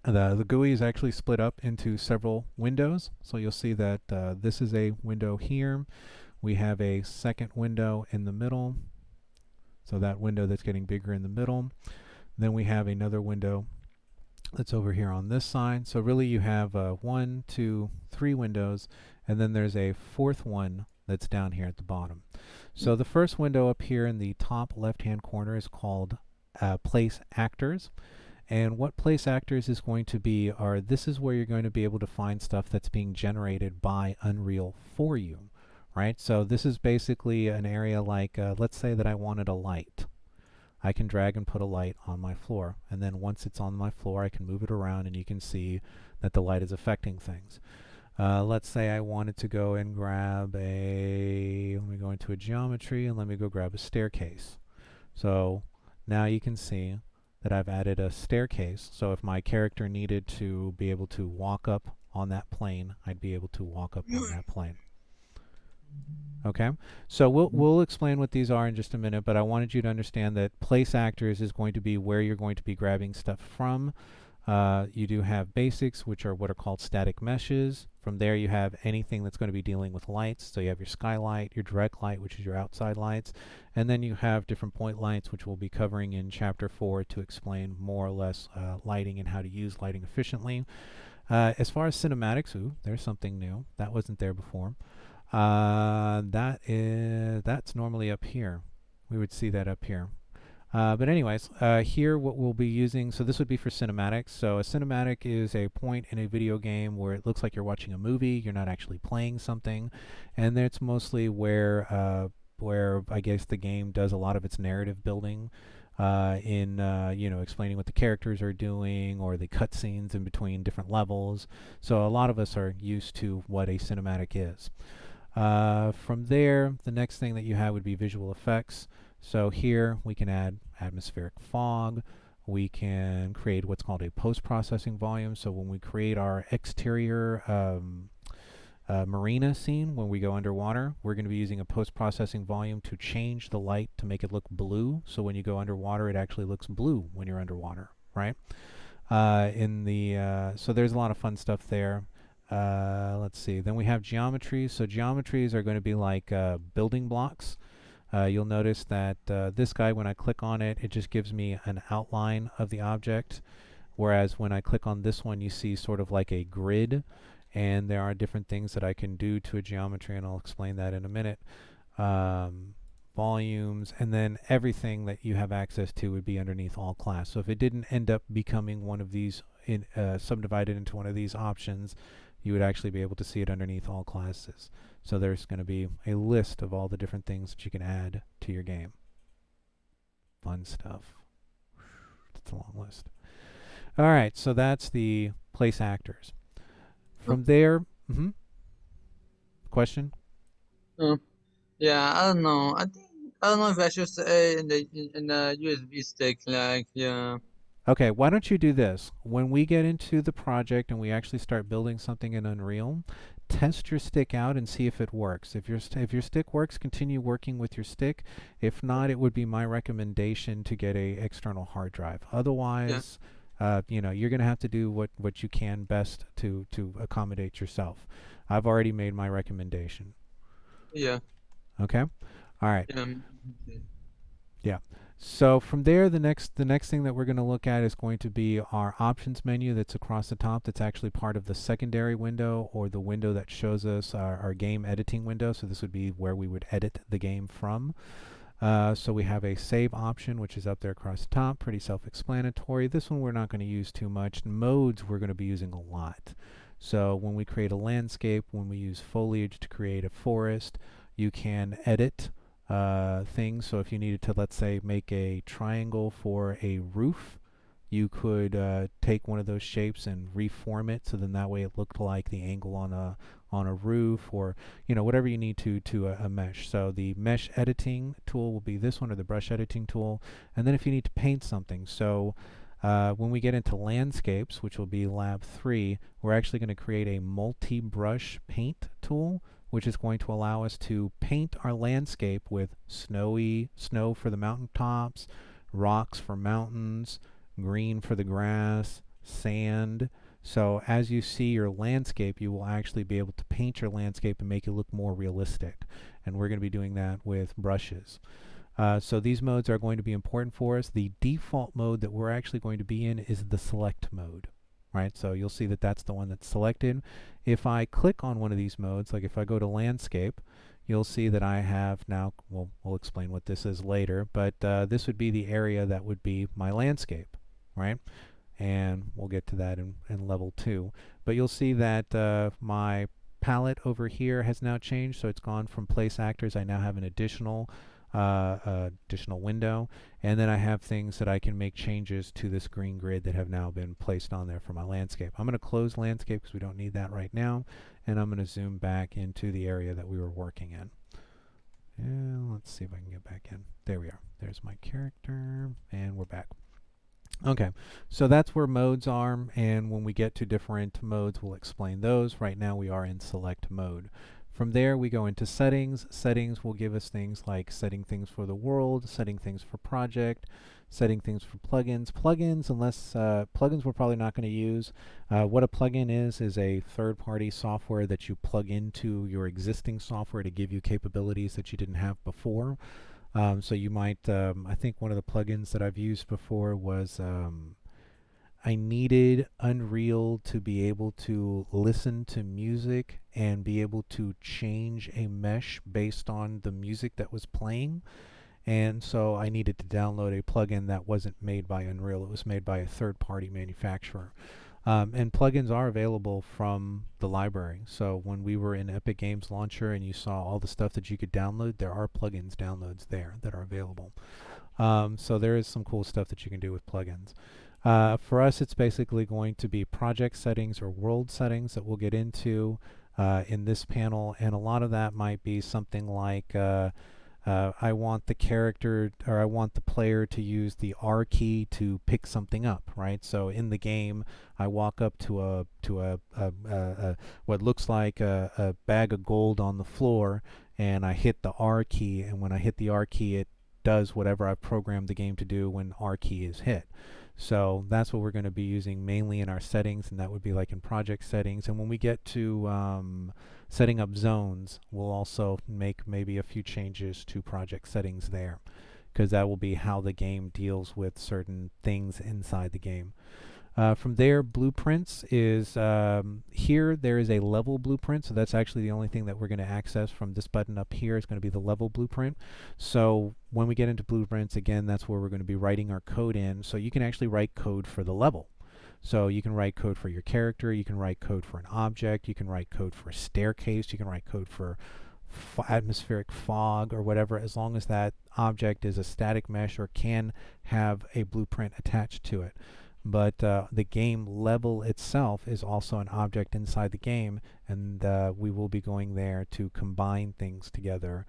The GUI is actually split up into several windows. So you'll see that this is a window here. We have a second window in the middle. So that window that's getting bigger in the middle. Then we have another window that's over here on this side. So really you have 1, 2, 3 windows, and then there's a fourth one that's down here at the bottom. So the first window up here in the top left-hand corner is called Place Actors. And what Place Actors is going to be are, this is where you're going to be able to find stuff that's being generated by Unreal for you, right? So this is basically an area like, let's say that I wanted a light. I can drag and put a light on my floor, and then once it's on my floor I can move it around and you can see that the light is affecting things. Let's say I wanted to go and grab let me go into a geometry and let me go grab a staircase. So now you can see that I've added a staircase, so if my character needed to be able to walk up on that plane, I'd be able to walk up on that plane. Okay, so we'll explain what these are in just a minute, but I wanted you to understand that Place Actors is going to be where you're going to be grabbing stuff from. You do have basics, which are what are called static meshes. From there you have anything that's going to be dealing with lights. So you have your skylight, your direct light, which is your outside lights, and then you have different point lights, which we'll be covering in Chapter 4 to explain more or less lighting and how to use lighting efficiently. As far as cinematics, there's something new. That wasn't there before. That's normally up here. We would see that up here. But anyways, here what we'll be using, so this would be for cinematics. So a cinematic is a point in a video game where it looks like you're watching a movie, you're not actually playing something, and that's mostly where I guess the game does a lot of its narrative building in explaining what the characters are doing or the cutscenes in between different levels. So a lot of us are used to what a cinematic is. From there, the next thing that you have would be visual effects. So here we can add atmospheric fog. We can create what's called a post-processing volume. So when we create our exterior marina scene, when we go underwater, we're going to be using a post-processing volume to change the light to make it look blue. So when you go underwater, it actually looks blue when you're underwater, right? So there's a lot of fun stuff there. Let's see. Then we have geometries. So geometries are going to be like building blocks. You'll notice that this guy, when I click on it, it just gives me an outline of the object. Whereas when I click on this one, you see sort of like a grid. And there are different things that I can do to a geometry, and I'll explain that in a minute. Volumes, and then everything that you have access to would be underneath all class. So if it didn't end up becoming one of these, subdivided into one of these options, you would actually be able to see it underneath all classes. So there's going to be a list of all the different things that you can add to your game. Fun stuff. That's a long list. All right, so that's the Place Actors. From there, question? Yeah, I don't know. I don't know if I should say in the USB stick, like, yeah. Okay, why don't you do this? When we get into the project and we actually start building something in Unreal, test your stick out and see if it works. If your stick works, continue working with your stick. If not, it would be my recommendation to get a external hard drive. Otherwise, you're going to have to do what you can best to accommodate yourself. I've already made my recommendation. Yeah. Okay? All right. Okay. Yeah. So from there, the next thing that we're going to look at is going to be our options menu that's across the top. That's actually part of the secondary window, or the window that shows us our game editing window. So this would be where we would edit the game from. So we have a save option, which is up there across the top, pretty self-explanatory. This one we're not going to use too much. Modes we're going to be using a lot. So when we create a landscape, when we use foliage to create a forest, you can edit things. So if you needed to, let's say, make a triangle for a roof, you could take one of those shapes and reform it, so then that way it looked like the angle on a roof, or whatever you need to a mesh. So the mesh editing tool will be this one, or the brush editing tool. And then if you need to paint something, so when we get into landscapes, which will be lab 3, we're actually going to create a multi-brush paint tool, which is going to allow us to paint our landscape with snow for the mountaintops, rocks for mountains, green for the grass, sand. So as you see your landscape, you will actually be able to paint your landscape and make it look more realistic. And we're going to be doing that with brushes. So these modes are going to be important for us. The default mode that we're actually going to be in is the select mode. Right, so you'll see that that's the one that's selected. If I click on one of these modes, like if I go to landscape, you'll see that I have now, we'll explain what this is later, but this would be the area that would be my landscape, right? And we'll get to that in level 2. But you'll see that my palette over here has now changed, so it's gone from place actors. I now have an additional window, and then I have things that I can make changes to this green grid that have now been placed on there for my landscape. I'm going to close landscape because we don't need that right now, and I'm going to zoom back into the area that we were working in. And let's see if I can get back in. There we are. There's my character, and we're back. Okay, so that's where modes are, and when we get to different modes, we'll explain those. Right now we are in select mode. From there, we go into settings. Settings will give us things like setting things for the world, setting things for project, setting things for plugins. Plugins, unless plugins we're probably not going to use. What a plugin is a third-party software that you plug into your existing software to give you capabilities that you didn't have before. So you might, I think one of the plugins that I've used before was I needed Unreal to be able to listen to music and be able to change a mesh based on the music that was playing. And so I needed to download a plugin that wasn't made by Unreal. It was made by a third-party manufacturer. And plugins are available from the library. So when we were in Epic Games Launcher and you saw all the stuff that you could download, there are plugins downloads there that are available. So there is some cool stuff that you can do with plugins. For us, it's basically going to be project settings or world settings that we'll get into in this panel, and a lot of that might be something like I want the character, or I want the player to use the R key to pick something up, right? So in the game, I walk up to what looks like a bag of gold on the floor, and I hit the R key, and when I hit the R key, it does whatever I've programmed the game to do when R key is hit. So that's what we're going to be using mainly in our settings, and that would be like in project settings. And when we get to setting up zones, we'll also make maybe a few changes to project settings there, because that will be how the game deals with certain things inside the game. From there, blueprints is here. There is a level blueprint, so that's actually the only thing that we're going to access from this button up here is going to be the level blueprint. So when we get into blueprints, again, that's where we're going to be writing our code in. So you can actually write code for the level. So you can write code for your character, you can write code for an object, you can write code for a staircase, you can write code for atmospheric fog or whatever, as long as that object is a static mesh or can have a blueprint attached to it. But the game level itself is also an object inside the game, and we will be going there to combine things together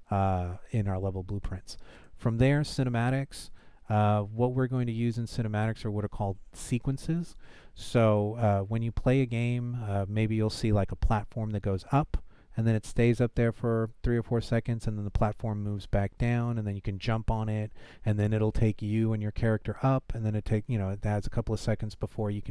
in our level blueprints. From there, cinematics. What we're going to use in cinematics are what are called sequences. So when you play a game, maybe you'll see like a platform that goes up, and then it stays up there for 3 or 4 seconds, and then the platform moves back down, and then you can jump on it, and then it'll take you and your character up, and then it adds a couple of seconds before you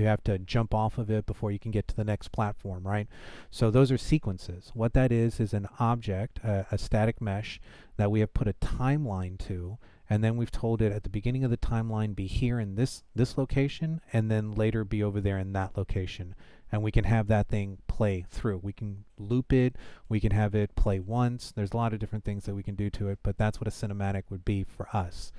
have to jump off of it before you can get to the next platform, right? So those are sequences. What that is an object, a static mesh that we have put a timeline to, and then we've told it at the beginning of the timeline be here in this location, and then later be over there in that location. And we can have that thing play through. We can loop it, we can have it play once. There's a lot of different things that we can do to it, but that's what a cinematic would be for us.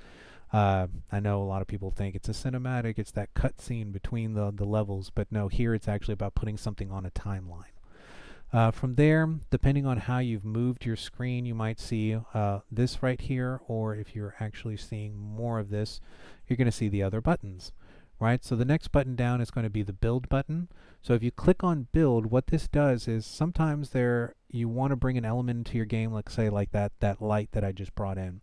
I know a lot of people think it's a cinematic, it's that cut scene between the levels, but no, here it's actually about putting something on a timeline. From there, depending on how you've moved your screen, you might see this right here, or if you're actually seeing more of this, you're going to see the other buttons, right? So the next button down is going to be the build button. So if you click on build, what this does is sometimes you want to bring an element into your game, like say like that light that I just brought in.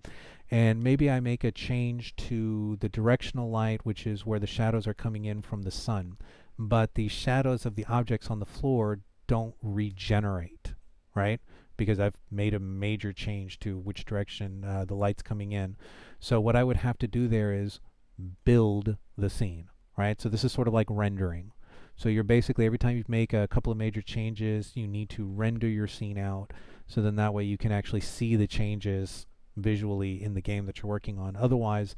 And maybe I make a change to the directional light, which is where the shadows are coming in from the sun. But the shadows of the objects on the floor don't regenerate, right? Because I've made a major change to which direction the light's coming in. So what I would have to do there is build the scene, right? So this is sort of like rendering. So you're basically, every time you make a couple of major changes, you need to render your scene out. So then that way you can actually see the changes visually in the game that you're working on. Otherwise,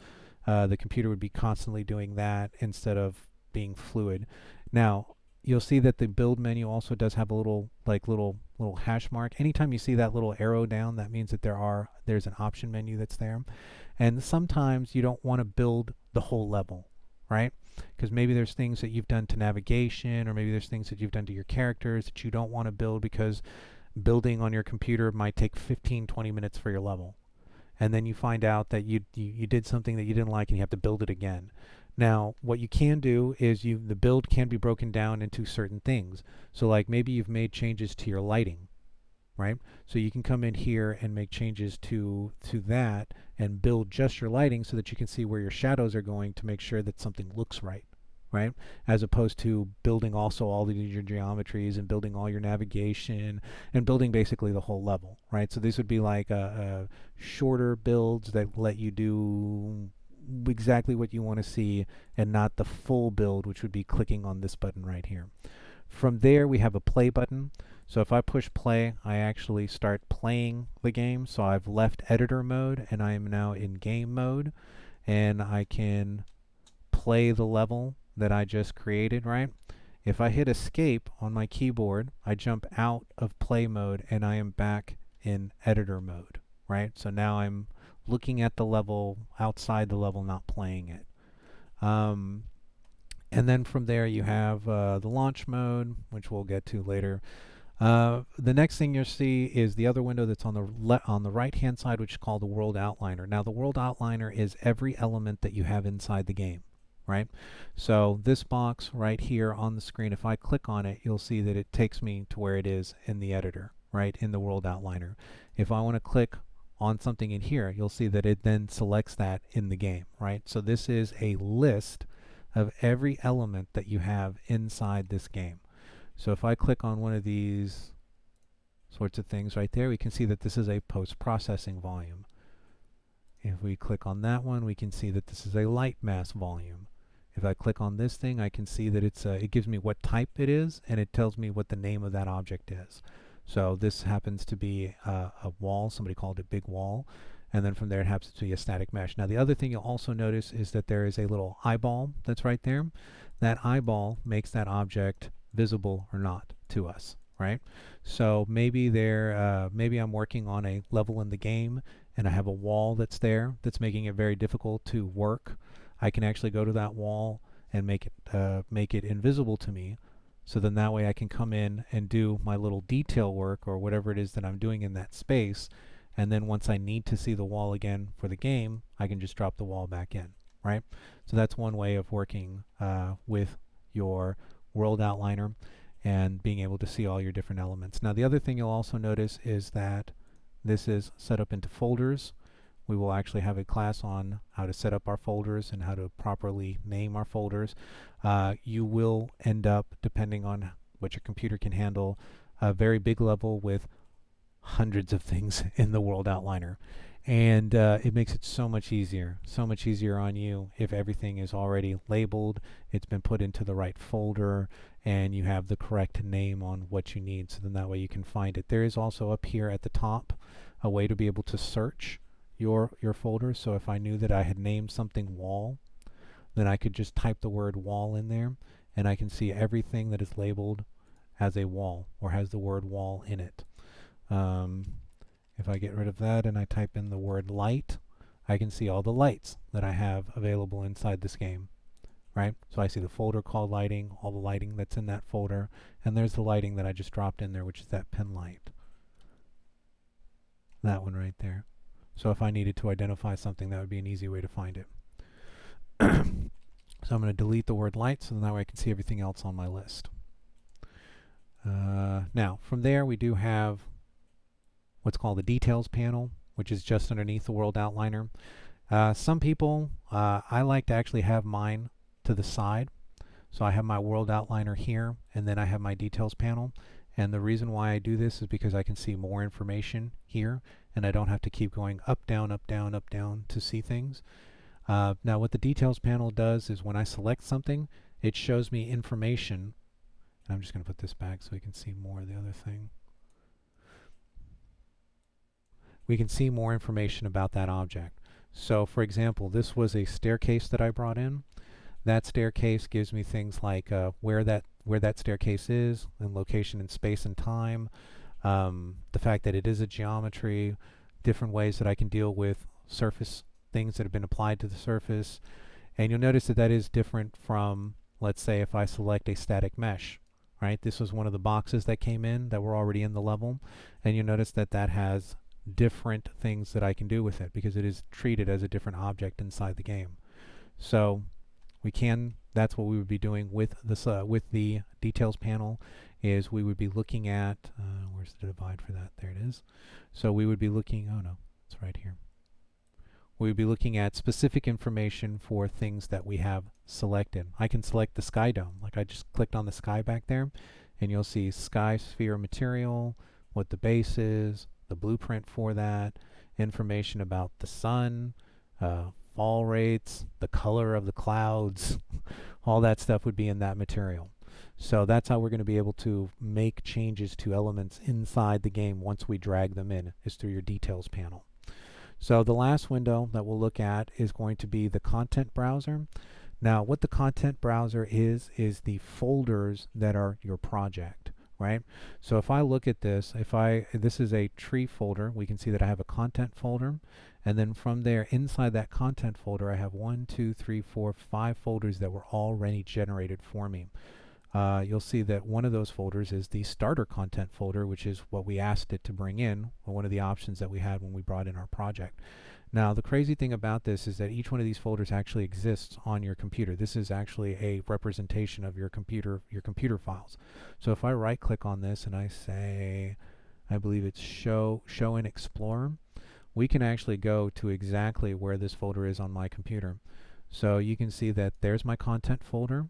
the computer would be constantly doing that instead of being fluid. Now, you'll see that the build menu also does have a little hash mark. Anytime you see that little arrow down, that means that there's an option menu that's there. And sometimes you don't want to build the whole level, right? Because maybe there's things that you've done to navigation, or maybe there's things that you've done to your characters that you don't want to build, because building on your computer might take 15-20 minutes for your level. And then you find out that you did something that you didn't like and you have to build it again. Now, what you can do is the build can be broken down into certain things. So like maybe you've made changes to your lighting, right? So you can come in here and make changes to that and build just your lighting so that you can see where your shadows are going to make sure that something looks right, right? As opposed to building also all your geometries and building all your navigation and building basically the whole level, right? So these would be like shorter builds that let you do exactly what you want to see, and not the full build, which would be clicking on this button right here. From there, we have a play button. So if I push play, I actually start playing the game. So I've left editor mode and I am now in game mode, and I can play the level that I just created, right? If I hit escape on my keyboard, I jump out of play mode and I am back in editor mode, right? So now I'm looking at the level outside the level, not playing it. And then from there you have the launch mode, which we'll get to later. The next thing you'll see is the other window that's on the right hand side, which is called the World Outliner. Now the World Outliner is every element that you have inside the game, right? So this box right here on the screen, if I click on it, you'll see that it takes me to where it is in the editor, right, in the World Outliner. If I want to click on something in here, you'll see that it then selects that in the game, right? So this is a list of every element that you have inside this game. So if I click on one of these sorts of things right there, we can see that this is a post-processing volume. If we click on that one, we can see that this is a light mask volume. If I click on this thing, I can see that it gives me what type it is, and it tells me what the name of that object is. So this happens to be a wall. Somebody called it big wall. And then from there it happens to be a static mesh. Now the other thing you'll also notice is that there is a little eyeball that's right there. That eyeball makes that object visible or not to us, right? So maybe maybe I'm working on a level in the game and I have a wall that's there that's making it very difficult to work. I can actually go to that wall and make it invisible to me. So then that way I can come in and do my little detail work or whatever it is that I'm doing in that space. And then once I need to see the wall again for the game, I can just drop the wall back in, right? So that's one way of working with your World Outliner and being able to see all your different elements. Now the other thing you'll also notice is that this is set up into folders, We will actually have a class on how to set up our folders and how to properly name our folders. You will end up, depending on what your computer can handle, a very big level with hundreds of things in the World Outliner. And it makes it so much easier on you if everything is already labeled, it's been put into the right folder, and you have the correct name on what you need, so then that way you can find it. There is also up here at the top a way to be able to search your folder. So if I knew that I had named something wall, then I could just type the word wall in there, and I can see everything that is labeled as a wall or has the word wall in it. If I get rid of that and I type in the word light, I can see all the lights that I have available inside this game, right? So I see the folder called lighting, all the lighting that's in that folder, and there's the lighting that I just dropped in there, which is that pin light. That one right there. So if I needed to identify something, that would be an easy way to find it. So I'm going to delete the word light, so that way I can see everything else on my list. Now, from there we do have what's called the details panel, which is just underneath the World Outliner. Some people, I like to actually have mine to the side. So I have my World Outliner here, and then I have my details panel. And the reason why I do this is because I can see more information here, and I don't have to keep going up, down, up, down, up, down to see things. Now what the details panel does is when I select something, it shows me information. And I'm just going to put this back so we can see more of the other thing. We can see more information about that object. So for example, this was a staircase that I brought in. That staircase gives me things like where that staircase is, and location in space and time, the fact that it is a geometry, different ways that I can deal with surface things that have been applied to the surface. And you'll notice that that is different from, let's say, if I select a static mesh, right? This was one of the boxes that came in that were already in the level, and you'll notice that that has different things that I can do with it because it is treated as a different object inside the game. So that's what we would be doing with this with the details panel, is we would be looking at where's the divide for that? There it is. So we would be looking, oh no, it's right here. We would be looking at specific information for things that we have selected. I can select the sky dome, like I just clicked on the sky back there, and you'll see sky sphere material, what the base is, the blueprint for that, information about the sun, fall rates, the color of the clouds, all that stuff would be in that material. So that's how we're going to be able to make changes to elements inside the game once we drag them in, is through your details panel. So the last window that we'll look at is going to be the content browser. Now what the content browser is the folders that are your project, right? So if I look at this, this is a tree folder, we can see that I have a content folder, and then from there, inside that content folder, I have 1, 2, 3, 4, 5 folders that were already generated for me. You'll see that one of those folders is the starter content folder, which is what we asked it to bring in, or one of the options that we had when we brought in our project. Now the crazy thing about this is that each one of these folders actually exists on your computer. This is actually a representation of your computer files. So if I right click on this and I say, I believe it's show in Explorer, we can actually go to exactly where this folder is on my computer. So you can see that there's my content folder.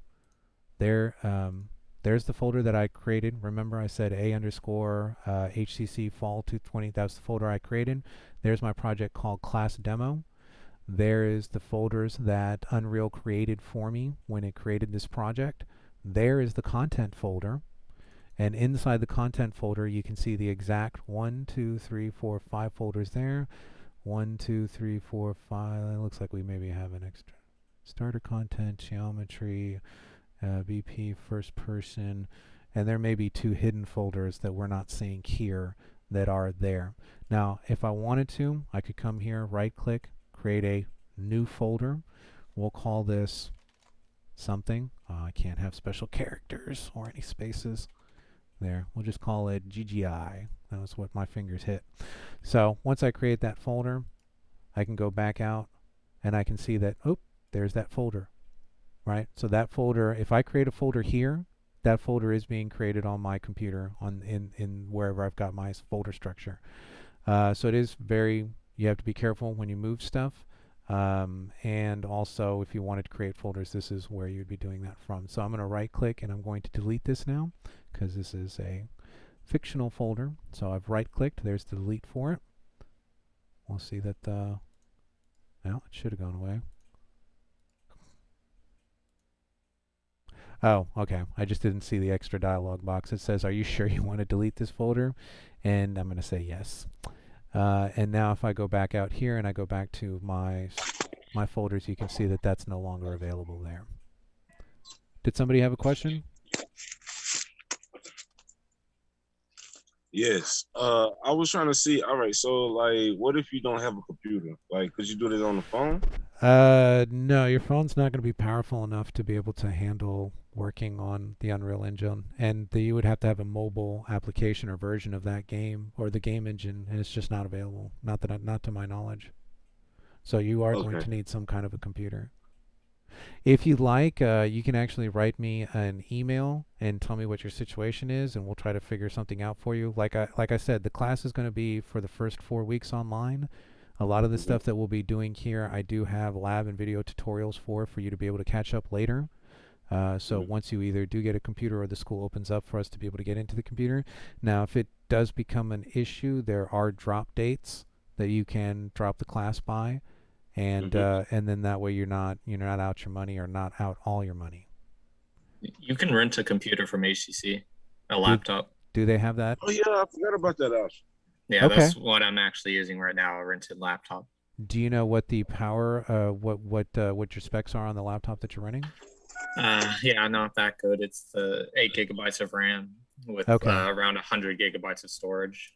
There's the folder that I created. Remember I said A_HCC fall 220, that's the folder I created. There's my project called class demo. There is the folders that Unreal created for me when it created this project. There is the content folder. And inside the content folder, you can see the exact 1, 2, 3, 4, 5 folders there. 1, 2, 3, 4, 5. It looks like we maybe have an extra starter content, geometry, BP, first person, and there may be 2 hidden folders that we're not seeing here that are there. Now, if I wanted to, I could come here, right click, create a new folder. We'll call this something. I can't have special characters or any spaces. There, we'll just call it GGI. That's what my fingers hit. So once I create that folder, I can go back out and I can see that, oh, there's that folder, right? So that folder, if I create a folder here, that folder is being created on my computer in wherever I've got my folder structure. So it is very you have to be careful when you move stuff. And also, if you wanted to create folders, this is where you'd be doing that from. So I'm going to right-click, and I'm going to delete this now, because this is a fictional folder. So I've right-clicked. There's the delete for it. We'll see that well, it should have gone away. Oh, okay. I just didn't see the extra dialog box. It says, are you sure you want to delete this folder? And I'm going to say yes. And now if I go back out here and I go back to my folders, you can see that that's no longer available there. Did somebody have a question? Yes. I was trying to see. All right. So, like, what if you don't have a computer? Like, could you do this on the phone? No, your phone's not going to be powerful enough to be able to handle working on the Unreal Engine, and you would have to have a mobile application or version of that game or the game engine, and it's just not available. Not to my knowledge. So you are going to need some kind of a computer. If you'd like, you can actually write me an email and tell me what your situation is, and we'll try to figure something out for you. Like I said, the class is going to be for the first 4 weeks online. A lot of the stuff that we'll be doing here, I do have lab and video tutorials for you to be able to catch up later. So once you either do get a computer or the school opens up for us to be able to get into the computer. Now, if it does become an issue, there are drop dates that you can drop the class by. And then that way you're not out your money or not out all your money. You can rent a computer from HCC, a laptop. Do they have that? Oh yeah, I forgot about that option. Yeah, Okay. that's what I'm actually using right now, a rented laptop. Do you know what the power, what your specs are on the laptop that you're running? Yeah, not that good. It's the 8 gigabytes of RAM with around 100 gigabytes of storage.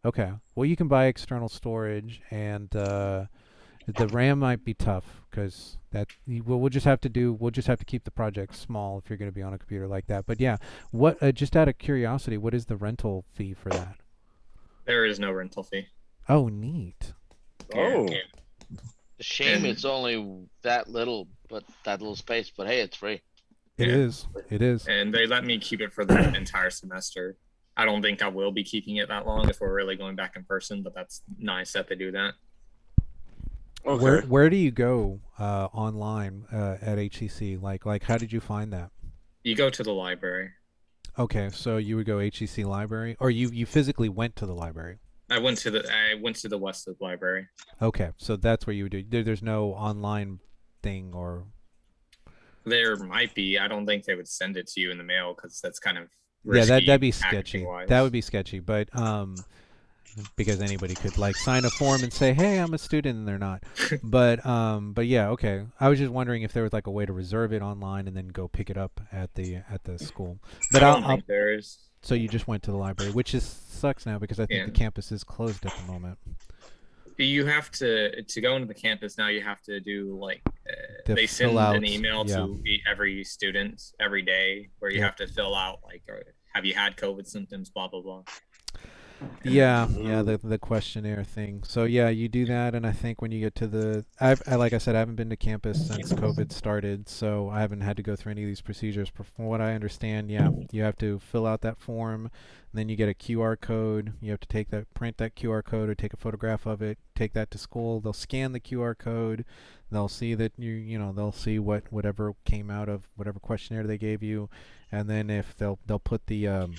Okay. Well, you can buy external storage, and the RAM might be tough because we'll just have to keep the project small if you're going to be on a computer like that. But yeah, what just out of curiosity, what is the rental fee for that? There is no rental fee. Oh, neat. Oh. Yeah. The shame And- it's only that little space, but hey, it's free. It Yeah. is. It is. And they let me keep it for the entire semester. I don't think I will be keeping it that long if we're really going back in person, but that's nice that they do that. Okay. Where do you go online at HCC? Like how did you find that? You go to the library. Okay, so you would go HCC library, or you physically went to the library? I went to the Westwood Library. Okay, so that's where you would do. There's no online thing, or There might be. I don't think they would send it to you in the mail because that's kind of yeah, risky that'd be sketchy. packaging-wise. That would be sketchy, but because anybody could like sign a form and say, "Hey, I'm a student," and they're not. But yeah, okay. I was just wondering if there was like a way to reserve it online and then go pick it up at the school. But I don't think there is. So you just went to the library, which sucks now because I think Yeah. the campus is closed at the moment. You have to go into the campus now. You have to do like To they send fill out, an email yeah. to every student every day where you Yeah. have to fill out like, have you had COVID symptoms? Blah blah blah. Yeah, the questionnaire thing. So yeah, you do that, and I think when you get to like I said, I haven't been to campus since COVID started, so I haven't had to go through any of these procedures. But from what I understand, yeah, you have to fill out that form, and then you get a QR code. You have to print that QR code or take a photograph of it, take that to school. They'll scan the QR code. They'll see that they'll see whatever came out of whatever questionnaire they gave you, and then if they'll put the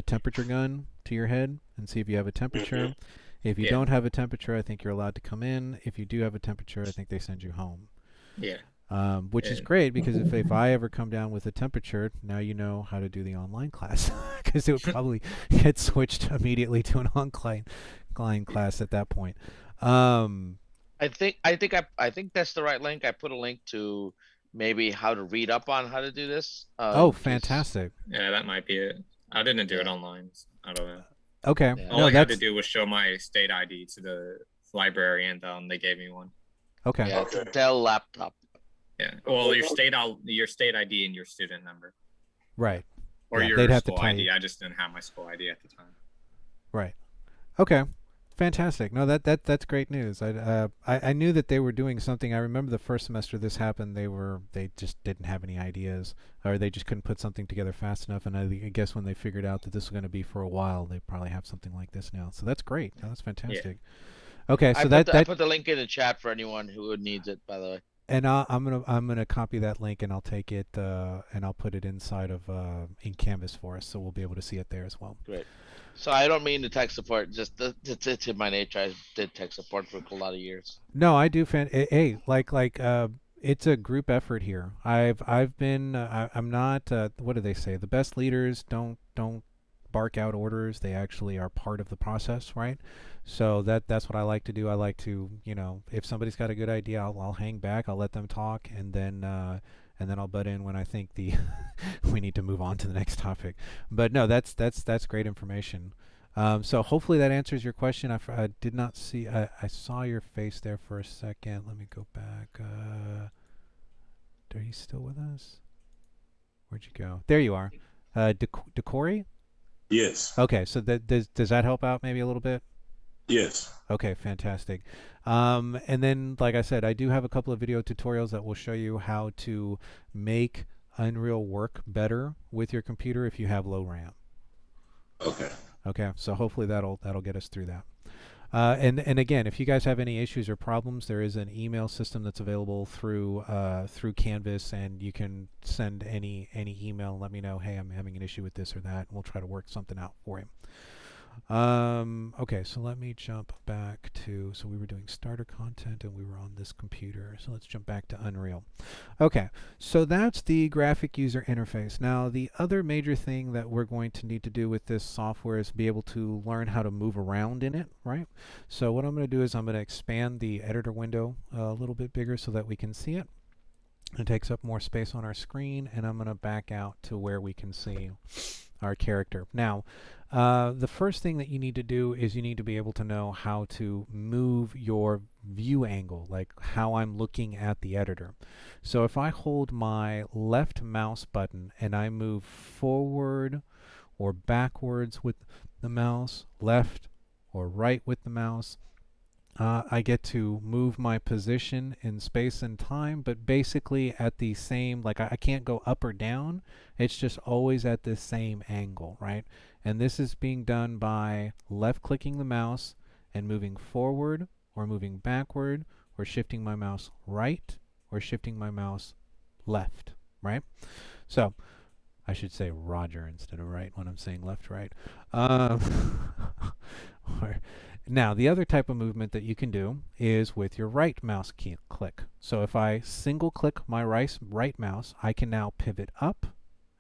temperature gun to your head and see if you have a temperature. If you Yeah. don't have a temperature, I think you're allowed to come in. If you do have a temperature, I think they send you home. Yeah. Which is Yeah. great because if I ever come down with a temperature, now you know how to do the online class because it would probably get switched immediately to an online class at that point. I think that's the right link. I put a link to maybe how to read up on how to do this. Oh, 'cause- fantastic. Yeah, that might be it. I didn't do it online. I don't know. Okay. Yeah. All No, I had to that's do was show my state ID to the library, and they gave me one. okay. Yeah, it's a Dell laptop. Yeah. Well, your state ID and your student number, Right. or Yeah, your they'd have to school tell ID. you. I just didn't have my school ID at the time. Right. Okay. Fantastic. No, that's great news. I knew that they were doing something. I remember the first semester this happened. They just didn't have any ideas, or they just couldn't put something together fast enough. And I guess when they figured out that this was going to be for a while, they probably have something like this now. So that's great. No, that's fantastic. Okay, I so put that I put the link in the chat for anyone who needs it. By the way. and I'm gonna copy that link and I'll take it and I'll put it inside of in Canvas for us, so we'll be able to see it there as well. Great. So I don't mean to tech support. Just it's in my nature. I did tech support for a lot of years. No, I do. Hey, it's a group effort here. I've been. I'm not. What do they say? The best leaders don't bark out orders. They actually are part of the process, right? So that's what I like to do. I like to, if somebody's got a good idea, I'll hang back. I'll let them talk, and then I'll butt in when I think we need to move on to the next topic. But no, that's great information. So hopefully that answers your question. I did not see. I saw your face there for a second. Let me go back. Are you still with us? Where'd you go? There you are. Decory? Yes. Okay. So does that help out maybe a little bit? Yes. Okay, fantastic. And then, like I said, I do have a couple of video tutorials that will show you how to make Unreal work better with your computer if you have low RAM. Okay. Okay, so hopefully that'll get us through that. And again, if you guys have any issues or problems, there is an email system that's available through Canvas, and you can send any email and let me know, hey, I'm having an issue with this or that, and we'll try to work something out for you. Okay, so let me jump back to, so we were doing starter content and we were on this computer, so let's jump back to Unreal. Okay, so that's the graphic user interface. Now, the other major thing that we're going to need to do with this software is be able to learn how to move around in it, right? So what I'm going to do is I'm going to expand the editor window a little bit bigger so that we can see it. It takes up more space on our screen, and I'm going to back out to where we can see our character. Now, the first thing that you need to do is you need to be able to know how to move your view angle, like how I'm looking at the editor. So if I hold my left mouse button and I move forward or backwards with the mouse, left or right with the mouse, I get to move my position in space and time, but basically at the same, like I can't go up or down. It's just always at the same angle, right? And this is being done by left-clicking the mouse and moving forward or moving backward or shifting my mouse right or shifting my mouse left, right? So I should say Roger instead of right when I'm saying left, right. Now, the other type of movement that you can do is with your right mouse click. So if I single click my right mouse, I can now pivot up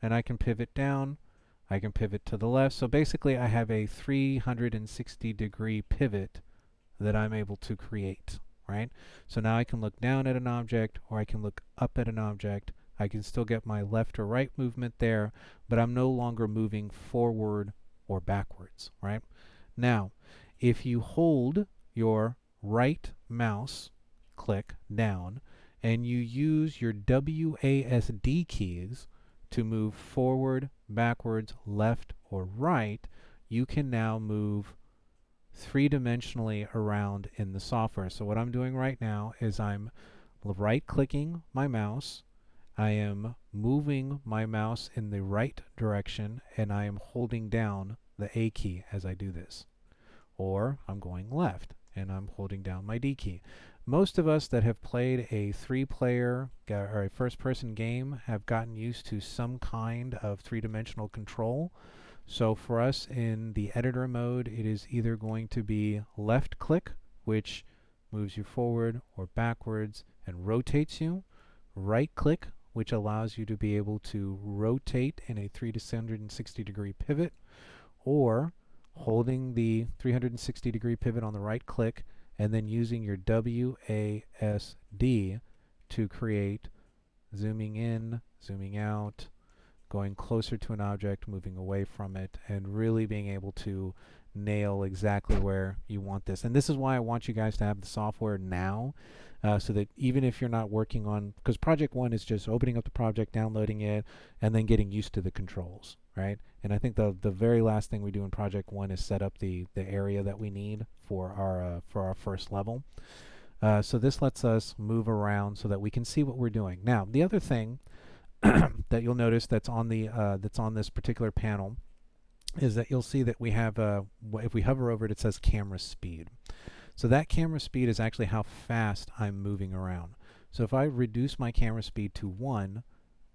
and I can pivot down. I can pivot to the left. So basically I have a 360-degree pivot that I'm able to create, right? So now I can look down at an object or I can look up at an object. I can still get my left or right movement there, but I'm no longer moving forward or backwards, right? Now, if you hold your right mouse click down and you use your WASD keys to move forward, backwards, left, or right, you can now move three-dimensionally around in the software. So what I'm doing right now is I'm right-clicking my mouse, I am moving my mouse in the right direction, and I am holding down the A key as I do this. Or I'm going left and I'm holding down my D key. Most of us that have played a three-player or a first-person game have gotten used to some kind of three-dimensional control. So for us in the editor mode, it is either going to be left click, which moves you forward or backwards and rotates you, right click, which allows you to be able to rotate in a 360-degree pivot, or holding the 360-degree pivot on the right click and then using your WASD to create zooming in, zooming out, going closer to an object, moving away from it, and really being able to nail exactly where you want this. And this is why I want you guys to have the software now, so that even if you're not working on, because Project One is just opening up the project, downloading it, and then getting used to the controls, right? And I think the very last thing we do in Project One is set up the area that we need for our first level. So this lets us move around so that we can see what we're doing. Now, the other thing that you'll notice that's on this particular panel is that you'll see that we have if we hover over it, it says camera speed. So that camera speed is actually how fast I'm moving around. So if I reduce my camera speed to 1,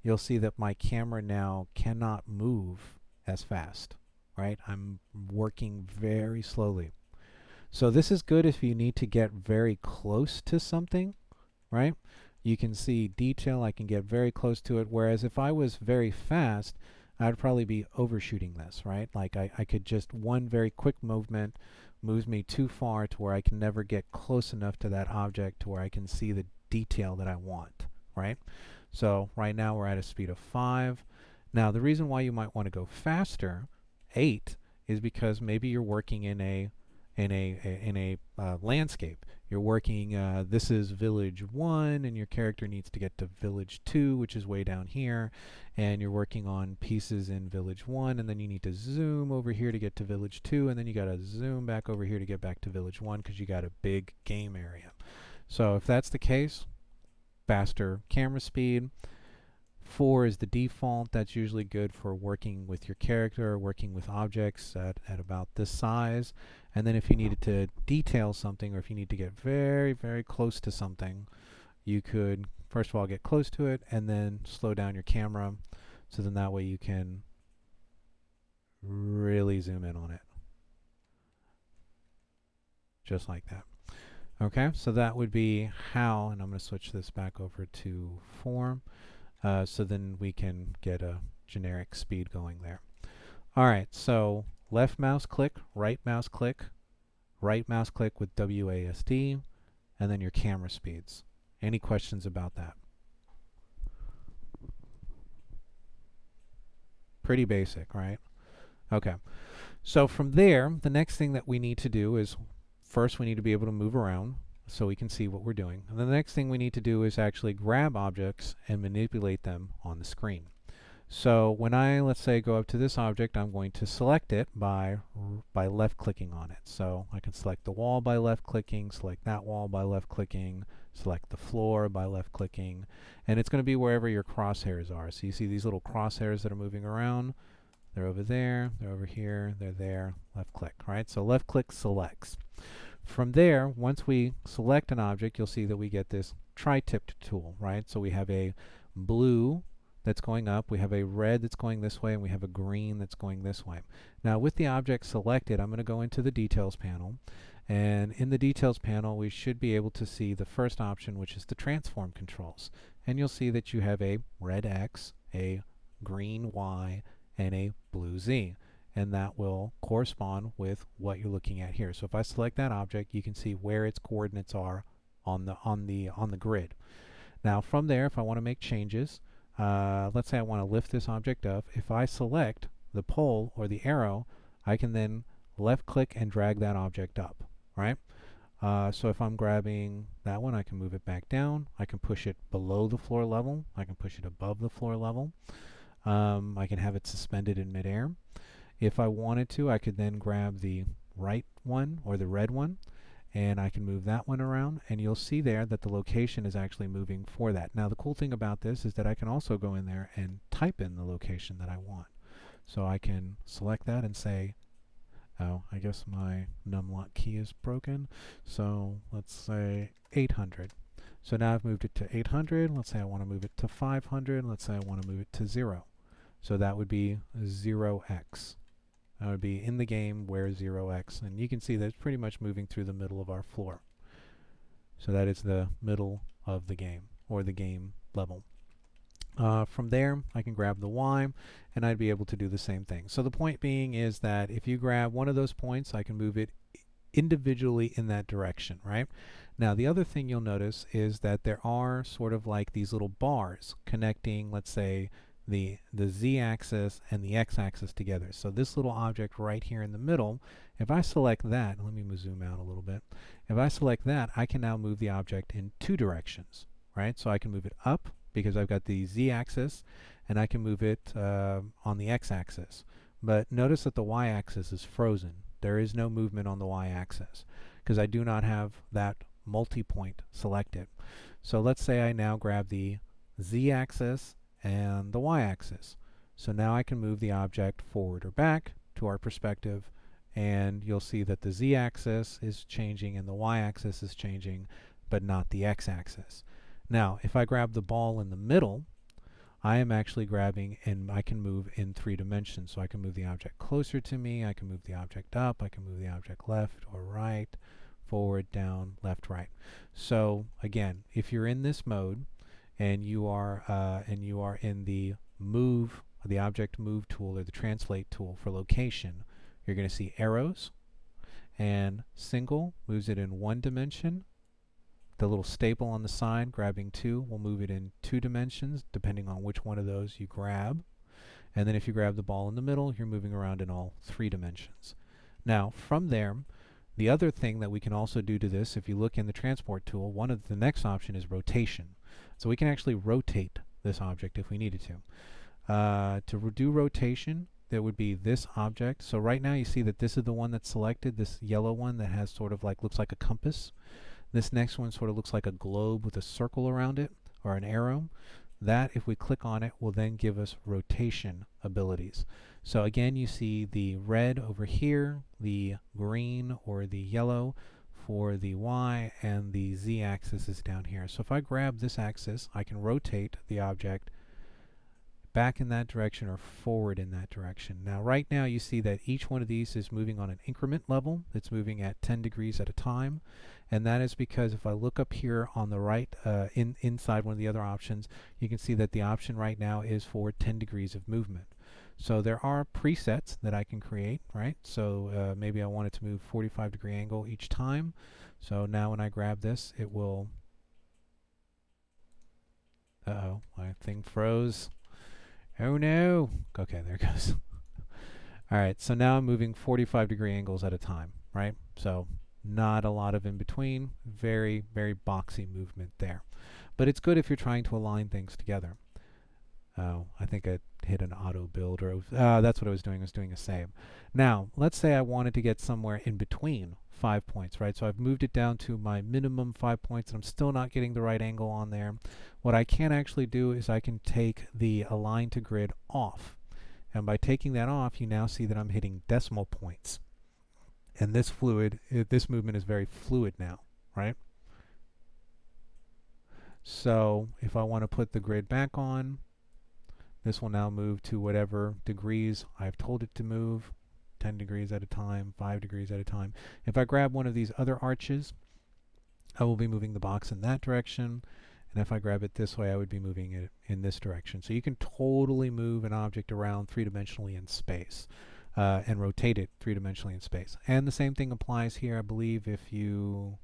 you'll see that my camera now cannot move as fast, right? I'm working very slowly. So this is good if you need to get very close to something, right? You can see detail, I can get very close to it, whereas if I was very fast, I'd probably be overshooting this, right? Like I could just, one very quick movement moves me too far to where I can never get close enough to that object to where I can see the detail that I want, right? So right now we're at a speed of 5. Now the reason why you might want to go faster, 8, is because maybe you're working in a landscape. You're working, this is village 1, and your character needs to get to village 2, which is way down here, and you're working on pieces in village 1, and then you need to zoom over here to get to village 2, and then you got to zoom back over here to get back to village 1 because you got a big game area. So if that's the case, faster camera speed. 4 is the default. That's usually good for working with your character, working with objects at about this size. And then if you needed to detail something, or if you need to get very, very close to something, you could first of all get close to it and then slow down your camera, so then that way you can really zoom in on it. Just like that. Okay, so that would be how, and I'm going to switch this back over to form. So then we can get a generic speed going there. All right, so left mouse click with WASD, and then your camera speeds. Any questions about that? Pretty basic, right? Okay, so from there, the next thing that we need to do is, first we need to be able to move around so we can see what we're doing. And the next thing we need to do is actually grab objects and manipulate them on the screen. So when I, let's say, go up to this object, I'm going to select it by left clicking on it. So I can select the wall by left clicking, select that wall by left clicking, select the floor by left clicking, and it's going to be wherever your crosshairs are. So you see these little crosshairs that are moving around. They're over there, they're over here, they're there, left click, right? So left click selects. From there, once we select an object, you'll see that we get this tri-tipped tool, right? So we have a blue that's going up, we have a red that's going this way, and we have a green that's going this way. Now with the object selected, I'm going to go into the details panel, and in the details panel we should be able to see the first option, which is the transform controls. And you'll see that you have a red X, a green Y, and a blue Z. And that will correspond with what you're looking at here. So if I select that object, you can see where its coordinates are on the grid. Now from there, if I want to make changes, let's say I want to lift this object up. If I select the pole or the arrow, I can then left click and drag that object up, right? So if I'm grabbing that one, I can move it back down. I can push it below the floor level. I can push it above the floor level. I can have it suspended in midair. If I wanted to, I could then grab the right one or the red one, and I can move that one around, and you'll see there that the location is actually moving for that. Now the cool thing about this is that I can also go in there and type in the location that I want. So I can select that and say, oh, I guess my numlock key is broken, so let's say 800. So now I've moved it to 800. Let's say I want to move it to 500. Let's say I want to move it to 0. So that would be 0x. That would be in the game where 0x, and you can see that it's pretty much moving through the middle of our floor. So that is the middle of the game, or the game level. From there, I can grab the Y, and I'd be able to do the same thing. So the point being is that if you grab one of those points, I can move it individually in that direction, right? Now the other thing you'll notice is that there are sort of like these little bars connecting, let's say, the Z-axis and the X-axis together. So this little object right here in the middle, if I select that, let me zoom out a little bit. If I select that, I can now move the object in 2 directions, right? So I can move it up because I've got the Z-axis, and I can move it on the X-axis. But notice that the Y-axis is frozen. There is no movement on the Y-axis because I do not have that multi-point selected. So let's say I now grab the Z-axis and the Y-axis. So now I can move the object forward or back to our perspective, and you'll see that the z-axis is changing and the y-axis is changing, but not the x-axis. Now, if I grab the ball in the middle, I am actually grabbing, and I can move in 3 dimensions. So I can move the object closer to me, I can move the object up, I can move the object left or right, forward, down, left, right. So again, if you're in this mode and you are in the move, the object move tool or the translate tool for location, you're going to see arrows, and single moves it in 1 dimension. The little staple on the side, grabbing 2, will move it in 2 dimensions, depending on which one of those you grab. And then if you grab the ball in the middle, you're moving around in all 3 dimensions. Now, from there, the other thing that we can also do to this, if you look in the transport tool, the next option is rotation. So we can actually rotate this object if we needed to. To do rotation, there would be this object. So right now you see that this is the one that's selected, this yellow one that has sort of like, looks like a compass. This next one sort of looks like a globe with a circle around it, or an arrow. That, if we click on it, will then give us rotation abilities. So again, you see the red over here, the green or the yellow for the Y, and the Z-axis is down here. So if I grab this axis, I can rotate the object back in that direction or forward in that direction. Now right now you see that each one of these is moving on an increment level. It's moving at 10 degrees at a time, and that is because if I look up here on the right inside one of the other options, you can see that the option right now is for 10 degrees of movement. So there are presets that I can create, right? So maybe I want it to move 45-degree angle each time. So now when I grab this, it will, uh-oh, my thing froze. Oh no. Okay, there it goes. All right, so now I'm moving 45-degree angles at a time, right? So not a lot of in between, very, very boxy movement there. But it's good if you're trying to align things together. Oh, I think I hit an auto build, or that's what I was doing. I was doing a save. Now, let's say I wanted to get somewhere in between 5 points, right? So I've moved it down to my minimum 5 points, and I'm still not getting the right angle on there. What I can actually do is I can take the align to grid off. And by taking that off, you now see that I'm hitting decimal points. And this movement is very fluid now, right? So if I want to put the grid back on, this will now move to whatever degrees I've told it to move, 10 degrees at a time, 5 degrees at a time. If I grab one of these other arches, I will be moving the box in that direction. And if I grab it this way, I would be moving it in this direction. So you can totally move an object around 3-dimensionally in space and rotate it 3-dimensionally in space. And the same thing applies here, I believe, if you...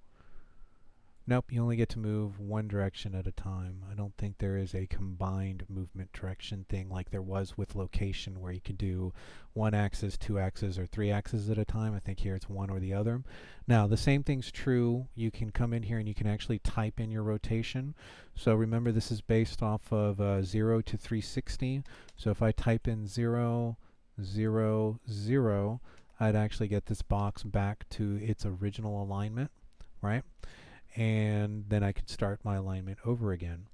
Nope, you only get to move 1 direction at a time. I don't think there is a combined movement direction thing like there was with location, where you could do 1 axis, 2 axes, or 3 axes at a time. I think here it's one or the other. Now, the same thing's true. You can come in here and you can actually type in your rotation. So remember, this is based off of 0 to 360. So if I type in 0, 0, 0, I'd actually get this box back to its original alignment, right? And then I could start my alignment over again.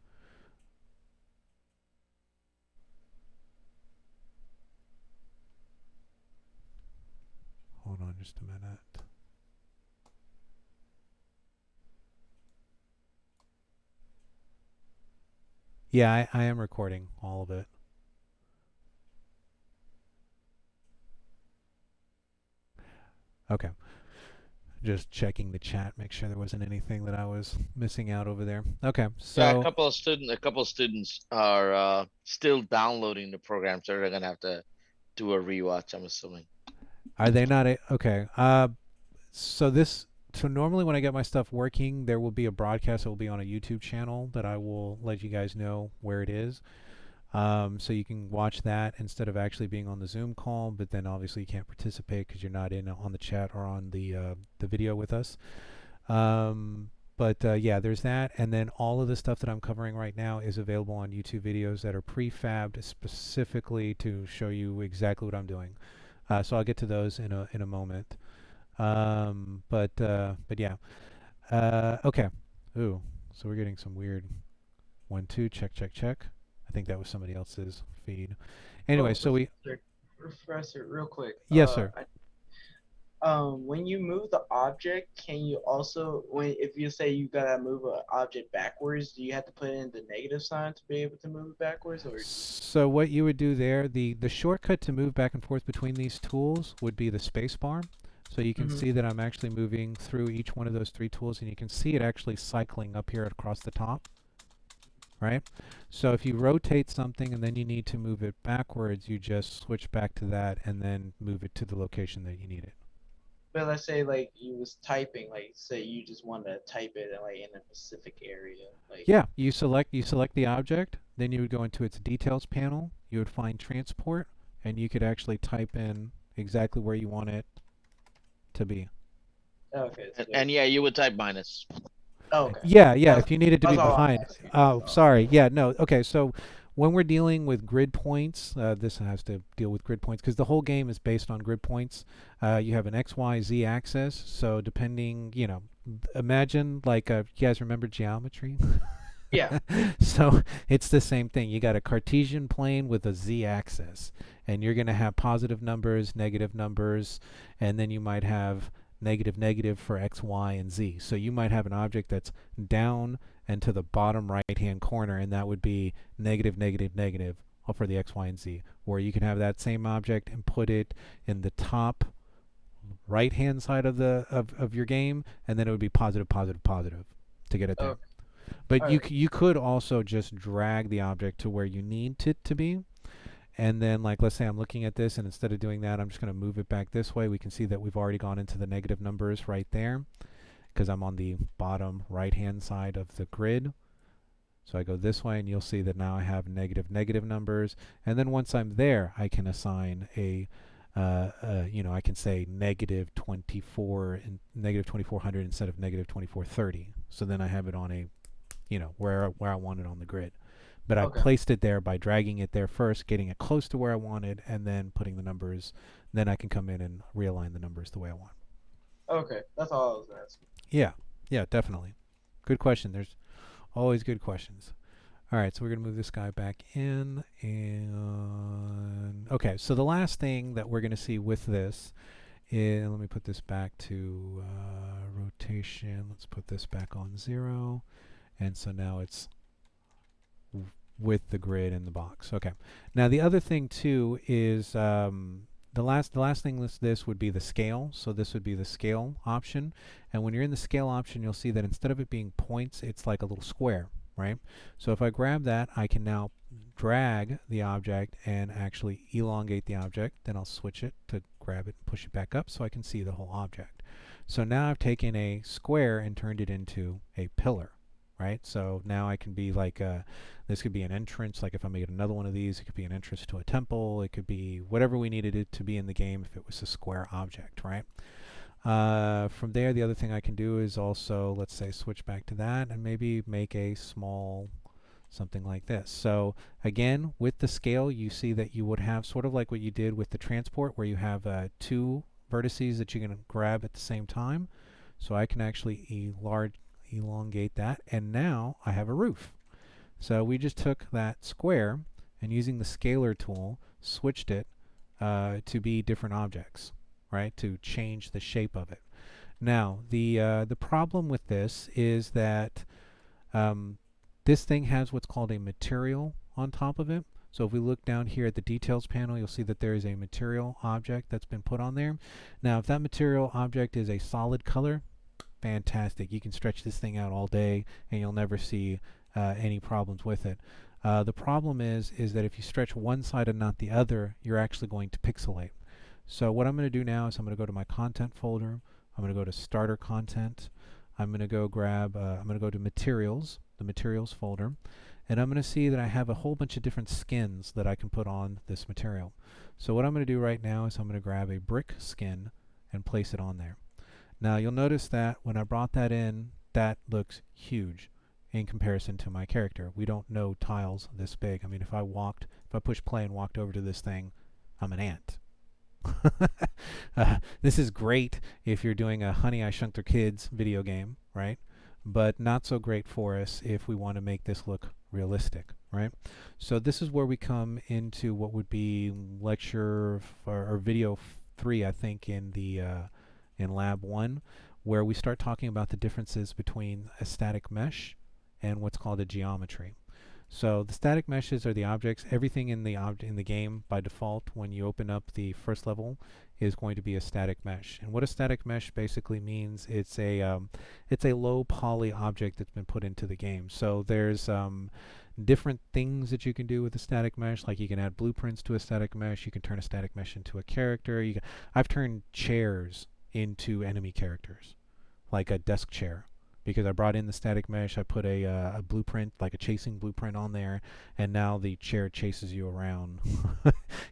Hold on just a minute. Yeah, I am recording all of it. Okay. Just checking the chat, make sure there wasn't anything that I was missing out over there. Okay, so Yeah, a couple of students are still downloading the program, so they're gonna have to do a rewatch, I'm assuming. Are they not okay? So normally when I get my stuff working, there will be a broadcast that will be on a YouTube channel that I will let you guys know where it is. So you can watch that instead of actually being on the Zoom call, but then obviously you can't participate because you're not in on the chat or on the video with us. Yeah, there's that, and then all of the stuff that I'm covering right now is available on YouTube videos that are prefabbed specifically to show you exactly what I'm doing. So I'll get to those in a moment. Yeah. Okay. Ooh, so we're getting some weird 1, 2, check. I think that was somebody else's feed. Anyway, so we... Professor, real quick. Yes, sir. When you move the object, can you also, if you say you gotta move an object backwards, do you have to put in the negative sign to be able to move it backwards, or? So what you would do there, the shortcut to move back and forth between these tools would be the space bar. So you can Mhm. see that I'm actually moving through each one of those three tools, and you can see it actually cycling up here across the top, right? So if you rotate something and then you need to move it backwards, you just switch back to that and then move it to the location that you need it. But let's say like you was typing, like say you just want to type it in, like in a specific area, like. Yeah, you select the object, then you would go into its details panel, you would find transport, and you could actually type in exactly where you want it to be. Okay. And yeah, you would type minus. Okay. Yeah, That's- if you needed to be that's all I'm behind. asking. Oh, That's all. sorry. Yeah, no. Okay, so when we're dealing with grid points, this has to deal with grid points because the whole game is based on grid points. You have an X, Y, Z axis. So depending, imagine like, you guys remember geometry? Yeah. So it's the same thing. You got a Cartesian plane with a Z axis, and you're going to have positive numbers, negative numbers, and then you might have negative, negative for X, Y, and Z. So you might have an object that's down and to the bottom right-hand corner, and that would be negative, negative, negative for the X, Y, and Z. Or you can have that same object and put it in the top right-hand side of of your game, and then it would be positive, positive, positive to get it there. Okay. But Alright. you could also just drag the object to where you need it to be. And then, like, let's say I'm looking at this, and instead of doing that, I'm just going to move it back this way. We can see that we've already gone into the negative numbers right there because I'm on the bottom right-hand side of the grid. So I go this way, and you'll see that now I have negative, negative numbers. And then once I'm there, I can assign I can say negative 24 and negative 2400 instead of negative 2430. So then I have it on a where I want it on the grid. But I placed it there by dragging it there first, getting it close to where I wanted, and then putting the numbers. Then I can come in and realign the numbers the way I want. Okay, that's all I was asking. Yeah, definitely. Good question. There's always good questions. All right, so we're going to move this guy back in. And okay, so the last thing that we're going to see with this is, let me put this back to rotation. Let's put this back on 0. And so now it's with the grid in the box. Okay. Now the other thing too is the last thing this would be the scale. So this would be the scale option. And when you're in the scale option, you'll see that instead of it being points, it's like a little square, right? So if I grab that, I can now drag the object and actually elongate the object. Then I'll switch it to grab it and push it back up so I can see the whole object. So now I've taken a square and turned it into a pillar. Right? So now I can be like, this could be an entrance, like if I made another one of these, it could be an entrance to a temple, it could be whatever we needed it to be in the game if it was a square object, right? From there, the other thing I can do is also, let's say, switch back to that and maybe make a small something like this. So again, with the scale, you see that you would have sort of like what you did with the transport, where you have 2 vertices that you can grab at the same time. So I can actually elongate that, and now I have a roof. So we just took that square and using the scalar tool switched it to be different objects, right, to change the shape of it. Now the problem with this is that this thing has what's called a material on top of it. So if we look down here at the details panel, you'll see that there is a material object that's been put on there. Now if that material object is a solid color, fantastic. You can stretch this thing out all day and you'll never see any problems with it. The problem is that if you stretch one side and not the other, you're actually going to pixelate. So what I'm going to do now is I'm going to go to my content folder. I'm going to go to starter content. I'm going to go grab, I'm going to go to materials, the materials folder, and I'm going to see that I have a whole bunch of different skins that I can put on this material. So what I'm going to do right now is I'm going to grab a brick skin and place it on there. Now you'll notice that when I brought that in, that looks huge in comparison to my character. We don't know tiles this big. I mean, if I pushed play and walked over to this thing, I'm an ant. This is great if you're doing a Honey, I Shrunk Their Kids video game, right? But not so great for us if we want to make this look realistic, right? So this is where we come into what would be lecture or video 3, I think, in the in Lab 1, where we start talking about the differences between a static mesh and what's called a geometry. So the static meshes are the objects. Everything in the game by default when you open up the first level is going to be a static mesh. And what a static mesh basically means, it's a low poly object that's been put into the game. So there's different things that you can do with a static mesh, like you can add blueprints to a static mesh, you can turn a static mesh into a character. I've turned chairs into enemy characters, like a desk chair, because I brought in the static mesh, I put a blueprint, like a chasing blueprint on there, and now the chair chases you around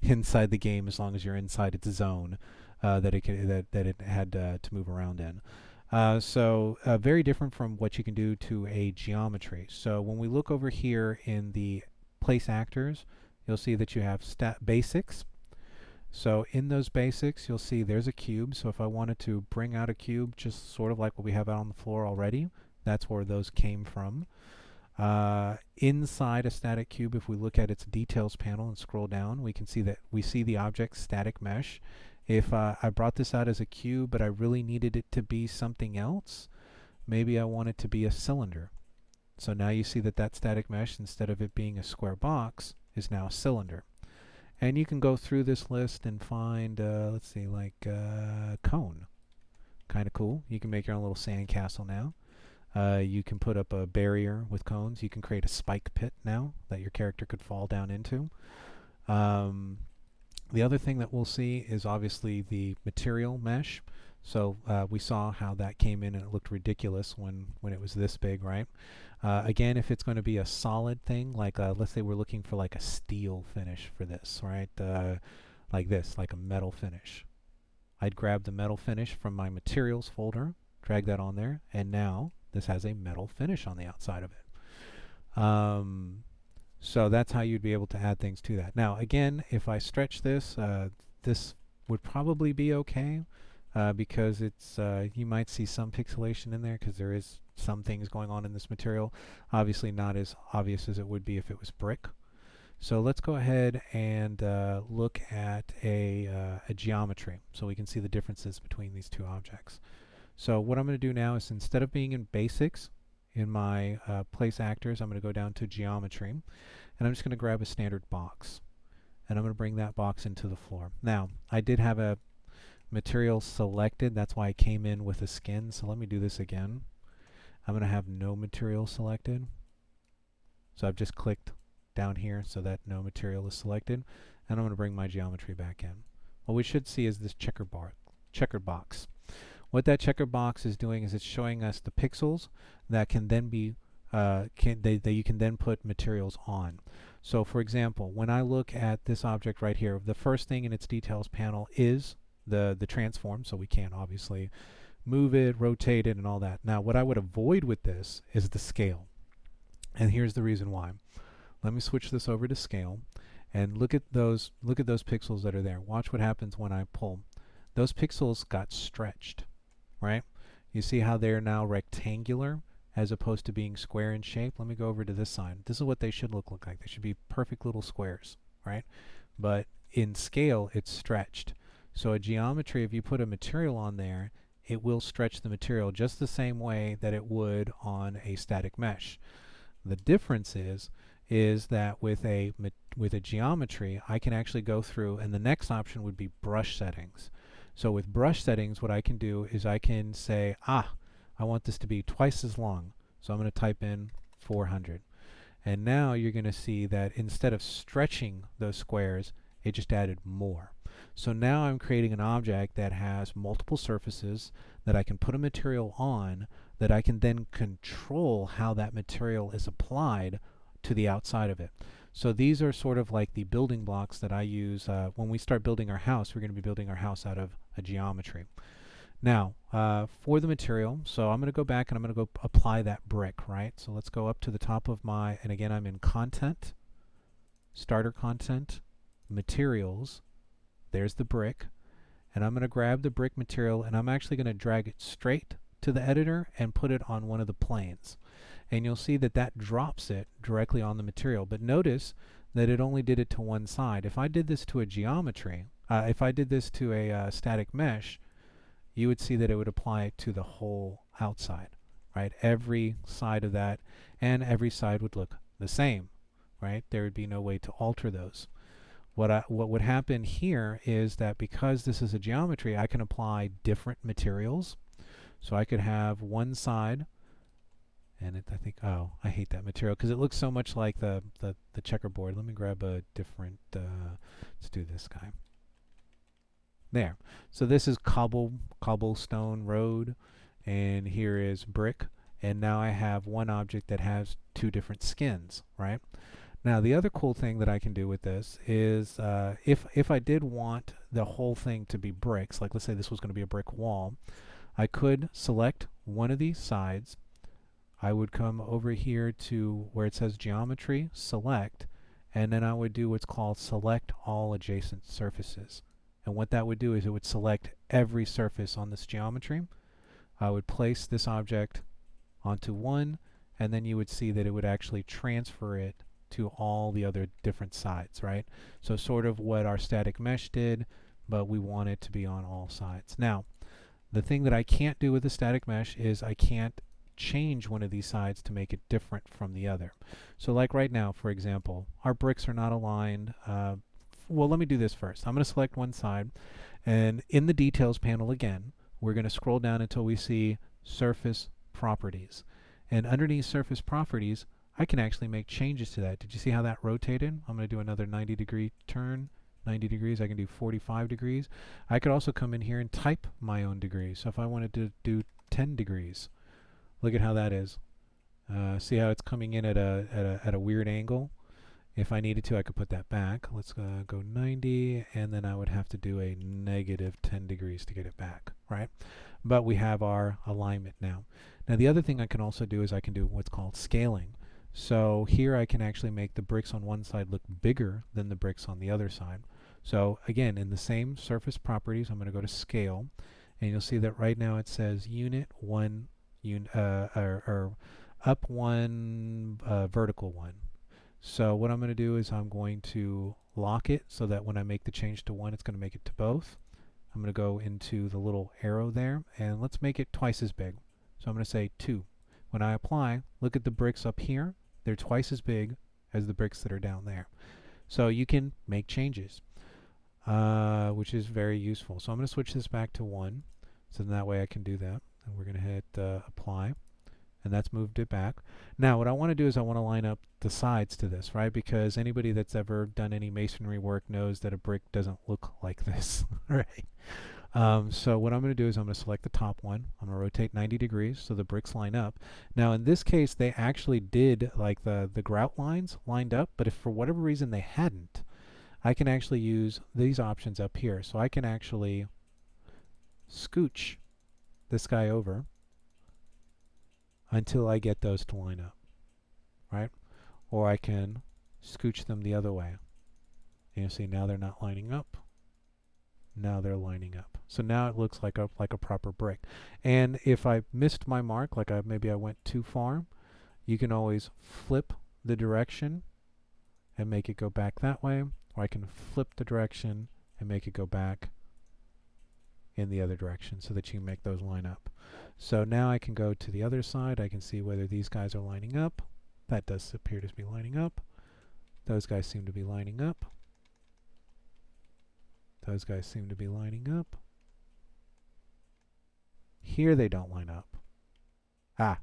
inside the game as long as you're inside its zone that it had to move around in. So very different from what you can do to a geometry. So when we look over here in the place actors, you'll see that you have basics. So in those basics, you'll see there's a cube. So if I wanted to bring out a cube, just sort of like what we have out on the floor already, that's where those came from. Inside a static cube, if we look at its details panel and scroll down, we can see that we see the object static mesh. If I brought this out as a cube, but I really needed it to be something else, maybe I want it to be a cylinder. So now you see that that static mesh, instead of it being a square box, is now a cylinder. And you can go through this list and find, let's see, like cone. Kind of cool. You can make your own little sand castle now. You can put up a barrier with cones. You can create a spike pit now that your character could fall down into. The other thing that we'll see is obviously the material mesh. So we saw how that came in and it looked ridiculous when it was this big, right? Again, if it's going to be a solid thing, like let's say we're looking for like a steel finish for this, right? Like this, like a metal finish. I'd grab the metal finish from my materials folder, drag that on there, and now this has a metal finish on the outside of it. So that's how you'd be able to add things to that. Now, again, if I stretch this, this would probably be okay because it's you might see some pixelation in there because there is some things going on in this material. Obviously not as obvious as it would be if it was brick. So let's go ahead and look at a geometry so we can see the differences between these two objects. So what I'm going to do now is, instead of being in basics in my place actors, I'm going to go down to geometry, and I'm just going to grab a standard box, and I'm going to bring that box into the floor. Now, I did have a material selected, that's why I came in with a skin, so let me do this again. I'm going to have no material selected, so I've just clicked down here so that no material is selected, and I'm going to bring my geometry back in. What we should see is this checkered box. What that checker box is doing is it's showing us the pixels that can then be that you can then put materials on. So for example, when I look at this object right here, the first thing in its details panel is the transform, so we can't obviously move it, rotate it, and all that. Now what I would avoid with this is the scale, and here's the reason why. Let me switch this over to scale and look at those pixels that are there. Watch what happens when I pull. Those pixels got stretched, right? You see how they're now rectangular as opposed to being square in shape? Let me go over to this side. This is what they should look like. They should be perfect little squares, right? But in scale, it's stretched. So a geometry, if you put a material on there, it will stretch the material just the same way that it would on a static mesh. The difference is that with a geometry, I can actually go through, and the next option would be brush settings. So with brush settings, what I can do is I can say, I want this to be twice as long. So I'm going to type in 400. And now you're going to see that instead of stretching those squares, it just added more. So now I'm creating an object that has multiple surfaces that I can put a material on, that I can then control how that material is applied to the outside of it. So these are sort of like the building blocks that I use when we start building our house. We're going to be building our house out of a geometry. Now, for the material, so I'm going to go back and I'm going to go apply that brick, right? So let's go up to the top of my, and again, I'm in content, starter content, materials. There's the brick. And I'm going to grab the brick material and I'm actually going to drag it straight to the editor and put it on one of the planes. And you'll see that that drops it directly on the material. But notice that it only did it to one side. If I did this to a geometry, if I did this to a static mesh, you would see that it would apply it to the whole outside, right? Every side of that, and every side would look the same, right? There would be no way to alter those. What would happen here is that because this is a geometry, I can apply different materials. So I could have one side, and I think, oh, I hate that material because it looks so much like the checkerboard. Let me grab a different, let's do this guy. There. So this is cobblestone road, and here is brick. And now I have one object that has two different skins, right? Now the other cool thing that I can do with this is if I did want the whole thing to be bricks, like let's say this was going to be a brick wall, I could select one of these sides. I would come over here to where it says geometry, select, and then I would do what's called select all adjacent surfaces. And what that would do is it would select every surface on this geometry. I would place this object onto one, and then you would see that it would actually transfer it to all the other different sides, right? So sort of what our static mesh did, but we want it to be on all sides. Now, the thing that I can't do with the static mesh is I can't change one of these sides to make it different from the other. So like right now, for example, our bricks are not aligned. Well, let me do this first. I'm going to select one side, and in the details panel again, we're going to scroll down until we see surface properties. And underneath surface properties, I can actually make changes to that. Did you see how that rotated? I'm going to do another 90-degree turn. 90 degrees, I can do 45 degrees. I could also come in here and type my own degrees. So if I wanted to do 10 degrees, look at how that is. See how it's coming in at a weird angle? If I needed to, I could put that back. Let's go 90, and then I would have to do a negative 10 degrees to get it back, right? But we have our alignment now. Now the other thing I can also do is I can do what's called scaling. So here I can actually make the bricks on one side look bigger than the bricks on the other side. So again, in the same surface properties, I'm going to go to scale, and you'll see that right now it says unit one, or up one, vertical one. So what I'm going to do is I'm going to lock it so that when I make the change to one, it's going to make it to both. I'm going to go into the little arrow there, and let's make it twice as big. So I'm going to say 2. When I apply, look at the bricks up here. They're twice as big as the bricks that are down there. So you can make changes, which is very useful. So I'm going to switch this back to 1, so that way I can do that. And we're going to hit apply, and that's moved it back. Now what I want to do is I want to line up the sides to this, right? Because anybody that's ever done any masonry work knows that a brick doesn't look like this, right? So what I'm going to do is I'm going to select the top one. I'm going to rotate 90 degrees so the bricks line up. Now in this case, they actually did like the grout lines lined up, but if for whatever reason they hadn't, I can actually use these options up here. So I can actually scooch this guy over until I get those to line up, right? Or I can scooch them the other way. And you'll see now they're not lining up. Now they're lining up. So now it looks like a proper brick. And if I missed my mark, like maybe I went too far, you can always flip the direction and make it go back that way, or I can flip the direction and make it go back in the other direction so that you can make those line up. So now I can go to the other side. I can see whether these guys are lining up. That does appear to be lining up. Those guys seem to be lining up. Those guys seem to be lining up. Here they don't line up.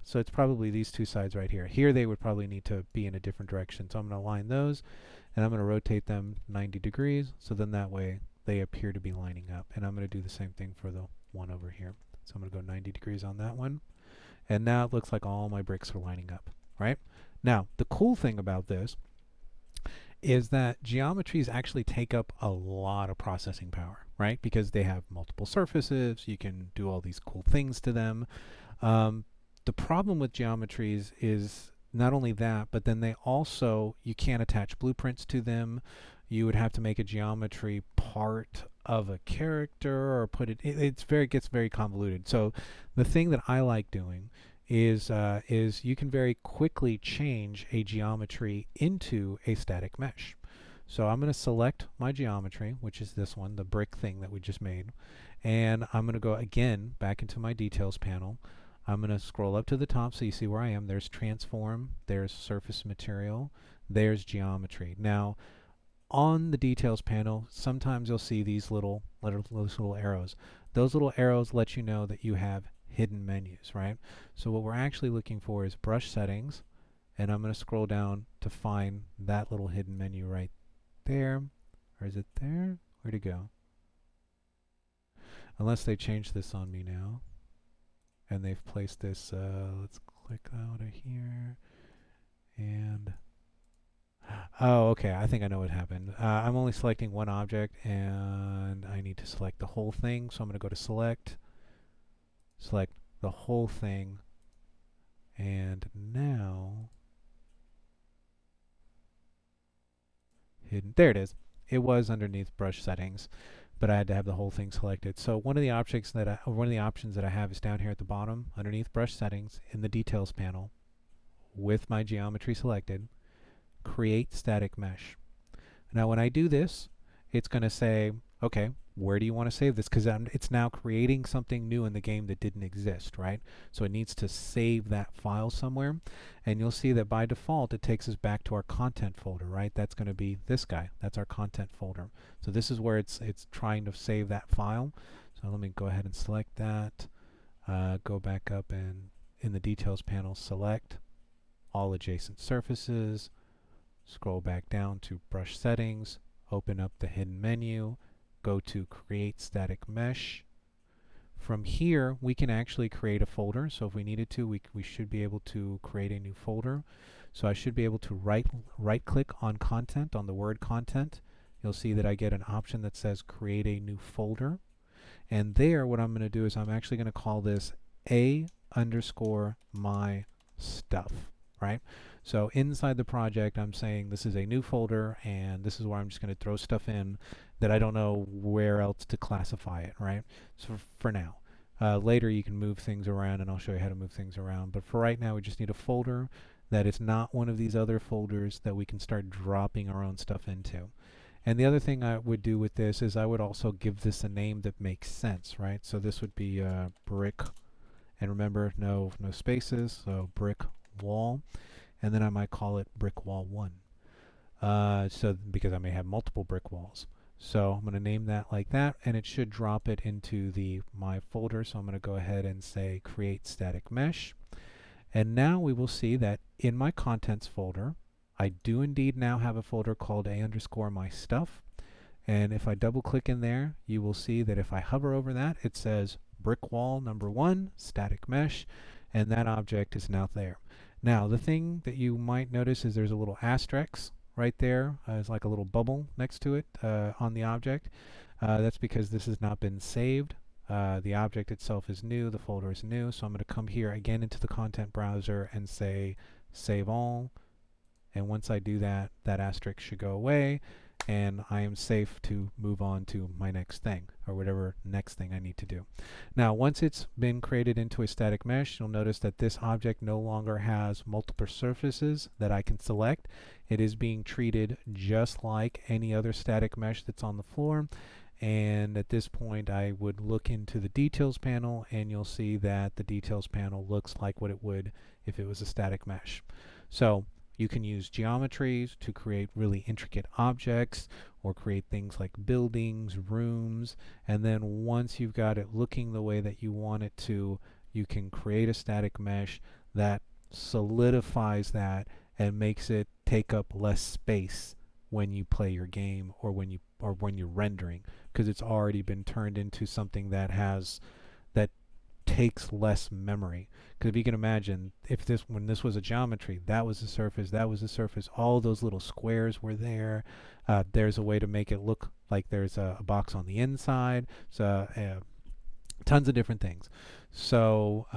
So it's probably these two sides right here. Here they would probably need to be in a different direction. So I'm going to align those, and I'm going to rotate them 90 degrees, so then that way they appear to be lining up. And I'm going to do the same thing for the one over here. So I'm going to go 90 degrees on that one. And now it looks like all my bricks are lining up, right? Now, the cool thing about this is that geometries actually take up a lot of processing power, right? Because they have multiple surfaces, you can do all these cool things to them. The problem with geometries is not only that, but then they also, you can't attach blueprints to them. You would have to make a geometry part of a character or put it, it gets very convoluted. So the thing that I like doing is you can very quickly change a geometry into a static mesh. So I'm going to select my geometry, which is this one, the brick thing that we just made. And I'm going to go again back into my details panel. I'm going to scroll up to the top so you see where I am. There's transform, there's surface material, there's geometry. Now, on the details panel, sometimes you'll see these little arrows. Those little arrows let you know that you have hidden menus, right? So what we're actually looking for is brush settings, and I'm going to scroll down to find that little hidden menu right there. Or is it there? Where'd it go? Unless they changed this on me now. And they've placed this, let's click out of here. And, oh, okay, I think I know what happened. I'm only selecting one object, and I need to select the whole thing. So I'm going to go to select the whole thing. And now, hidden, there it is. It was underneath brush settings, but I had to have the whole thing selected. So one of the options that I have is down here at the bottom underneath brush settings in the details panel with my geometry selected, create static mesh. Now when I do this, it's going to say, okay, where do you want to save this? Because it's now creating something new in the game that didn't exist, right? So it needs to save that file somewhere. And you'll see that by default, it takes us back to our content folder, right? That's going to be this guy. That's our content folder. So this is where it's trying to save that file. So let me go ahead and select that. Go back up and in the details panel, select all adjacent surfaces. Scroll back down to brush settings. Open up the hidden menu. Go to create static mesh. From here we can actually create a folder. So if we needed to, we should be able to create a new folder. So I should be able to right click on content, on the word content. You'll see that I get an option that says create a new folder. And there what I'm going to do is I'm actually going to call this a_my stuff, right? So inside the project, I'm saying this is a new folder, and this is where I'm just going to throw stuff in that I don't know where else to classify it, right? So for now. Later you can move things around, and I'll show you how to move things around. But for right now, we just need a folder that is not one of these other folders that we can start dropping our own stuff into. And the other thing I would do with this is I would also give this a name that makes sense, right? So this would be brick, and remember, no spaces, so brick wall. And then I might call it brick wall 1. So because I may have multiple brick walls. So I'm going to name that like that, and it should drop it into my folder. So I'm going to go ahead and say create static mesh. And now we will see that in my contents folder, I do indeed now have a folder called a_my stuff. And if I double click in there, you will see that if I hover over that, it says brick wall number 1, static mesh, and that object is now there. Now, the thing that you might notice is there's a little asterisk right there. It's like a little bubble next to it on the object. That's because this has not been saved. The object itself is new. The folder is new. So I'm going to come here again into the content browser and say save all. And once I do that, that asterisk should go away, and I am safe to move on to my next thing, or whatever next thing I need to do. Now, once it's been created into a static mesh, you'll notice that this object no longer has multiple surfaces that I can select. It is being treated just like any other static mesh that's on the floor. And at this point, I would look into the details panel, and you'll see that the details panel looks like what it would if it was a static mesh. So you can use geometries to create really intricate objects, or create things like buildings, rooms, and then once you've got it looking the way that you want it to, you can create a static mesh that solidifies that and makes it take up less space when you play your game, or when you're rendering, because it's already been turned into something that takes less memory. Because if you can imagine, when this was a geometry, that was the surface, all those little squares were there. There's a way to make it look like there's a box on the inside. So tons of different things. So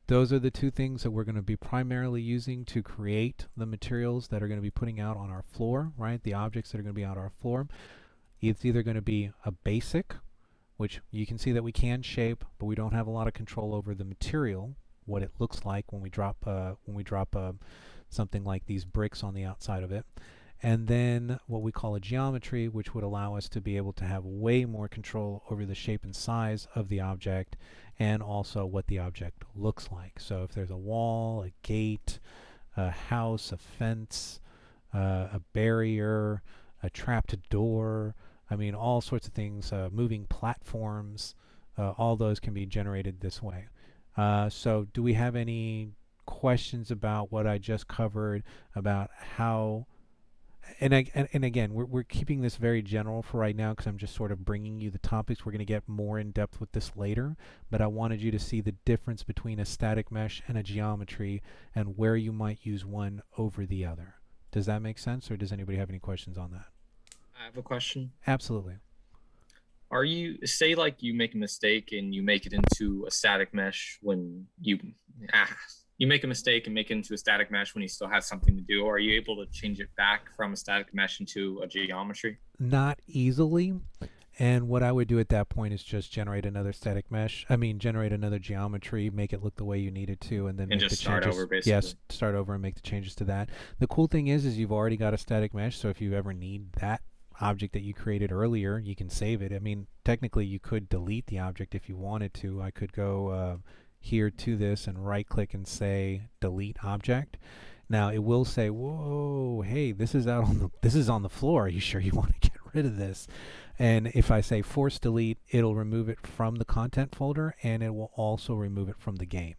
those are the two things that we're going to be primarily using to create the materials that are going to be putting out on our floor, right? The objects that are going to be on our floor. It's either going to be a basic, which you can see that we can shape, but we don't have a lot of control over the material, what it looks like when we drop something like these bricks on the outside of it. and then what we call a geometry, which would allow us to be able to have way more control over the shape and size of the object, and also what the object looks like. So if there's a wall, a gate, a house, a fence, a barrier, a trapped door, I mean, all sorts of things, moving platforms, all those can be generated this way. So do we have any questions about what I just covered about how, and again, we're keeping this very general for right now because I'm just sort of bringing you the topics. We're going to get more in depth with this later, but I wanted you to see the difference between a static mesh and a geometry and where you might use one over the other. Does that make sense, or does anybody have any questions on that? I have a question. Absolutely. Are you, say like you make a mistake and you make it into a static mesh when you make a mistake and make it into a static mesh when you still have something to do? Or are you able to change it back from a static mesh into a geometry? Not easily. And what I would do at that point is just generate another static mesh. I mean, generate another geometry, make it look the way you need it to, and then make just the start changes. over, basically. Yes, start over and make the changes to that. The cool thing is you've already got a static mesh, so if you ever need that object that you created earlier, you can save it. I mean, technically you could delete the object if you wanted to. I could go here to this and right click and say delete object. Now it will say, whoa, hey, this is on the floor. Are you sure you want to get rid of this? And if I say force delete, it'll remove it from the content folder, and it will also remove it from the game.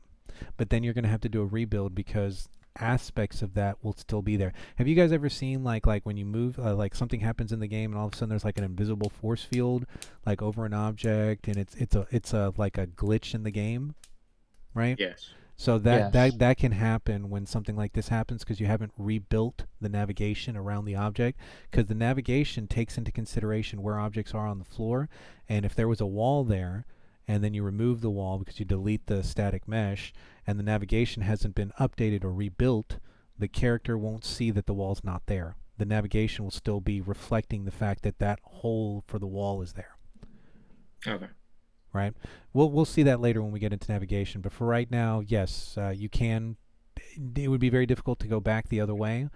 But then you're going to have to do a rebuild because aspects of that will still be there. Have you guys ever seen like when you move, like something happens in the game and all of a sudden there's like an invisible force field like over an object, and it's a like a glitch in the game, right? Yes. So that can happen when something like this happens because you haven't rebuilt the navigation around the object, because the navigation takes into consideration where objects are on the floor, and if there was a wall there and then you remove the wall because you delete the static mesh and the navigation hasn't been updated or rebuilt, the character won't see that the wall's not there. The navigation will still be reflecting the fact that that hole for the wall is there. Okay. Right? We'll see that later when we get into navigation, but for right now, yes, you can. It would be very difficult to go back the other way.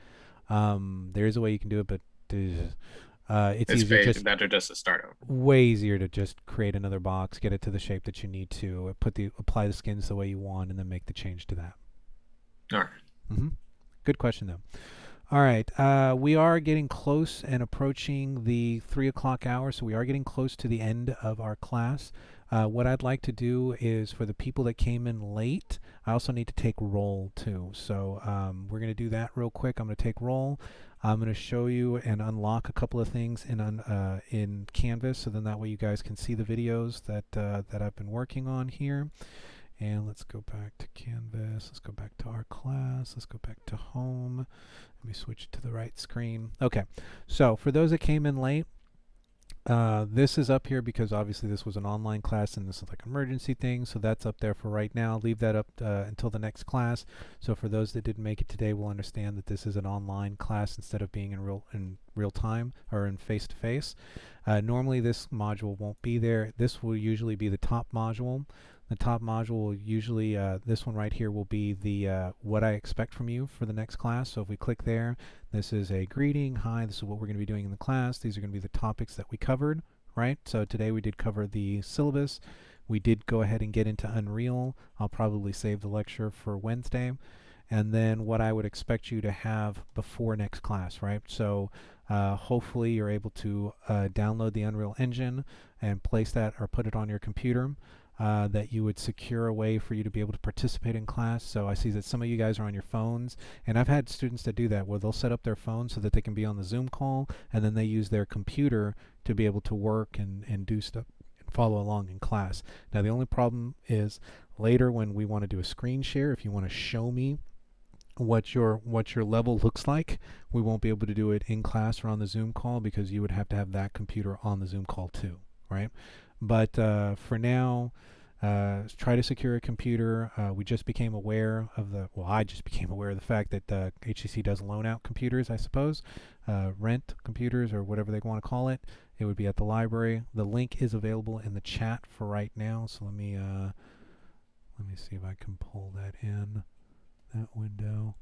There is a way you can do it, but it's easier better just to start over. Way easier to just create another box, get it to the shape that you need to, apply the skins the way you want, and then make the change to that. All right. Good question though. All right, we are getting close and approaching the 3 o'clock hour, so we are getting close to the end of our class. What I'd like to do is, for the people that came in late, I also need to take roll too. So we're going to do that real quick. I'm going to take roll. I'm going to show you and unlock a couple of things in Canvas, so then that way you guys can see the videos that I've been working on here. And let's go back to Canvas. Let's go back to our class. Let's go back to home. Let me switch it to the right screen. Okay, so for those that came in late, this is up here because obviously this was an online class and this is like an emergency thing, so that's up there for right now. Leave that up until the next class. So for those that didn't make it today, will understand that this is an online class instead of being in real time or in face-to-face. Normally this module won't be there. This will usually be the top module. The top module will usually, this one right here will be the what I expect from you for the next class. So if we click there, this is a greeting. Hi, this is what we're going to be doing in the class. These are going to be the topics that we covered, right? So today we did cover the syllabus. We did go ahead and get into Unreal. I'll probably save the lecture for Wednesday. And then what I would expect you to have before next class, right? So hopefully you're able to download the Unreal Engine and place that or put it on your computer. That you would secure a way for you to be able to participate in class. So I see that some of you guys are on your phones, and I've had students that do that where they'll set up their phone so that they can be on the Zoom call, and then they use their computer to be able to work and do stuff and follow along in class. Now the only problem is later when we want to do a screen share, if you want to show me what your level looks like, we won't be able to do it in class or on the Zoom call because you would have to have that computer on the Zoom call too, right? But for now, try to secure a computer. We just became aware of I just became aware of the fact that HCC does loan out computers, I suppose, rent computers or whatever they want to call it. It would be at the library. The link is available in the chat for right now. So let me see if I can pull that in, that window.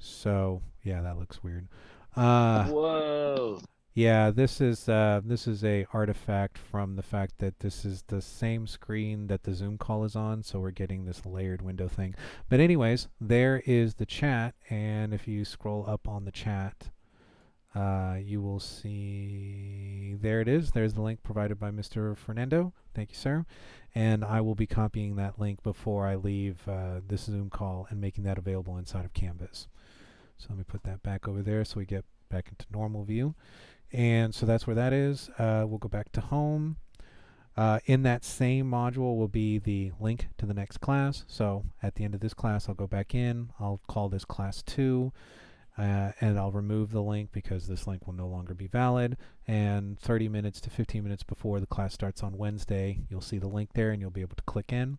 So yeah, that looks weird. Uh, Whoa. yeah, this is a artifact from the fact that this is the same screen that the Zoom call is on, so we're getting this layered window thing. But anyways, there is the chat, and if you scroll up on the chat, you will see there it is. There's the link provided by Mr. Fernando. Thank you, sir. And I will be copying that link before I leave this Zoom call and making that available inside of Canvas. So let me put that back over there so we get back into normal view. And so that's where that is. We'll go back to home. In that same module will be the link to the next class. So at the end of this class, I'll go back in. I'll call this class 2. And I'll remove the link because this link will no longer be valid. And 30 minutes to 15 minutes before the class starts on Wednesday, you'll see the link there and you'll be able to click in.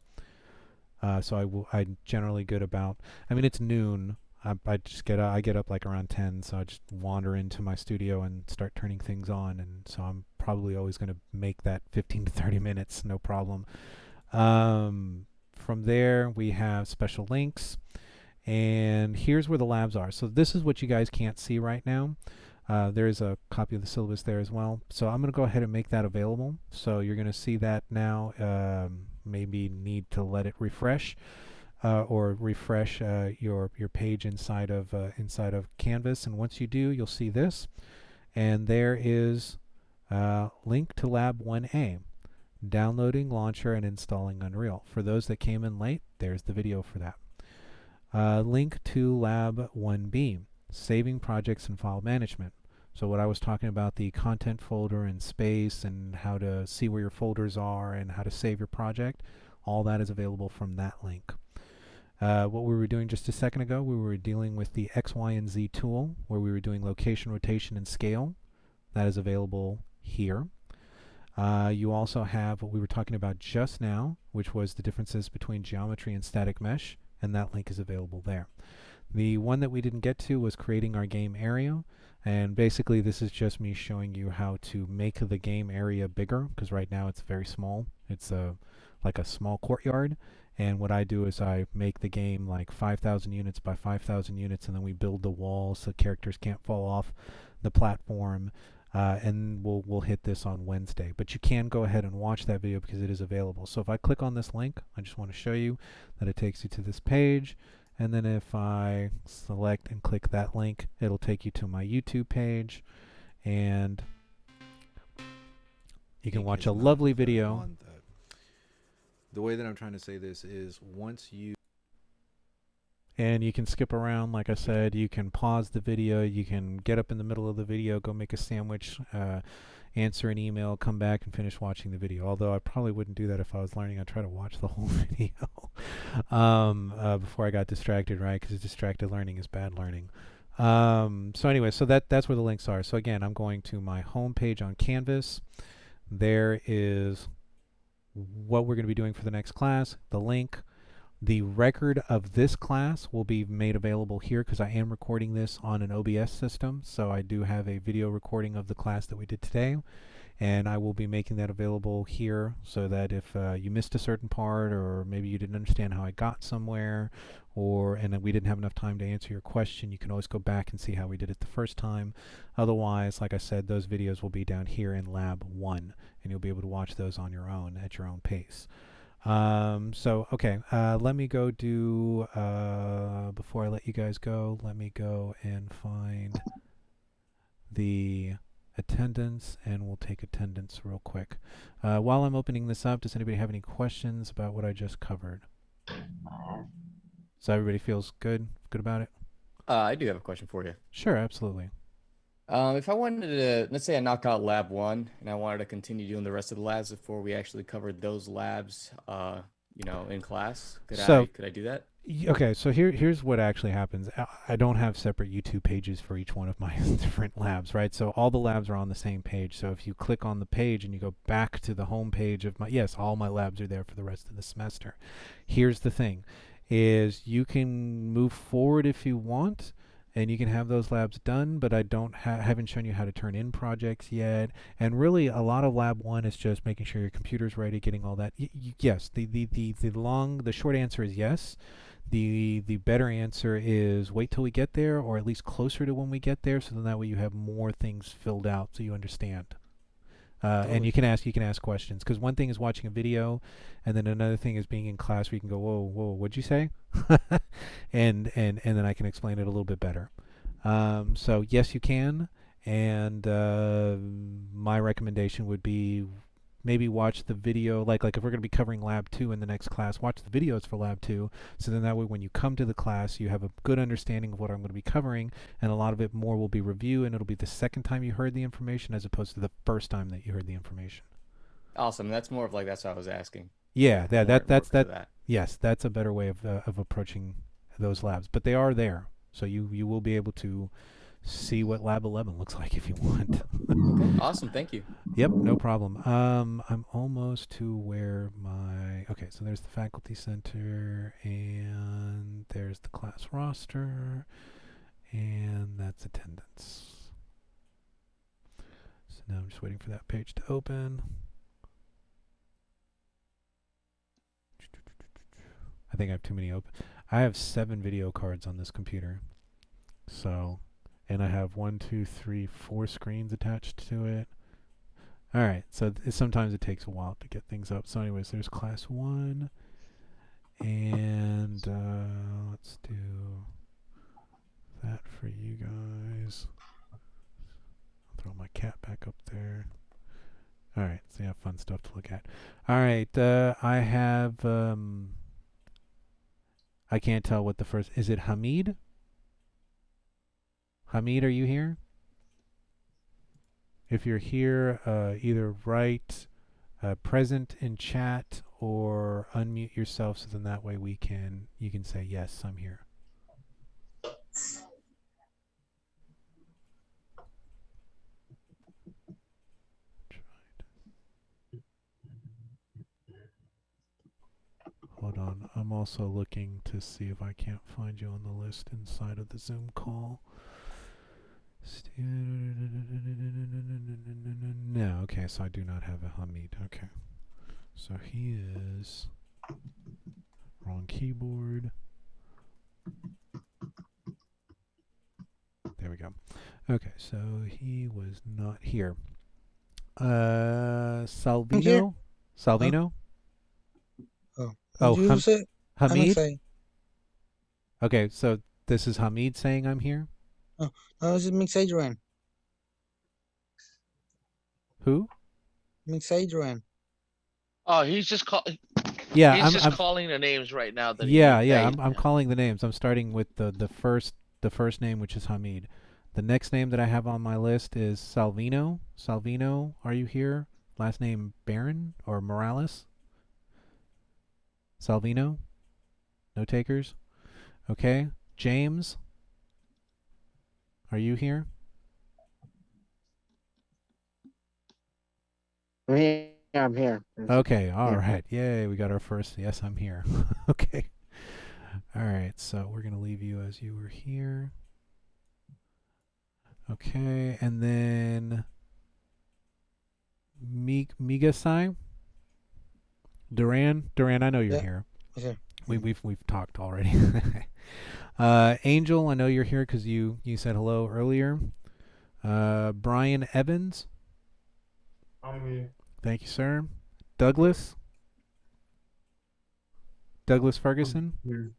So I'm generally good about, I mean, it's noon. I get up like around 10, so I just wander into my studio and start turning things on. And so I'm probably always going to make that 15 to 30 minutes, no problem. From there, we have special links. And here's where the labs are. So this is what you guys can't see right now. There's a copy of the syllabus there as well. So I'm going to go ahead and make that available. So you're going to see that now. Maybe need to let it refresh or refresh your page inside of Canvas. And once you do, you'll see this. And there is link to Lab 1A. Downloading, launcher, and installing Unreal. For those that came in late, there's the video for that. Link to Lab 1B, saving projects and file management. So what I was talking about, the content folder and space and how to see where your folders are and how to save your project, all that is available from that link. What we were doing just a second ago, we were dealing with the X, Y, and Z tool where we were doing location, rotation, and scale. That is available here. You also have what we were talking about just now, which was the differences between geometry and static mesh. And that link is available there. The one that we didn't get to was creating our game area. And basically this is just me showing you how to make the game area bigger, because right now it's very small. It's like a small courtyard. And what I do is I make the game like 5,000 units by 5,000 units, and then we build the walls so characters can't fall off the platform. And we'll hit this on Wednesday. But you can go ahead and watch that video because it is available. So if I click on this link, I just want to show you that it takes you to this page. And then if I select and click that link, it'll take you to my YouTube page. And you can watch a lovely video. The way that I'm trying to say this is once you... And you can skip around, like I said. You can pause the video. You can get up in the middle of the video, go make a sandwich, answer an email, come back and finish watching the video. Although I probably wouldn't do that if I was learning. I'd try to watch the whole video before I got distracted, right? Because distracted learning is bad learning. So anyway, so that's where the links are. So again, I'm going to my home page on Canvas. There is what we're going to be doing for the next class, the link. The record of this class will be made available here because I am recording this on an OBS system. So I do have a video recording of the class that we did today. And I will be making that available here so that if you missed a certain part, or maybe you didn't understand how I got somewhere, and that we didn't have enough time to answer your question, you can always go back and see how we did it the first time. Otherwise, like I said, those videos will be down here in Lab 1, and you'll be able to watch those on your own at your own pace. So okay, let me go do before I let you guys go, let me go and find the attendance, and we'll take attendance real quick. While I'm opening this up, does anybody have any questions about what I just covered? So everybody feels good about it? I do have a question for you. Sure, absolutely. If I wanted to, let's say I knock out lab 1 and I wanted to continue doing the rest of the labs before we actually covered those labs, in class, could I do that? Okay, so here's what actually happens. I don't have separate YouTube pages for each one of my different labs, right? So all the labs are on the same page. So if you click on the page and you go back to the home page of yes, all my labs are there for the rest of the semester. Here's the thing, is you can move forward if you want, and you can have those labs done, but I haven't shown you how to turn in projects yet. And really, a lot of Lab 1 is just making sure your computer's ready, getting all that. Yes, the short answer is yes. The better answer is wait till we get there, or at least closer to when we get there, so then that way you have more things filled out so you understand. And you can ask questions, because one thing is watching a video, and then another thing is being in class where you can go, whoa, what'd you say? and then I can explain it a little bit better. So yes, you can. And my recommendation would be maybe watch the video, like if we're going to be covering Lab 2 in the next class, watch the videos for Lab 2, so then that way when you come to the class, you have a good understanding of what I'm going to be covering, and a lot of it more will be review, and it'll be the second time you heard the information as opposed to the first time that you heard the information. Awesome. That's more of like, that's what I was asking. Yeah, that's that. Yes, that's a better way of approaching those labs, but they are there, so you will be able to see what Lab 11 looks like if you want. Okay, awesome. Thank you. Yep, no problem. I'm almost to where okay, so there's the faculty center, and there's the class roster, and that's attendance. So now I'm just waiting for that page to open. I think I have too many open. I have 7 video cards on this computer. So, and I have 1, 2, 3, 4 screens attached to it. All right, so sometimes it takes a while to get things up. So anyways, there's class 1, and let's do that for you guys. I'll throw my cat back up there. All right, so you have fun stuff to look at. All right, I have, I can't tell what the first, is it Hamid? Hamid, are you here? If you're here, either write present in chat or unmute yourself, so then that way you can say yes, I'm here. Hold on, I'm also looking to see if I can't find you on the list inside of the Zoom call. No, okay, so I do not have a Hamid. Okay, so he is wrong keyboard. There we go. Okay, so he was not here. Salvino? Salvino? Oh, Hamid? Okay, so this is Hamid saying I'm here? Oh, this is Mix Adrian. Who? Mix Adrian. Oh, he's just Yeah, He's just I'm calling the names right now. That I'm calling the names. I'm starting with the first name, which is Hamid. The next name that I have on my list is Salvino. Salvino, are you here? Last name Barron or Morales? Salvino? No takers? Okay. James? Are you here? I'm here. Okay, all right. Yay, we got our first. Yes, I'm here. Okay. All right, so we're going to leave you as you were here. Okay, and then Migasai? Duran, I know you're here. Okay. We've talked already. Angel, I know you're here because you said hello earlier. Brian Evans. I'm here. Thank you, sir. Douglas Ferguson. Here.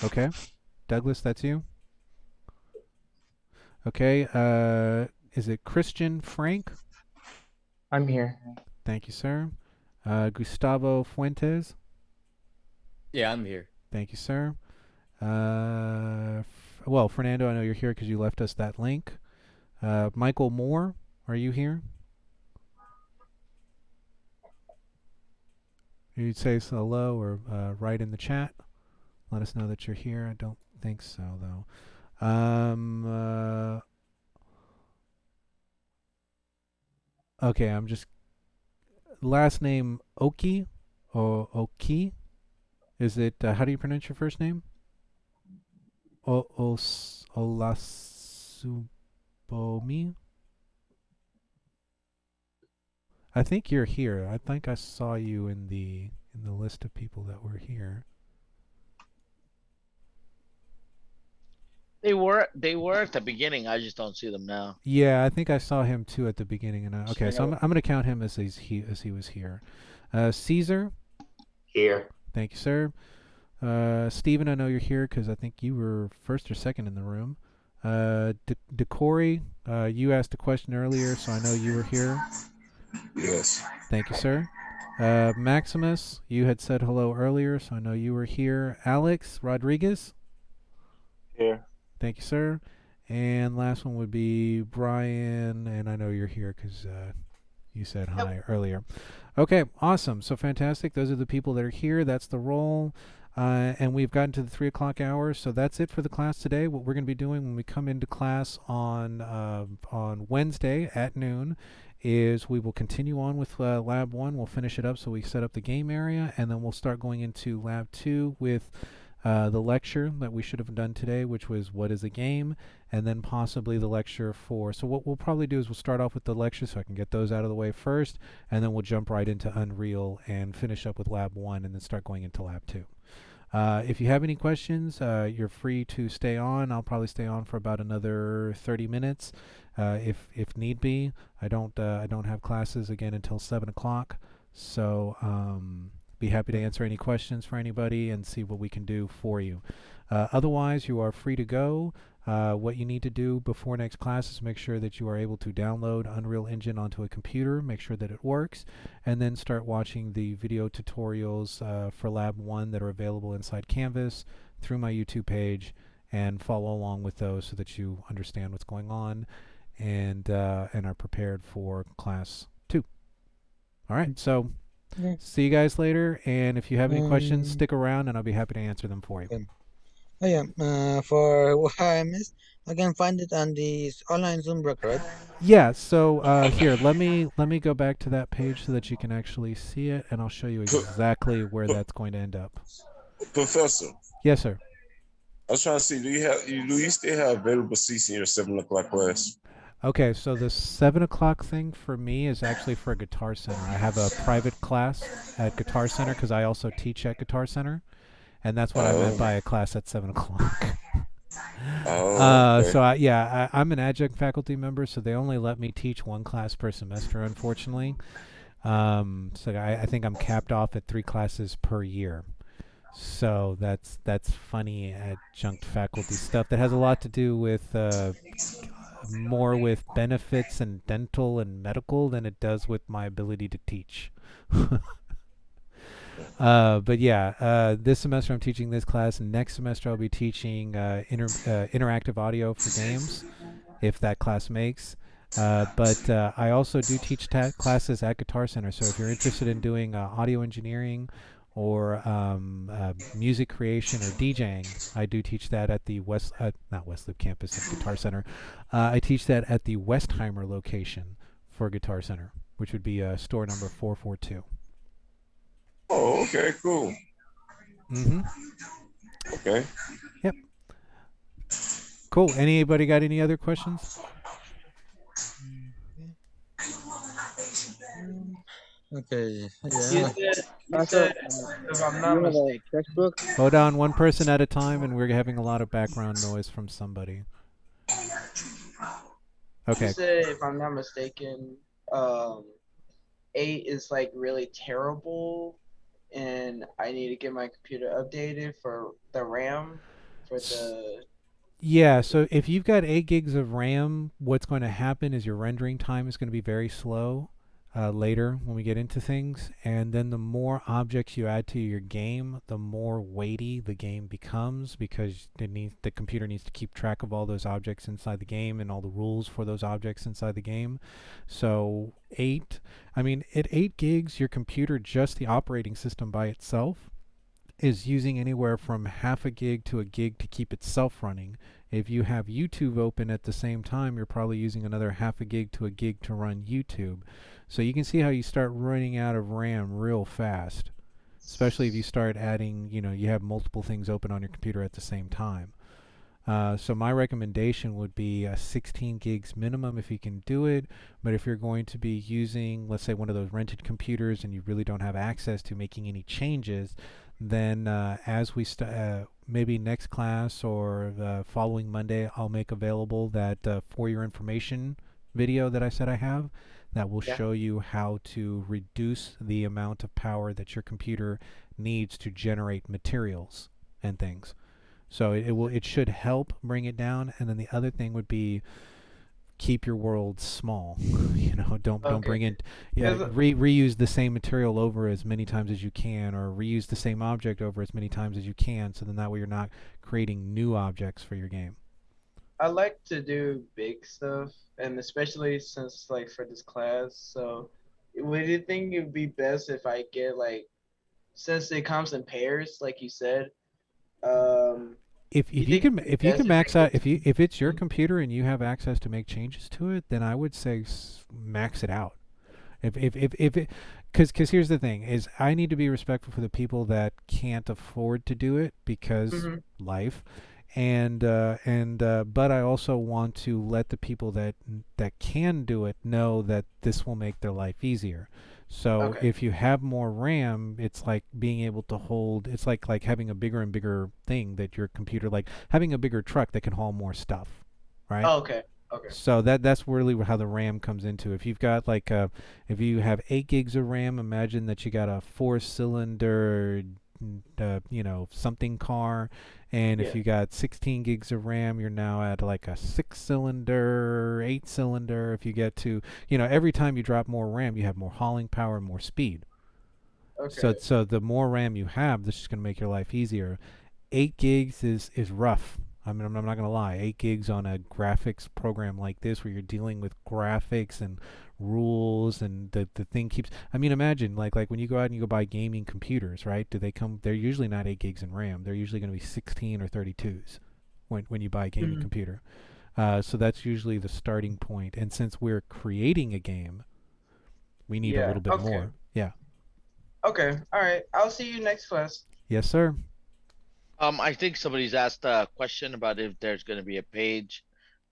Okay. Douglas, that's you. Okay. Is it Christian Frank? I'm here. Thank you, sir. Gustavo Fuentes. Yeah, I'm here. Thank you, sir. Well, Fernando, I know you're here because you left us that link. Michael Moore, are you here? You'd say hello or write in the chat. Let us know that you're here. I don't think so, though. Okay, I'm just... Last name Oki or Oki? Is it... how do you pronounce your first name? Olasubomi? I think you're here. I think I saw you in the list of people that were here. They were at the beginning. I just don't see them now. Yeah, I think I saw him too at the beginning. And okay, so I'm gonna count him as he was here. Caesar. Here. Thank you, sir. Steven, I know you're here because I think you were first or second in the room. Decory, you asked a question earlier, so I know you were here. Yes. Thank you, sir. Maximus, you had said hello earlier, so I know you were here. Alex Rodriguez. Here. Thank you, sir. And last one would be Brian, and I know you're here because you said hi earlier. Okay, awesome. So fantastic. Those are the people that are here. That's the roll. And we've gotten to the 3 o'clock hour, so that's it for the class today. What we're going to be doing when we come into class on Wednesday at noon is we will continue on with Lab 1. We'll finish it up so we set up the game area, and then we'll start going into Lab 2 with the lecture that we should have done today, which was what is a game, and then possibly the lecture for. So what we'll probably do is we'll start off with the lecture so I can get those out of the way first, and then we'll jump right into Unreal and finish up with Lab 1 and then start going into Lab 2. If you have any questions, you're free to stay on. I'll probably stay on for about another 30 minutes if need be. I don't have classes again until 7 o'clock, so be happy to answer any questions for anybody and see what we can do for you. Otherwise, you are free to go. What you need to do before next class is make sure that you are able to download Unreal Engine onto a computer, make sure that it works, and then start watching the video tutorials for Lab 1 that are available inside Canvas through my YouTube page, and follow along with those so that you understand what's going on and are prepared for Class 2. All right, so see you guys later, and if you have any questions, stick around and I'll be happy to answer them for you. Oh yeah, for what I missed, I can find it on the online Zoom book, right? Yeah, so here, let me go back to that page so that you can actually see it, and I'll show you exactly where that's going to end up. Professor. Yes, sir. I was trying to see, do you still have available seats in your 7 o'clock class? Okay, so the 7 o'clock thing for me is actually for Guitar Center. I have a private class at Guitar Center because I also teach at Guitar Center, and that's what I meant by a class at 7 o'clock. Okay. So I'm an adjunct faculty member, so they only let me teach one class per semester, unfortunately. So I think I'm capped off at 3 classes per year. So that's funny adjunct faculty stuff that has a lot to do with more with benefits and dental and medical than it does with my ability to teach. But yeah, this semester I'm teaching this class, and next semester I'll be teaching interactive audio for games, if that class makes. But I also do teach classes at Guitar Center, so if you're interested in doing audio engineering or music creation or DJing, I do teach that at the not West Loop campus of Guitar Center. I teach that at the Westheimer location for Guitar Center, which would be store number 442. Oh, okay, cool. Mm-hmm. Okay. Yep. Cool. Anybody got any other questions? Okay. You said, if I'm not mistaken, textbook? Hold on, one person at a time, and we're having a lot of background noise from somebody. Okay. you said, if I'm not mistaken, 8 is like really terrible, and I need to get my computer updated for the RAM for the. Yeah, so if you've got 8 gigs of RAM, what's going to happen is your rendering time is going to be very slow later when we get into things. And then the more objects you add to your game, the more weighty the game becomes, because the computer needs to keep track of all those objects inside the game and all the rules for those objects inside the game. So at 8 gigs, your computer, just the operating system by itself, is using anywhere from half a gig to a gig to keep itself running. If you have YouTube open at the same time, you're probably using another half a gig to a gig to run YouTube. So you can see how you start running out of RAM real fast, especially if you start adding, you have multiple things open on your computer at the same time. So my recommendation would be 16 gigs minimum if you can do it. But if you're going to be using, let's say, one of those rented computers and you really don't have access to making any changes, then as we maybe next class or the following Monday, I'll make available that for your information video that I said I have that will show you how to reduce the amount of power that your computer needs to generate materials and things. So it should help bring it down. And then the other thing would be keep your world small. Don't bring in reuse the same material over as many times as you can, or reuse the same object over as many times as you can, so then that way you're not creating new objects for your game. I like to do big stuff, and especially since like for this class. So would you think it would be best if I get since it comes in pairs, like you said, if you can max out, if it's your computer and you have access to make changes to it, then I would say max it out. Because here's the thing: is I need to be respectful for the people that can't afford to do it because life, but I also want to let the people that can do it know that this will make their life easier. So if you have more RAM, it's like being able to hold. It's like having a bigger and bigger thing that your computer, like having a bigger truck that can haul more stuff, right? Oh, okay. So that's really how the RAM comes into. If you've got if you have 8 gigs of RAM, imagine that you got a 4-cylinder, something car, and if you got 16 gigs of RAM, you're now at like a 6-cylinder, 8-cylinder. If you get to, every time you drop more RAM, you have more hauling power and more speed. Okay. So the more RAM you have, this is going to make your life easier. 8 gigs is rough. I mean, I'm not going to lie. 8 gigs on a graphics program like this, where you're dealing with graphics and rules, and the thing keeps. I mean, imagine like when you go out and you go buy gaming computers, right? They're usually not 8 gigs in RAM. They're usually going to be 16 or 32s when you buy a gaming computer. So that's usually the starting point. And since we're creating a game, we need a little bit more. Yeah. Okay. All right. I'll see you next class. Yes, sir. I think somebody's asked a question about if there's going to be a page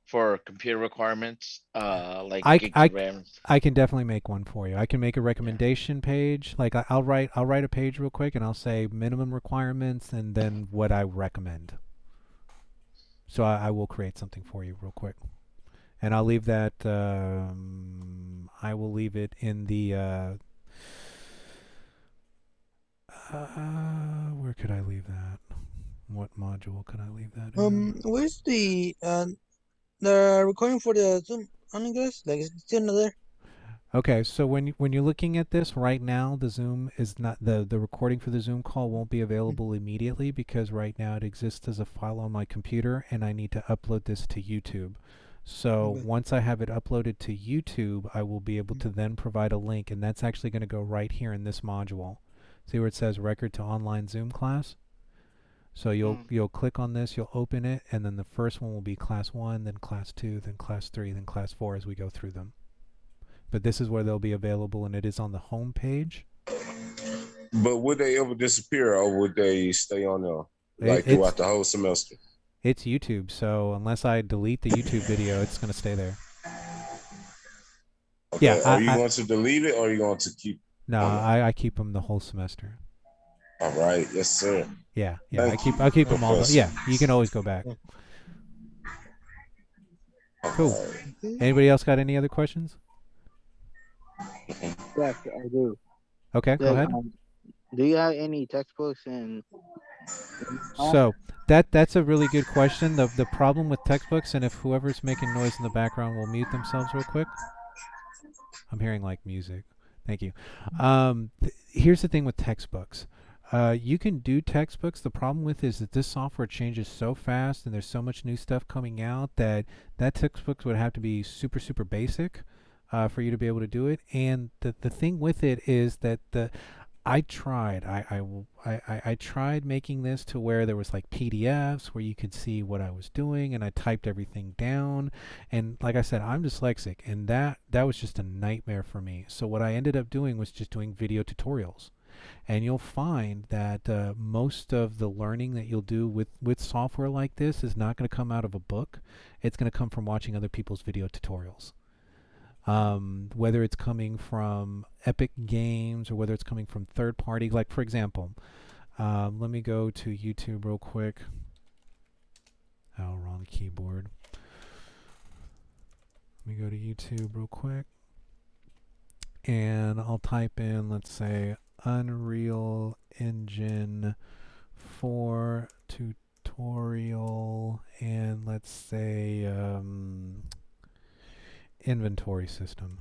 for computer requirements, like gigs of RAM. I can definitely make one for you. I can make a recommendation page. Like I'll write a page real quick, and I'll say minimum requirements and then what I recommend. So I will create something for you real quick, and I'll leave that. I will leave it in the. Where could I leave that? What module could I leave that in? Where's the recording for the Zoom online class? Like, is it still not there? Okay, so when you're looking at this right now, the Zoom is not the recording for the Zoom call won't be available immediately, because right now it exists as a file on my computer, and I need to upload this to YouTube. So once I have it uploaded to YouTube, I will be able to then provide a link, and that's actually going to go right here in this module. See where it says record to online Zoom class? So you'll click on this, you'll open it, and then the first one will be class 1, then class 2, then class 3, then class 4 as we go through them. But this is where they'll be available, and it is on the home page. But would they ever disappear, or would they stay on there throughout the whole semester? It's YouTube, so unless I delete the YouTube video, it's going to stay there. Okay. Yeah. Are you going to delete it, or are you going to keep? No, I keep them the whole semester. All right. Yes, sir. Yeah. I'll keep them all. Yeah, you can always go back. Cool. Anybody else got any other questions? Yes, I do. Okay, go ahead. Do you have any textbooks and? So that's a really good question. The problem with textbooks, and if whoever's making noise in the background will mute themselves real quick. I'm hearing like music. Thank you. Here's the thing with textbooks. You can do textbooks. The problem with it is that this software changes so fast, and there's so much new stuff coming out that textbooks would have to be super, super basic for you to be able to do it. And the thing with it is that I tried making this to where there was like PDFs where you could see what I was doing, and I typed everything down. And like I said, I'm dyslexic, and that was just a nightmare for me. So what I ended up doing was just doing video tutorials. And you'll find that most of the learning that you'll do with software like this is not going to come out of a book. It's going to come from watching other people's video tutorials. Whether it's coming from Epic Games or whether it's coming from third party. Like, for example, Let me go to YouTube real quick. Oh, wrong keyboard. Let me go to YouTube real quick. And I'll type in, let's say, Unreal Engine 4 tutorial, and let's say inventory system.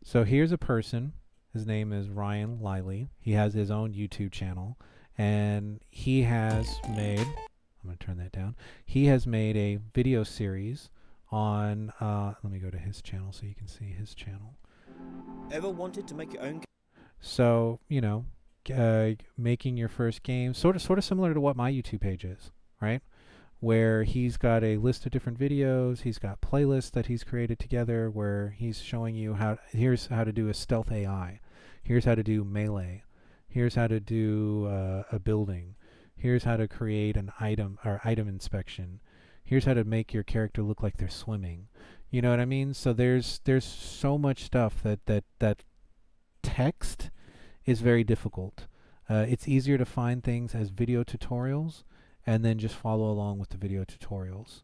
So here's a person. His name is Ryan Liley. He has his own YouTube channel, and he has made, I'm going to turn that down. He has made a video series on, let me go to his channel so you can see his channel. Ever wanted to make your own? So, you know, making your first game, sort of similar to what my YouTube page is, right? Where he's got a list of different videos, he's got playlists that he's created together where he's showing you here's how to do a stealth AI, here's how to do melee, here's how to do a building, here's how to create an item or item inspection, here's how to make your character look like they're swimming. You know what I mean? So there's so much stuff that text is very difficult. It's easier to find things as video tutorials and then just follow along with the video tutorials.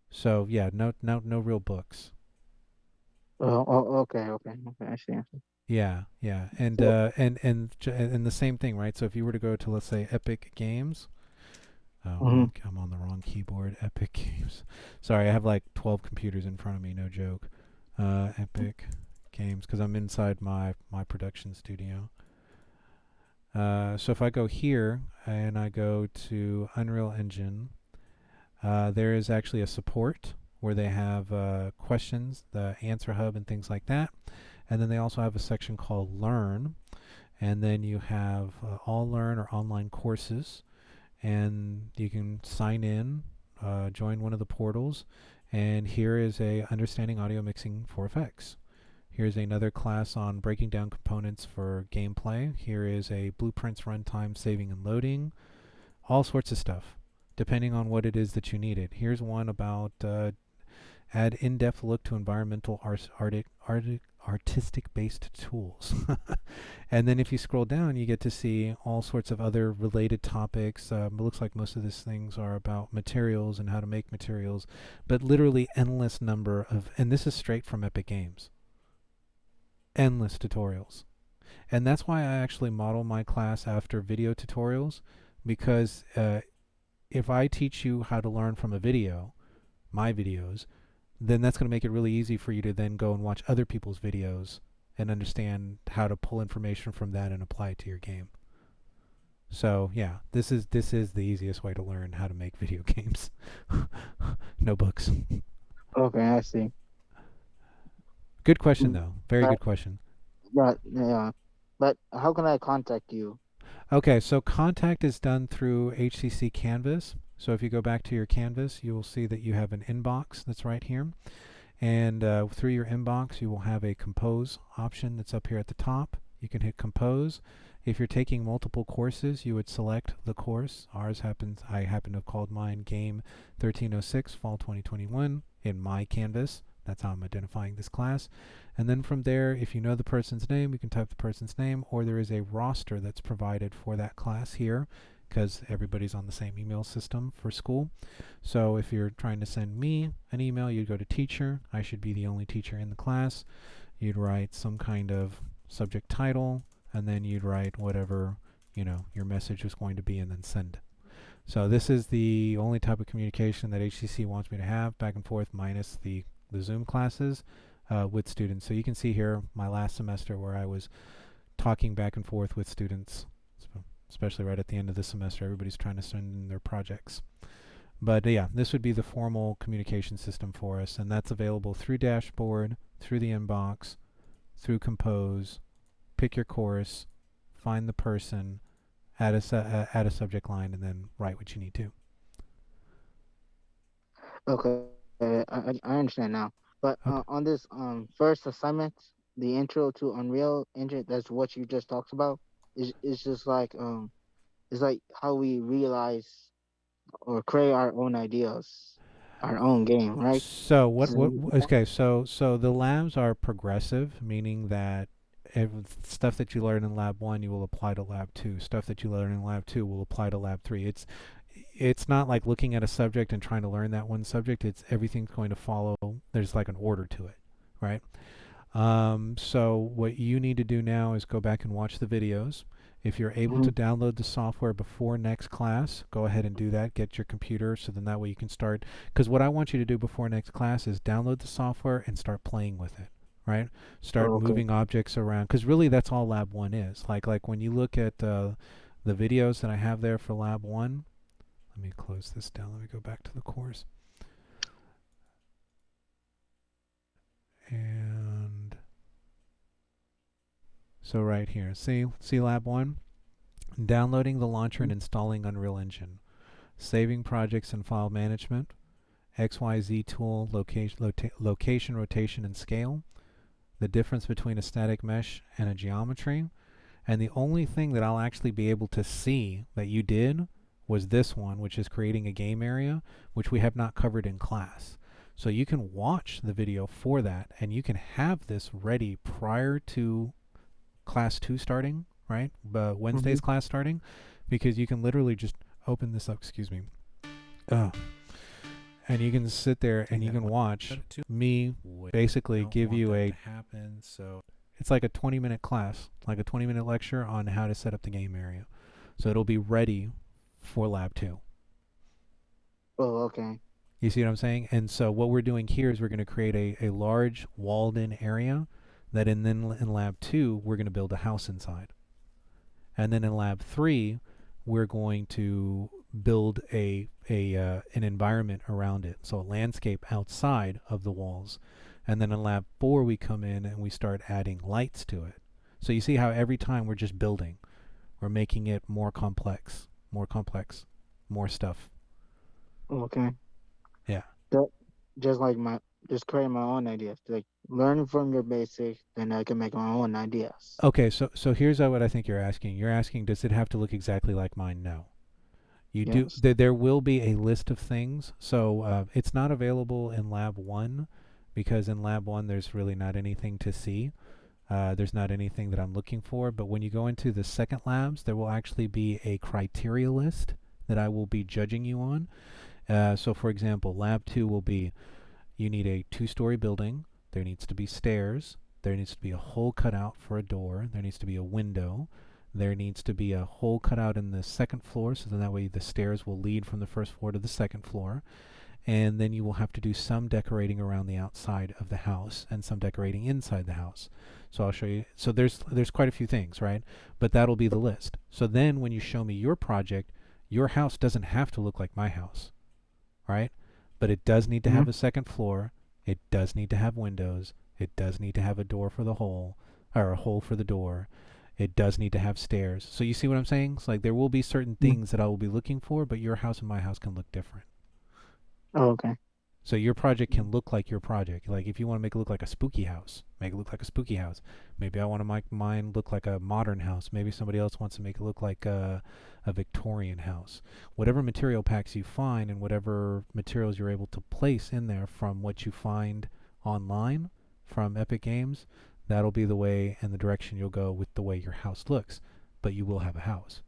So yeah, no real books. Okay, I see. Yeah, and the same thing, right? So if you were to go to, let's say, Epic Games, I'm on the wrong keyboard. Epic Games. Sorry, I have like 12 computers in front of me. No joke. Epic Games, because I'm inside my production studio. So if I go here and I go to Unreal Engine, there is actually a support where they have questions, the answer hub and things like that. And then they also have a section called Learn. And then you have All Learn or online courses. And you can sign in, join one of the portals. And here is a Understanding Audio Mixing for Effects. Here's another class on breaking down components for gameplay. Here is a blueprints runtime saving and loading. All sorts of stuff, depending on what it is that you needed. Here's one about add in-depth look to environmental artistic-based tools. And then if you scroll down, you get to see all sorts of other related topics. It looks like most of these things are about materials and how to make materials, but literally endless number of, and this is straight from Epic Games. Endless tutorials. And that's why I actually model my class after video tutorials, because if I teach you how to learn from a video, my videos, then that's going to make it really easy for you to then go and watch other people's videos and understand how to pull information from that and apply it to your game. So yeah, this is the easiest way to learn how to make video games. No books. Okay, I see. Good question though. Very good question. But yeah, but how can I contact you? Okay, so contact is done through HCC Canvas. So if you go back to your Canvas, you will see that you have an inbox that's right here. And through your inbox, you will have a compose option that's up here at the top. You can hit compose. If you're taking multiple courses, you would select the course. I happen to have called mine Game 1306 Fall 2021 in my Canvas. That's how I'm identifying this class. And then from there, if you know the person's name, you can type the person's name, or there is a roster that's provided for that class here, because everybody's on the same email system for school. So if you're trying to send me an email, you'd go to teacher. I should be the only teacher in the class. You'd write some kind of subject title, and then you'd write whatever, you know, your message is going to be, and then send. So this is the only type of communication that HCC wants me to have, back and forth, minus the Zoom classes with students. So you can see here my last semester where I was talking back and forth with students, especially right at the end of the semester. Everybody's trying to send in their projects. But yeah, this would be the formal communication system for us, and that's available through Dashboard, through the inbox, through Compose. Pick your course, find the person, add a subject line, and then write what you need to. Okay, I understand now. But on this first assignment, the intro to Unreal Engine, that's what you just talked about. It's just like it's like how we realize or create our own ideas. our own game, right? So what So, okay, so the labs are progressive, meaning that stuff that you learn in lab 1 you will apply to lab 2. Stuff that you learn in lab 2 will apply to lab 3. It's not like looking at a subject and trying to learn that one subject. It's everything's going to follow. There's like an order to it, right? So what you need to do now is go back and watch the videos. If you're able to download the software before next class, go ahead and do that. Get your computer so then that way you can start. Because what I want you to do before next class is download the software and start playing with it, right? Start moving objects around. Because really that's all Lab 1 is. Like when you look at the videos that I have there for Lab 1, let me close this down. Let me go back to the course. And so right here, see Lab 1? Downloading the launcher and installing Unreal Engine. Saving projects and file management. XYZ tool, location, rotation, and scale. The difference between a static mesh and a geometry. And the only thing that I'll actually be able to see that you did was this one, which is creating a game area, which we have not covered in class. So you can watch the video for that, and you can have this ready prior to class 2 starting, right? Wednesday's class starting, because you can literally just open this up, excuse me. And you can sit there and you can watch me basically give you it's like a 20-minute class, like a 20-minute lecture on how to set up the game area. So it'll be ready for Lab 2. Oh, okay. You see what I'm saying? And so what we're doing here is we're going to create a large walled-in area that in Lab 2, we're going to build a house inside. And then in Lab 3, we're going to build an environment around it, so a landscape outside of the walls. And then in Lab 4, we come in and we start adding lights to it. So you see how every time we're just building, we're making it more complex, more stuff. Okay. Yeah. Just create my own ideas. Like learn from your basic, then I can make my own ideas. Okay, so here's what I think you're asking. You're asking, does it have to look exactly like mine? No. Yes. There will be a list of things. So it's not available in Lab 1 because in Lab 1 there's really not anything to see. There's not anything that I'm looking for. But when you go into the second labs, there will actually be a criteria list that I will be judging you on. So for example, Lab 2 will be, you need a 2-story building. There needs to be stairs. There needs to be a hole cut out for a door. There needs to be a window. There needs to be a hole cut out in the second floor, so then that way the stairs will lead from the first floor to the second floor. And then you will have to do some decorating around the outside of the house and some decorating inside the house. So I'll show you. So there's quite a few things, right? But that'll be the list. So then when you show me your project, your house doesn't have to look like my house, right? But it does need to have a second floor. It does need to have windows. It does need to have a door for the hole, or a hole for the door. It does need to have stairs. So you see what I'm saying? It's like there will be certain things that I will be looking for, but your house and my house can look different. Oh, okay. So your project can look like your project. Like if you want to make it look like a spooky house, make it look like a spooky house. Maybe I want to make mine look like a modern house. Maybe somebody else wants to make it look like a Victorian house. Whatever material packs you find and whatever materials you're able to place in there from what you find online from Epic Games, that'll be the way and the direction you'll go with the way your house looks. But you will have a house.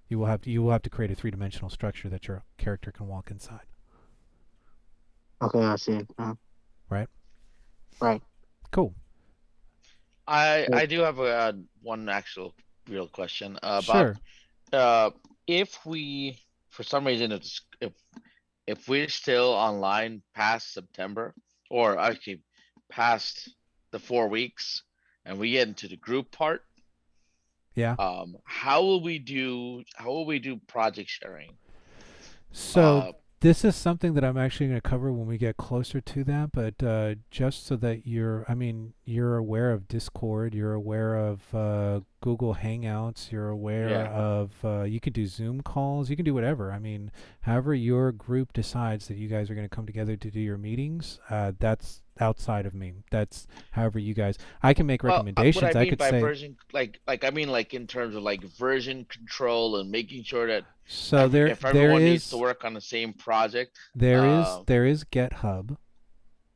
You will have to create a 3-dimensional structure that your character can walk inside. Okay, I see. Right? Right. Cool. I do have one actual real question about Sure. If we for some reason if we're still online past September, or actually past the 4 weeks, and we get into the group part, Yeah. how will we do project sharing? So this is something that I'm actually going to cover when we get closer to that, but just so that you're aware of Discord, you're aware of Google Hangouts, you're aware of, you can do Zoom calls, you can do whatever. I mean, however your group decides that you guys are going to come together to do your meetings, that's outside of me. That's however you guys. I can make Well, what recommendations. I I mean could by say. version, like I mean like in terms of like version control and making sure that So there if there everyone needs to is work on the same project, there is there is GitHub,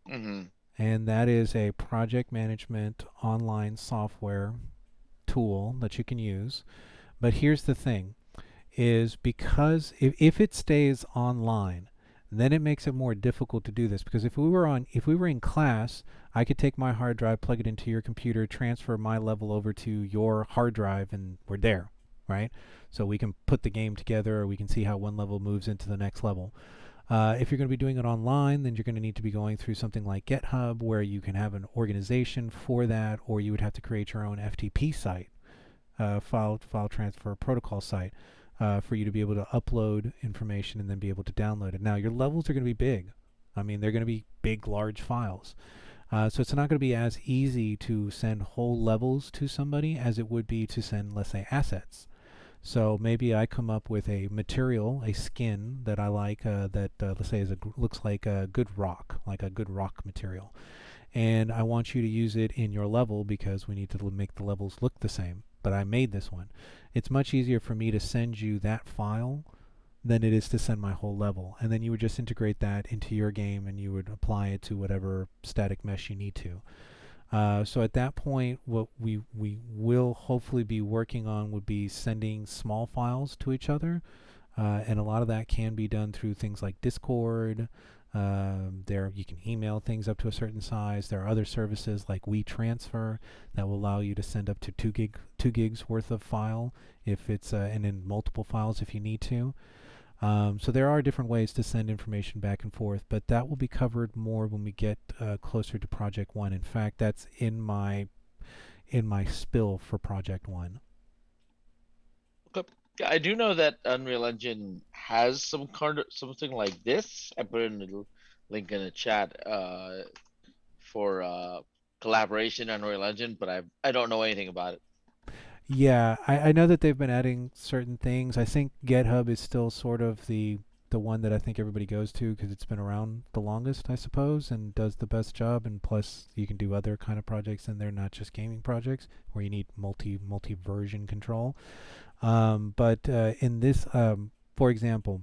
mhm. and that is a project management online software tool that you can use. But here's the thing, is because if it stays online, then it makes it more difficult to do this, because if we were in class, I could take my hard drive, plug it into your computer, transfer my level over to your hard drive, and we're there, right? So we can put the game together, or we can see how one level moves into the next level. If you're going to be doing it online, then you're going to need to be going through something like GitHub, where you can have an organization for that, or you would have to create your own FTP site, file transfer protocol site, for you to be able to upload information and then be able to download it. Now, your levels are going to be big. I mean, they're going to be big, large files. So it's not going to be as easy to send whole levels to somebody as it would be to send, let's say, assets. So maybe I come up with a material, a skin that I like, that let's say looks like a good rock material. And I want you to use it in your level because we need to make the levels look the same. But I made this one. It's much easier for me to send you that file than it is to send my whole level. And then you would just integrate that into your game, and you would apply it to whatever static mesh you need to. So at that point, what we will hopefully be working on would be sending small files to each other. And a lot of that can be done through things like Discord. There you can email things up to a certain size. There are other services like WeTransfer that will allow you to send up to 2 gigs worth of file if it's and in multiple files if you need to. So there are different ways to send information back and forth, but that will be covered more when we get closer to Project One. In fact, that's in my spill for Project One. I do know that Unreal Engine has something like this. I put in the link in the chat for collaboration on Unreal Engine, but I don't know anything about it. Yeah, I know that they've been adding certain things. I think GitHub is still sort of the one that I think everybody goes to because it's been around the longest, I suppose, and does the best job. And plus, you can do other kind of projects in there, not just gaming projects, where you need multi-version control. But in this, for example,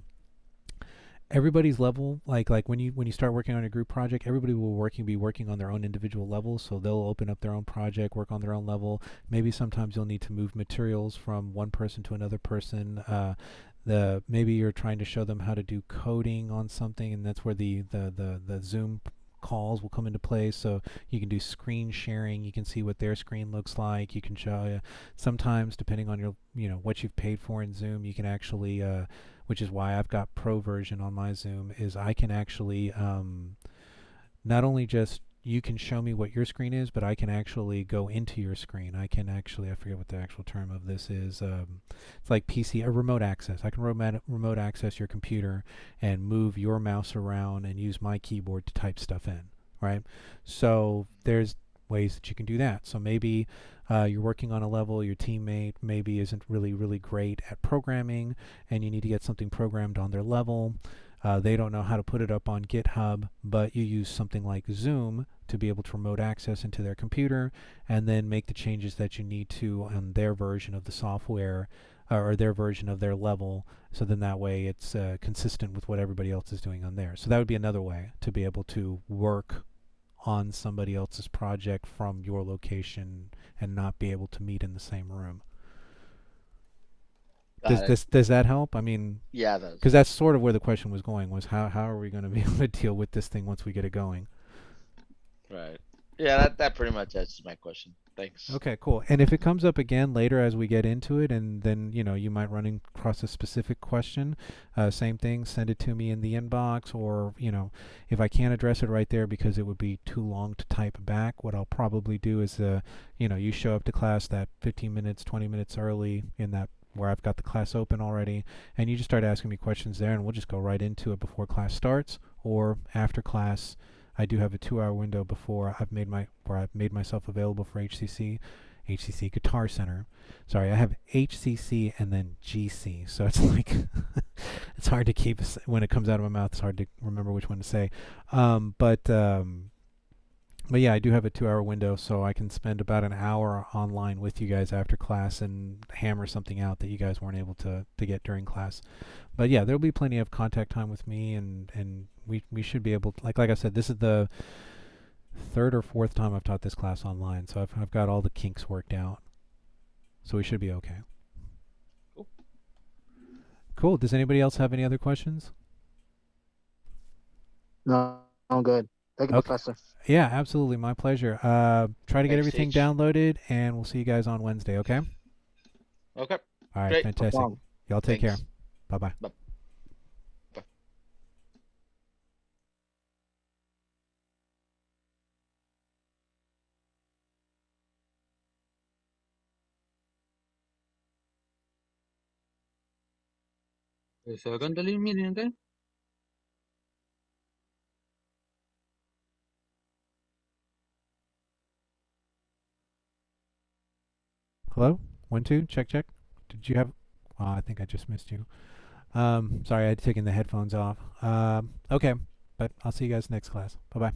everybody's level, like when you start working on a group project, everybody will be working on their own individual levels. So they'll open up their own project, work on their own level. Maybe sometimes you'll need to move materials from one person to another person. Maybe you're trying to show them how to do coding on something, and that's where the Zoom calls will come into play. So you can do screen sharing. You can see what their screen looks like. You can show sometimes, depending on your what you've paid for in Zoom, you can actually which is why I've got Pro version on my Zoom, is I can actually not only just you can show me what your screen is, but I can actually go into your screen. I can actually, I forget what the actual term of this is. It's like PC, a remote access. I can remote access your computer and move your mouse around and use my keyboard to type stuff in, right? So there's ways that you can do that. So maybe you're working on a level, your teammate maybe isn't really great at programming, and you need to get something programmed on their level. They don't know how to put it up on GitHub, but you use something like Zoom to be able to remote access into their computer and then make the changes that you need to on their version of the software or their version of their level. So then that way it's consistent with what everybody else is doing on there. So that would be another way to be able to work on somebody else's project from your location and not be able to meet in the same room. Does that help? I mean, yeah, it does. Because that's sort of where the question was going, was how are we going to be able to deal with this thing once we get it going? Right. Yeah, that pretty much answers my question. Thanks. Okay, cool. And if it comes up again later as we get into it, and then you might run across a specific question, same thing, send it to me in the inbox, or if I can't address it right there because it would be too long to type back, what I'll probably do is you show up to class that 15 minutes, 20 minutes early in that where I've got the class open already, and you just start asking me questions there, and we'll just go right into it before class starts, or after class. I do have a 2-hour window before I've made myself available for HCC Guitar Center. Sorry, I have HCC and then GC, so it's like it's hard to keep when it comes out of my mouth. It's hard to remember which one to say. But yeah, I do have a 2-hour window, so I can spend about an hour online with you guys after class and hammer something out that you guys weren't able to get during class. But yeah, there'll be plenty of contact time with me, and we should be able to, like I said, this is the 3rd or 4th time I've taught this class online, so I've got all the kinks worked out. So we should be okay. Cool. Cool. Does anybody else have any other questions? No, I'm good. Thank you, Okay. Professor. Yeah, absolutely. My pleasure. Try to get Thanks, everything H. downloaded, and we'll see you guys on Wednesday, okay? Okay. All right, Great. fantastic. problem. Y'all take care. Thanks. Bye-bye. Bye. So I can delete meeting, okay? Hello? 1, 2, check, check. Did you have... I think I just missed you. Sorry, I had taken the headphones off. Okay, but I'll see you guys next class. Bye-bye.